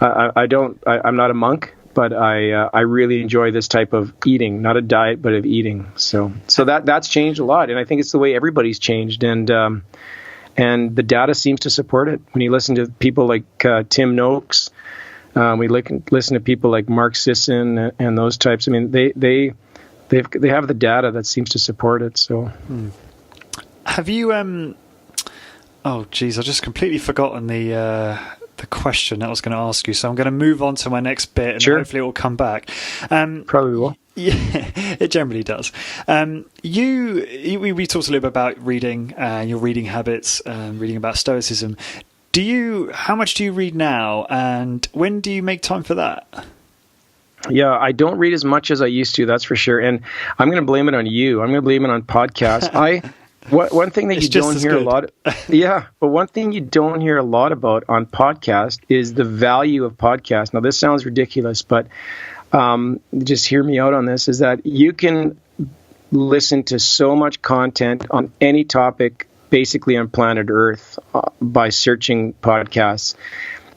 I'm not a monk, but I really enjoy this type of eating, not a diet, but of eating. So that's changed a lot, and I think it's the way everybody's changed, and the data seems to support it. When you listen to people like Tim Noakes, we listen to people like Mark Sisson and those types. I mean, they have the data that seems to support it. So, have you? Oh, geez, I've just completely forgotten the question I was going to ask you, so I'm going to move on to my next bit, and sure. Hopefully it will come back. Probably will. Yeah, it generally does. We talked a little bit about reading, your reading habits, reading about Stoicism. How much do you read now, and when do you make time for that? Yeah, I don't read as much as I used to, that's for sure. And I'm going to blame it on you. I'm going to blame it on podcasts. One thing that you don't hear a lot, but one thing you don't hear a lot about on podcast is the value of podcasts. Now, this sounds ridiculous, but just hear me out on this, is that you can listen to so much content on any topic, basically on planet Earth, by searching podcasts.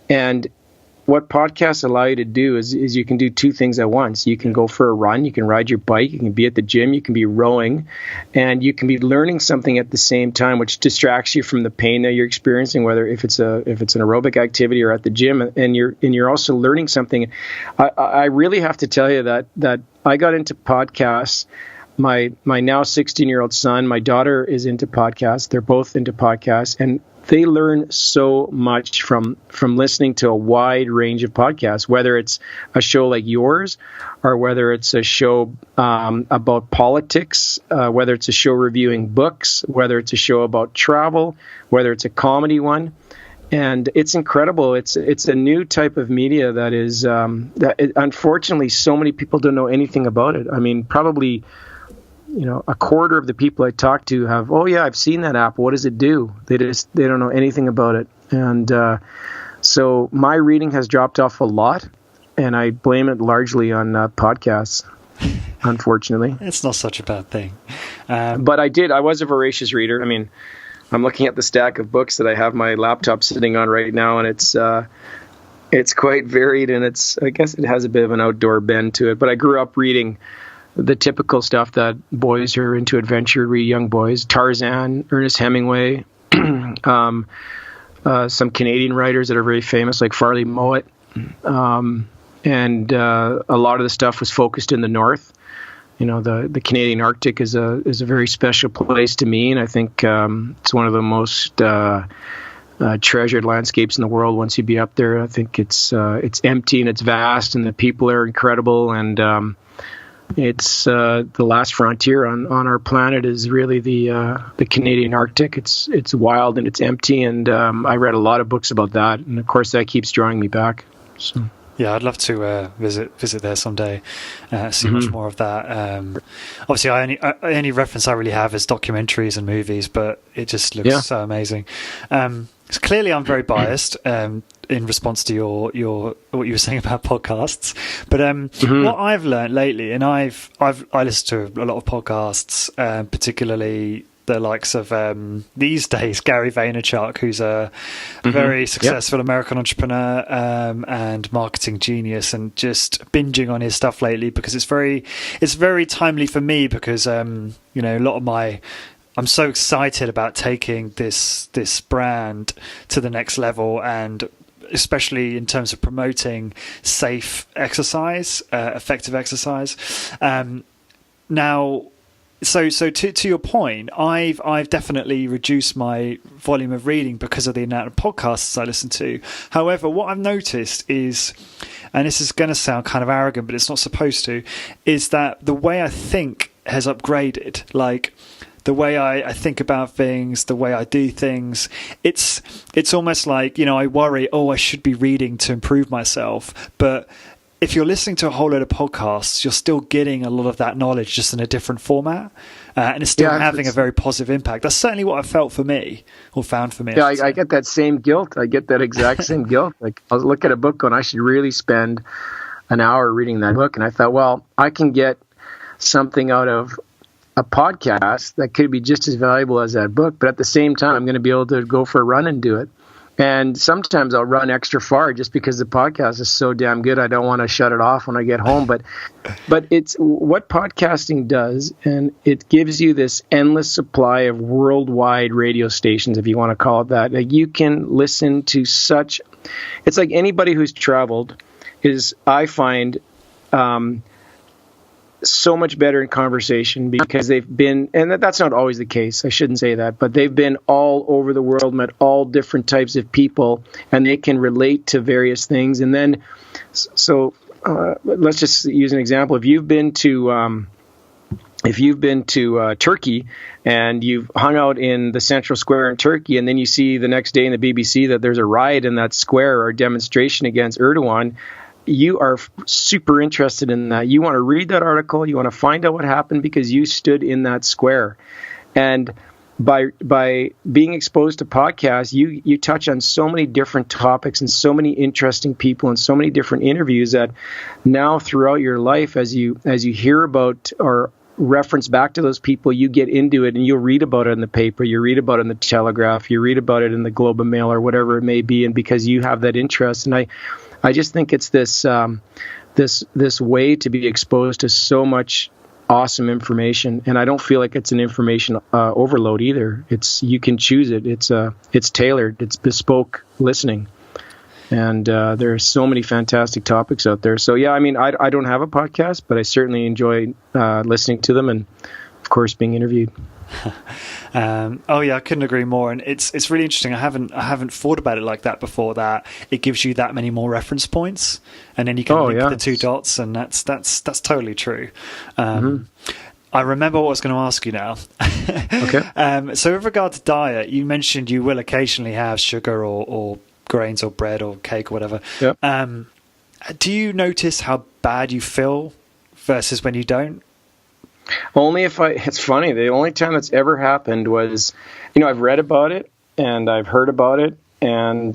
And what podcasts allow you to do is you can do two things at once. You can go for a run, you can ride your bike, you can be at the gym, you can be rowing, and you can be learning something at the same time, which distracts you from the pain that you're experiencing, whether if it's an aerobic activity or at the gym, and you're also learning something. I really have to tell you that I got into podcasts. My now 16-year-old son, my daughter is into podcasts. They're both into podcasts, and they learn so much from listening to a wide range of podcasts, whether it's a show like yours or whether it's a show about politics, whether it's a show reviewing books, whether it's a show about travel, whether it's a comedy one. And it's incredible. It's a new type of media that is, unfortunately, so many people don't know anything about it. I mean, probably, a quarter of the people I talk to have, oh yeah, I've seen that app. What does it do? They don't know anything about it. And so my reading has dropped off a lot, and I blame it largely on podcasts, unfortunately. It's not such a bad thing. But I was a voracious reader. I mean, I'm looking at the stack of books that I have my laptop sitting on right now, and it's quite varied, and I guess it has a bit of an outdoor bend to it. But I grew up reading the typical stuff that boys who are into adventure read, young boys: Tarzan, Ernest Hemingway, some Canadian writers that are very famous, like Farley Mowat, and a lot of the stuff was focused in the north. The Canadian Arctic is a very special place to me, and I think it's one of the most treasured landscapes in the world. Once you be up there, I think it's empty and it's vast, and the people are incredible, and it's the last frontier on our planet is really the Canadian Arctic. It's wild and it's empty, and I read a lot of books about that, and of course that keeps drawing me back. So. Yeah, I'd love to visit there someday, see much more of that. Obviously, any reference I really have is documentaries and movies, but it just looks so amazing. So clearly, I'm very biased in response to your what you were saying about podcasts. But what I've learned lately, and I listen to a lot of podcasts, particularly the likes of these days Gary Vaynerchuk, who's a very successful American entrepreneur and marketing genius, and just binging on his stuff lately because it's very timely for me because a lot of I'm so excited about taking this brand to the next level, and especially in terms of promoting safe exercise, effective exercise. Now, so to your point, I've definitely reduced my volume of reading because of the amount of podcasts I listen to. However, what I've noticed is, and this is going to sound kind of arrogant, but it's not supposed to, is that the way I think has upgraded. Like, the way I think about things, the way I do things, it's almost like, I worry, I should be reading to improve myself. But if you're listening to a whole load of podcasts, you're still getting a lot of that knowledge just in a different format. And it's still having a very positive impact. That's certainly what I felt for me, or found for me. Yeah, I get that same guilt. I get that exact same guilt. Like, I was looking at a book going, I should really spend an hour reading that book. And I thought, well, I can get something out of a podcast that could be just as valuable as that book, but at the same time, I'm going to be able to go for a run and do it. And sometimes I'll run extra far just because the podcast is so damn good. I don't want to shut it off when I get home. But it's what podcasting does, and it gives you this endless supply of worldwide radio stations, if you want to call it that. Like, you can listen to such. It's like anybody who's traveled is, I find, so much better in conversation because they've been, and that's not always the case, I shouldn't say that, but they've been all over the world, met all different types of people, and they can relate to various things. And then, so let's just use an example. If you've been to Turkey and you've hung out in the Central Square in Turkey, and then you see the next day in the BBC that there's a riot in that square or a demonstration against Erdogan, you are super interested in that. You want to read that article. You want to find out what happened because you stood in that square. And by being exposed to podcasts, you touch on so many different topics and so many interesting people and so many different interviews that now throughout your life, as you hear about or reference back to those people, you get into it and you'll read about it in the paper, you read about it in the Telegraph, you read about it in the Globe and Mail or whatever it may be, and because you have that interest. And I just think it's this this way to be exposed to so much awesome information, and I don't feel like it's an information overload either. You can choose it. It's tailored. It's bespoke listening, and there are so many fantastic topics out there. So yeah, I mean, I don't have a podcast, but I certainly enjoy listening to them, and of course being interviewed. Oh yeah, I couldn't agree more. And it's really interesting. I haven't thought about it like that before. That it gives you that many more reference points, and then you can link the two dots, and that's totally true. I remember what I was going to ask you now. Okay. So with regard to diet, you mentioned you will occasionally have sugar or grains or bread or cake or whatever. Yep. Do you notice how bad you feel versus when you don't? Only if it's funny. The only time that's ever happened was, I've read about it and I've heard about it, and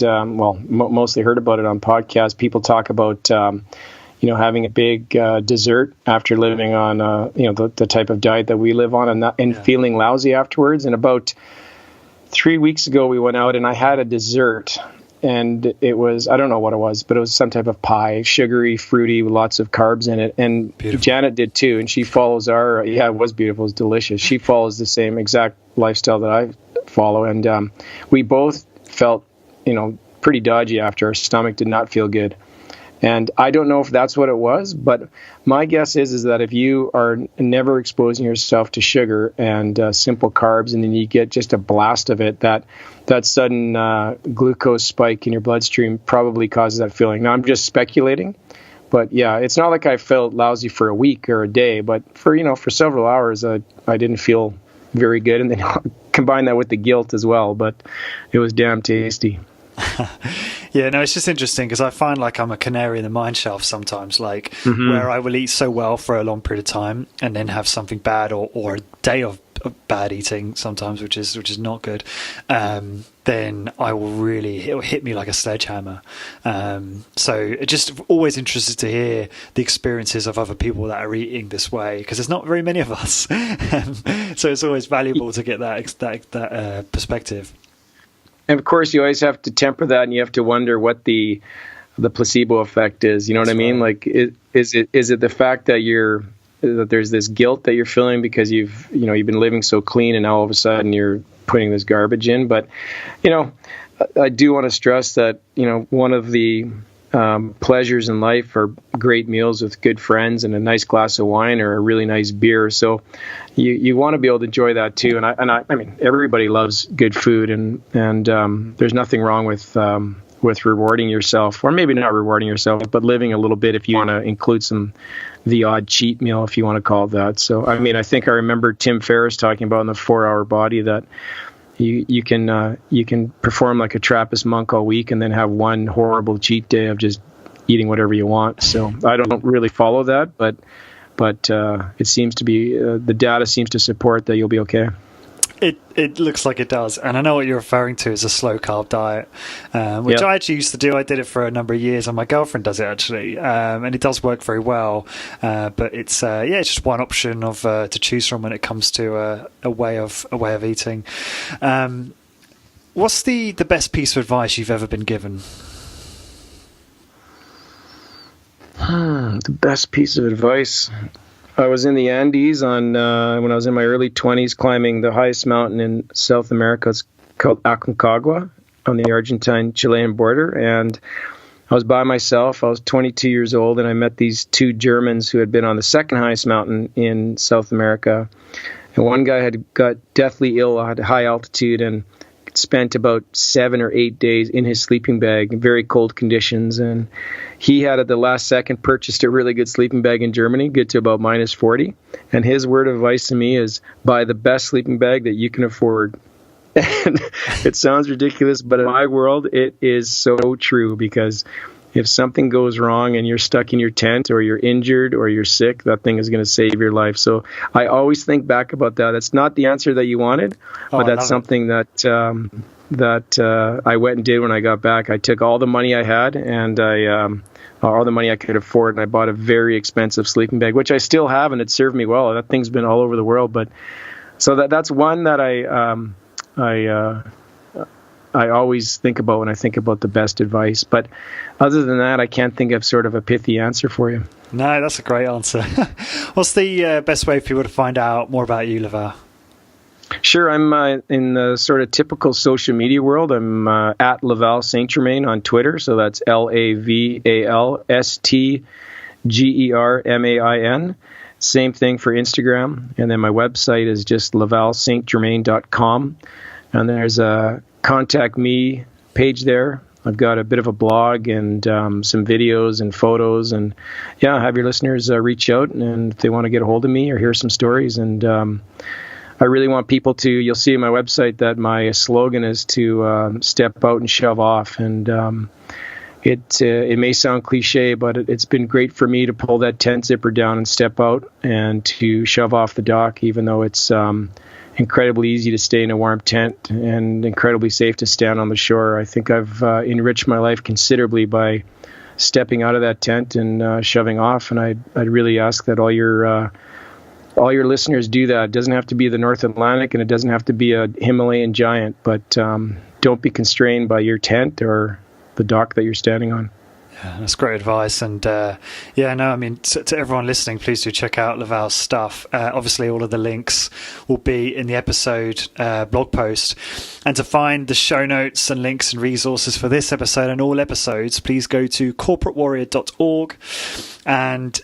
mostly heard about it on podcasts. People talk about, having a big dessert after living on, the type of diet that we live on, and feeling lousy afterwards. And about 3 weeks ago, we went out and I had a dessert. And it was, I don't know what it was, but it was some type of pie, sugary, fruity, with lots of carbs in it. And beautiful. Janet did too. And she follows it was beautiful. It was delicious. She follows the same exact lifestyle that I follow. And we both felt, pretty dodgy after. Our stomach did not feel good. And I don't know if that's what it was, but my guess is that if you are never exposing yourself to sugar and simple carbs, and then you get just a blast of it, that sudden glucose spike in your bloodstream probably causes that feeling. Now, I'm just speculating, but yeah, it's not like I felt lousy for a week or a day, but for several hours, I didn't feel very good. And then combine that with the guilt as well, but it was damn tasty. Yeah, no, it's just interesting because I find like I'm a canary in the mine shaft sometimes, like where I will eat so well for a long period of time and then have something bad or a day of bad eating sometimes, which is not good. Then it'll hit me like a sledgehammer. So just always interested to hear the experiences of other people that are eating this way, because there's not very many of us. So it's always valuable to get that perspective. And of course, you always have to temper that, and you have to wonder what the placebo effect is. You know what I mean? Right. Like, is it the fact that there's this guilt that you're feeling because you've been living so clean, and now all of a sudden you're putting this garbage in? But I do want to stress that one of the pleasures in life are great meals with good friends and a nice glass of wine or a really nice beer. So you want to be able to enjoy that too. And I mean, everybody loves good food, and there's nothing wrong with rewarding yourself, or maybe not rewarding yourself, but living a little bit if you want to include the odd cheat meal, if you want to call it that. So, I mean, I think I remember Tim Ferriss talking about in the 4-Hour Body that you can perform like a Trappist monk all week and then have one horrible cheat day of just eating whatever you want. So I don't really follow that, but it seems to be the data seems to support that you'll be okay. It looks like it does, and I know what you're referring to as a slow carb diet, which I actually used to do. I did it for a number of years, and my girlfriend does it actually, and it does work very well. But it's just one option to choose from when it comes to a way of eating. What's the best piece of advice you've ever been given? The best piece of advice. I was in the Andes when I was in my early 20s, climbing the highest mountain in South America. It's called Aconcagua on the Argentine-Chilean border. And I was by myself. I was 22 years old, and I met these two Germans who had been on the second highest mountain in South America. And one guy had got deathly ill at high altitude and spent about 7 or 8 days in his sleeping bag in very cold conditions. And he had at the last second purchased a really good sleeping bag in Germany, good to about minus 40. And his word of advice to me is buy the best sleeping bag that you can afford. And it sounds ridiculous, but in my world, it is so true, because if something goes wrong and you're stuck in your tent or you're injured or you're sick, that thing is going to save your life. So I always think back about that. It's not the answer that you wanted, but that's something that I went and did when I got back. I took all the money I had and all the money I could afford, and I bought a very expensive sleeping bag, which I still have, and it served me well. That thing's been all over the world. But so that's one that I always think about when I think about the best advice. But other than that, I can't think of sort of a pithy answer for you. No, that's a great answer. What's the best way for people to find out more about you, Laval? Sure, I'm in the sort of typical social media world. I'm at Laval Saint Germain on Twitter, so that's LavalStGermain. Same thing for Instagram, and then my website is just lavalsaintgermain.com, and there's a contact me page there. I've got a bit of a blog and some videos and photos, and have your listeners reach out, and if they want to get a hold of me or hear some stories. And I really want people to, you'll see on my website that my slogan is to step out and shove off. And it may sound cliche, but it's been great for me to pull that tent zipper down and step out and to shove off the dock, even though it's incredibly easy to stay in a warm tent and incredibly safe to stand on the shore. I think I've enriched my life considerably by stepping out of that tent and shoving off. And I'd really ask that all your listeners do that. It doesn't have to be the North Atlantic, and it doesn't have to be a Himalayan giant, but don't be constrained by your tent or the dock that you're standing on. Yeah, that's great advice. And to everyone listening, please do check out Laval's stuff. Obviously, all of the links will be in the episode blog post. And to find the show notes and links and resources for this episode and all episodes, please go to corporatewarrior.org. And,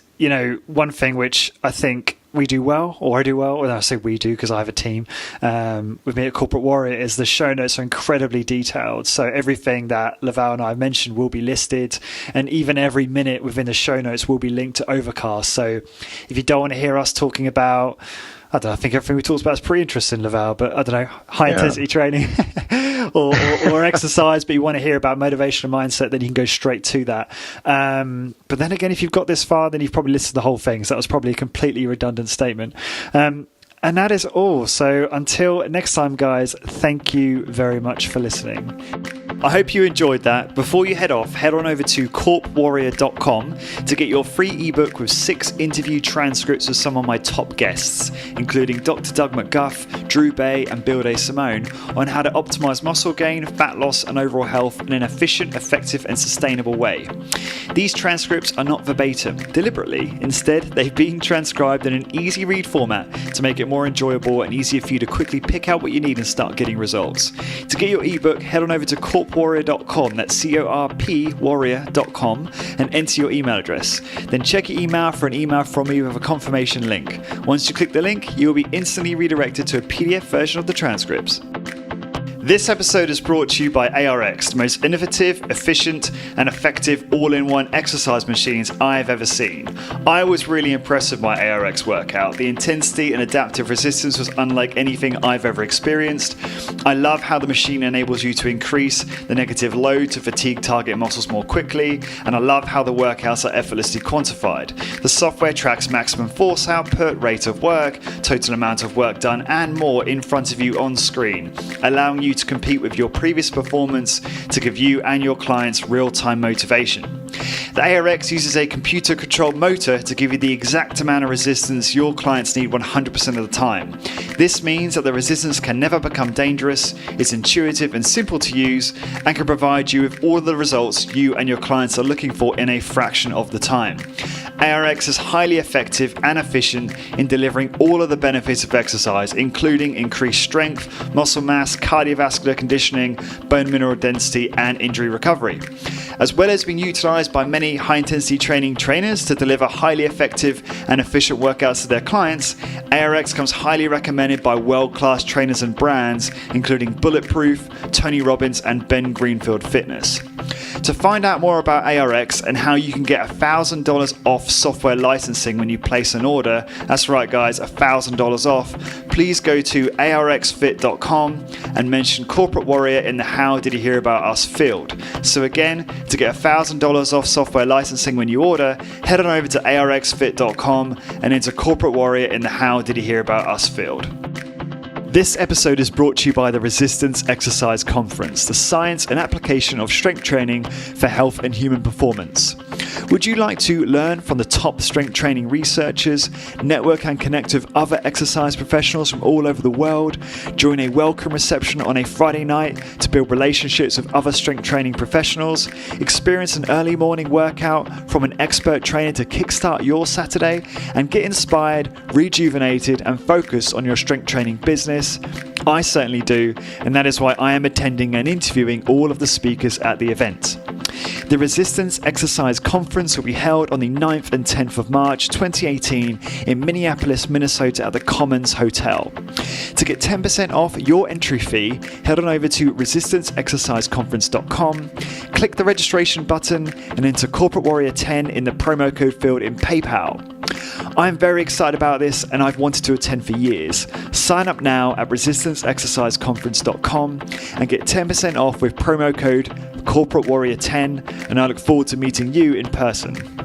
one thing which I think we do well, or I do well, or I say we do because I have a team with me at Corporate Warrior, is the show notes are incredibly detailed. So everything that Laval and I mentioned will be listed, and even every minute within the show notes will be linked to Overcast. So if you don't want to hear us talking about, I don't know, I think everything we talked about is pretty interesting, Laval, but I don't know, high intensity training or exercise, but you want to hear about motivation and mindset, then you can go straight to that. But then again, if you've got this far, then you've probably listened to the whole thing. So that was probably a completely redundant statement. And that is all. So until next time, guys, thank you very much for listening. I hope you enjoyed that. Before you head off, head on over to corpwarrior.com to get your free ebook with 6 interview transcripts with some of my top guests, including Dr. Doug McGuff, Drew Bay, and Bill Day Simone, on how to optimize muscle gain, fat loss, and overall health in an efficient, effective, and sustainable way. These transcripts are not verbatim, deliberately. Instead, they've been transcribed in an easy read format to make it more enjoyable and easier for you to quickly pick out what you need and start getting results. To get your ebook, head on over to corpwarrior.com, that's CORP warrior.com, and enter your email address. Then check your email for an email from me with a confirmation link. Once you click the link, you will be instantly redirected to a PDF version of the transcripts. This episode is brought to you by ARX, the most innovative, efficient, and effective all-in-one exercise machines I've ever seen. I was really impressed with my ARX workout. The intensity and adaptive resistance was unlike anything I've ever experienced. I love how the machine enables you to increase the negative load to fatigue target muscles more quickly, and I love how the workouts are effortlessly quantified. The software tracks maximum force output, rate of work, total amount of work done, and more in front of you on screen, allowing you to compete with your previous performance to give you and your clients real-time motivation. The ARX uses a computer-controlled motor to give you the exact amount of resistance your clients need 100% of the time. This means that the resistance can never become dangerous, is intuitive and simple to use, and can provide you with all of the results you and your clients are looking for in a fraction of the time. ARX is highly effective and efficient in delivering all of the benefits of exercise, including increased strength, muscle mass, cardiovascular conditioning, bone mineral density, and injury recovery. As well as being utilized by many high-intensity training trainers to deliver highly effective and efficient workouts to their clients, ARX comes highly recommended by world-class trainers and brands, including Bulletproof, Tony Robbins, and Ben Greenfield Fitness. To find out more about ARX and how you can get $1,000 off software licensing when you place an order, that's right guys, $1,000 off, please go to arxfit.com and mention Corporate Warrior in the How Did You Hear About Us field. So again, to get $1,000 off software licensing when you order, head on over to arxfit.com and enter Corporate Warrior in the How Did You Hear About Us field. This episode is brought to you by the Resistance Exercise Conference, the science and application of strength training for health and human performance. Would you like to learn from the top strength training researchers, network and connect with other exercise professionals from all over the world, join a welcome reception on a Friday night to build relationships with other strength training professionals, experience an early morning workout from an expert trainer to kickstart your Saturday, and get inspired, rejuvenated and focused on your strength training business? I certainly do, and that is why I am attending and interviewing all of the speakers at the event. The Resistance Exercise Conference will be held on the 9th and 10th of March 2018 in Minneapolis, Minnesota at the Commons Hotel. To get 10% off your entry fee, head on over to resistanceexerciseconference.com, click the registration button and enter Corporate Warrior 10 in the promo code field in PayPal. I'm very excited about this and I've wanted to attend for years. Sign up now at resistanceexerciseconference.com and get 10% off with promo code Corporate Warrior 10, and I look forward to meeting you in person.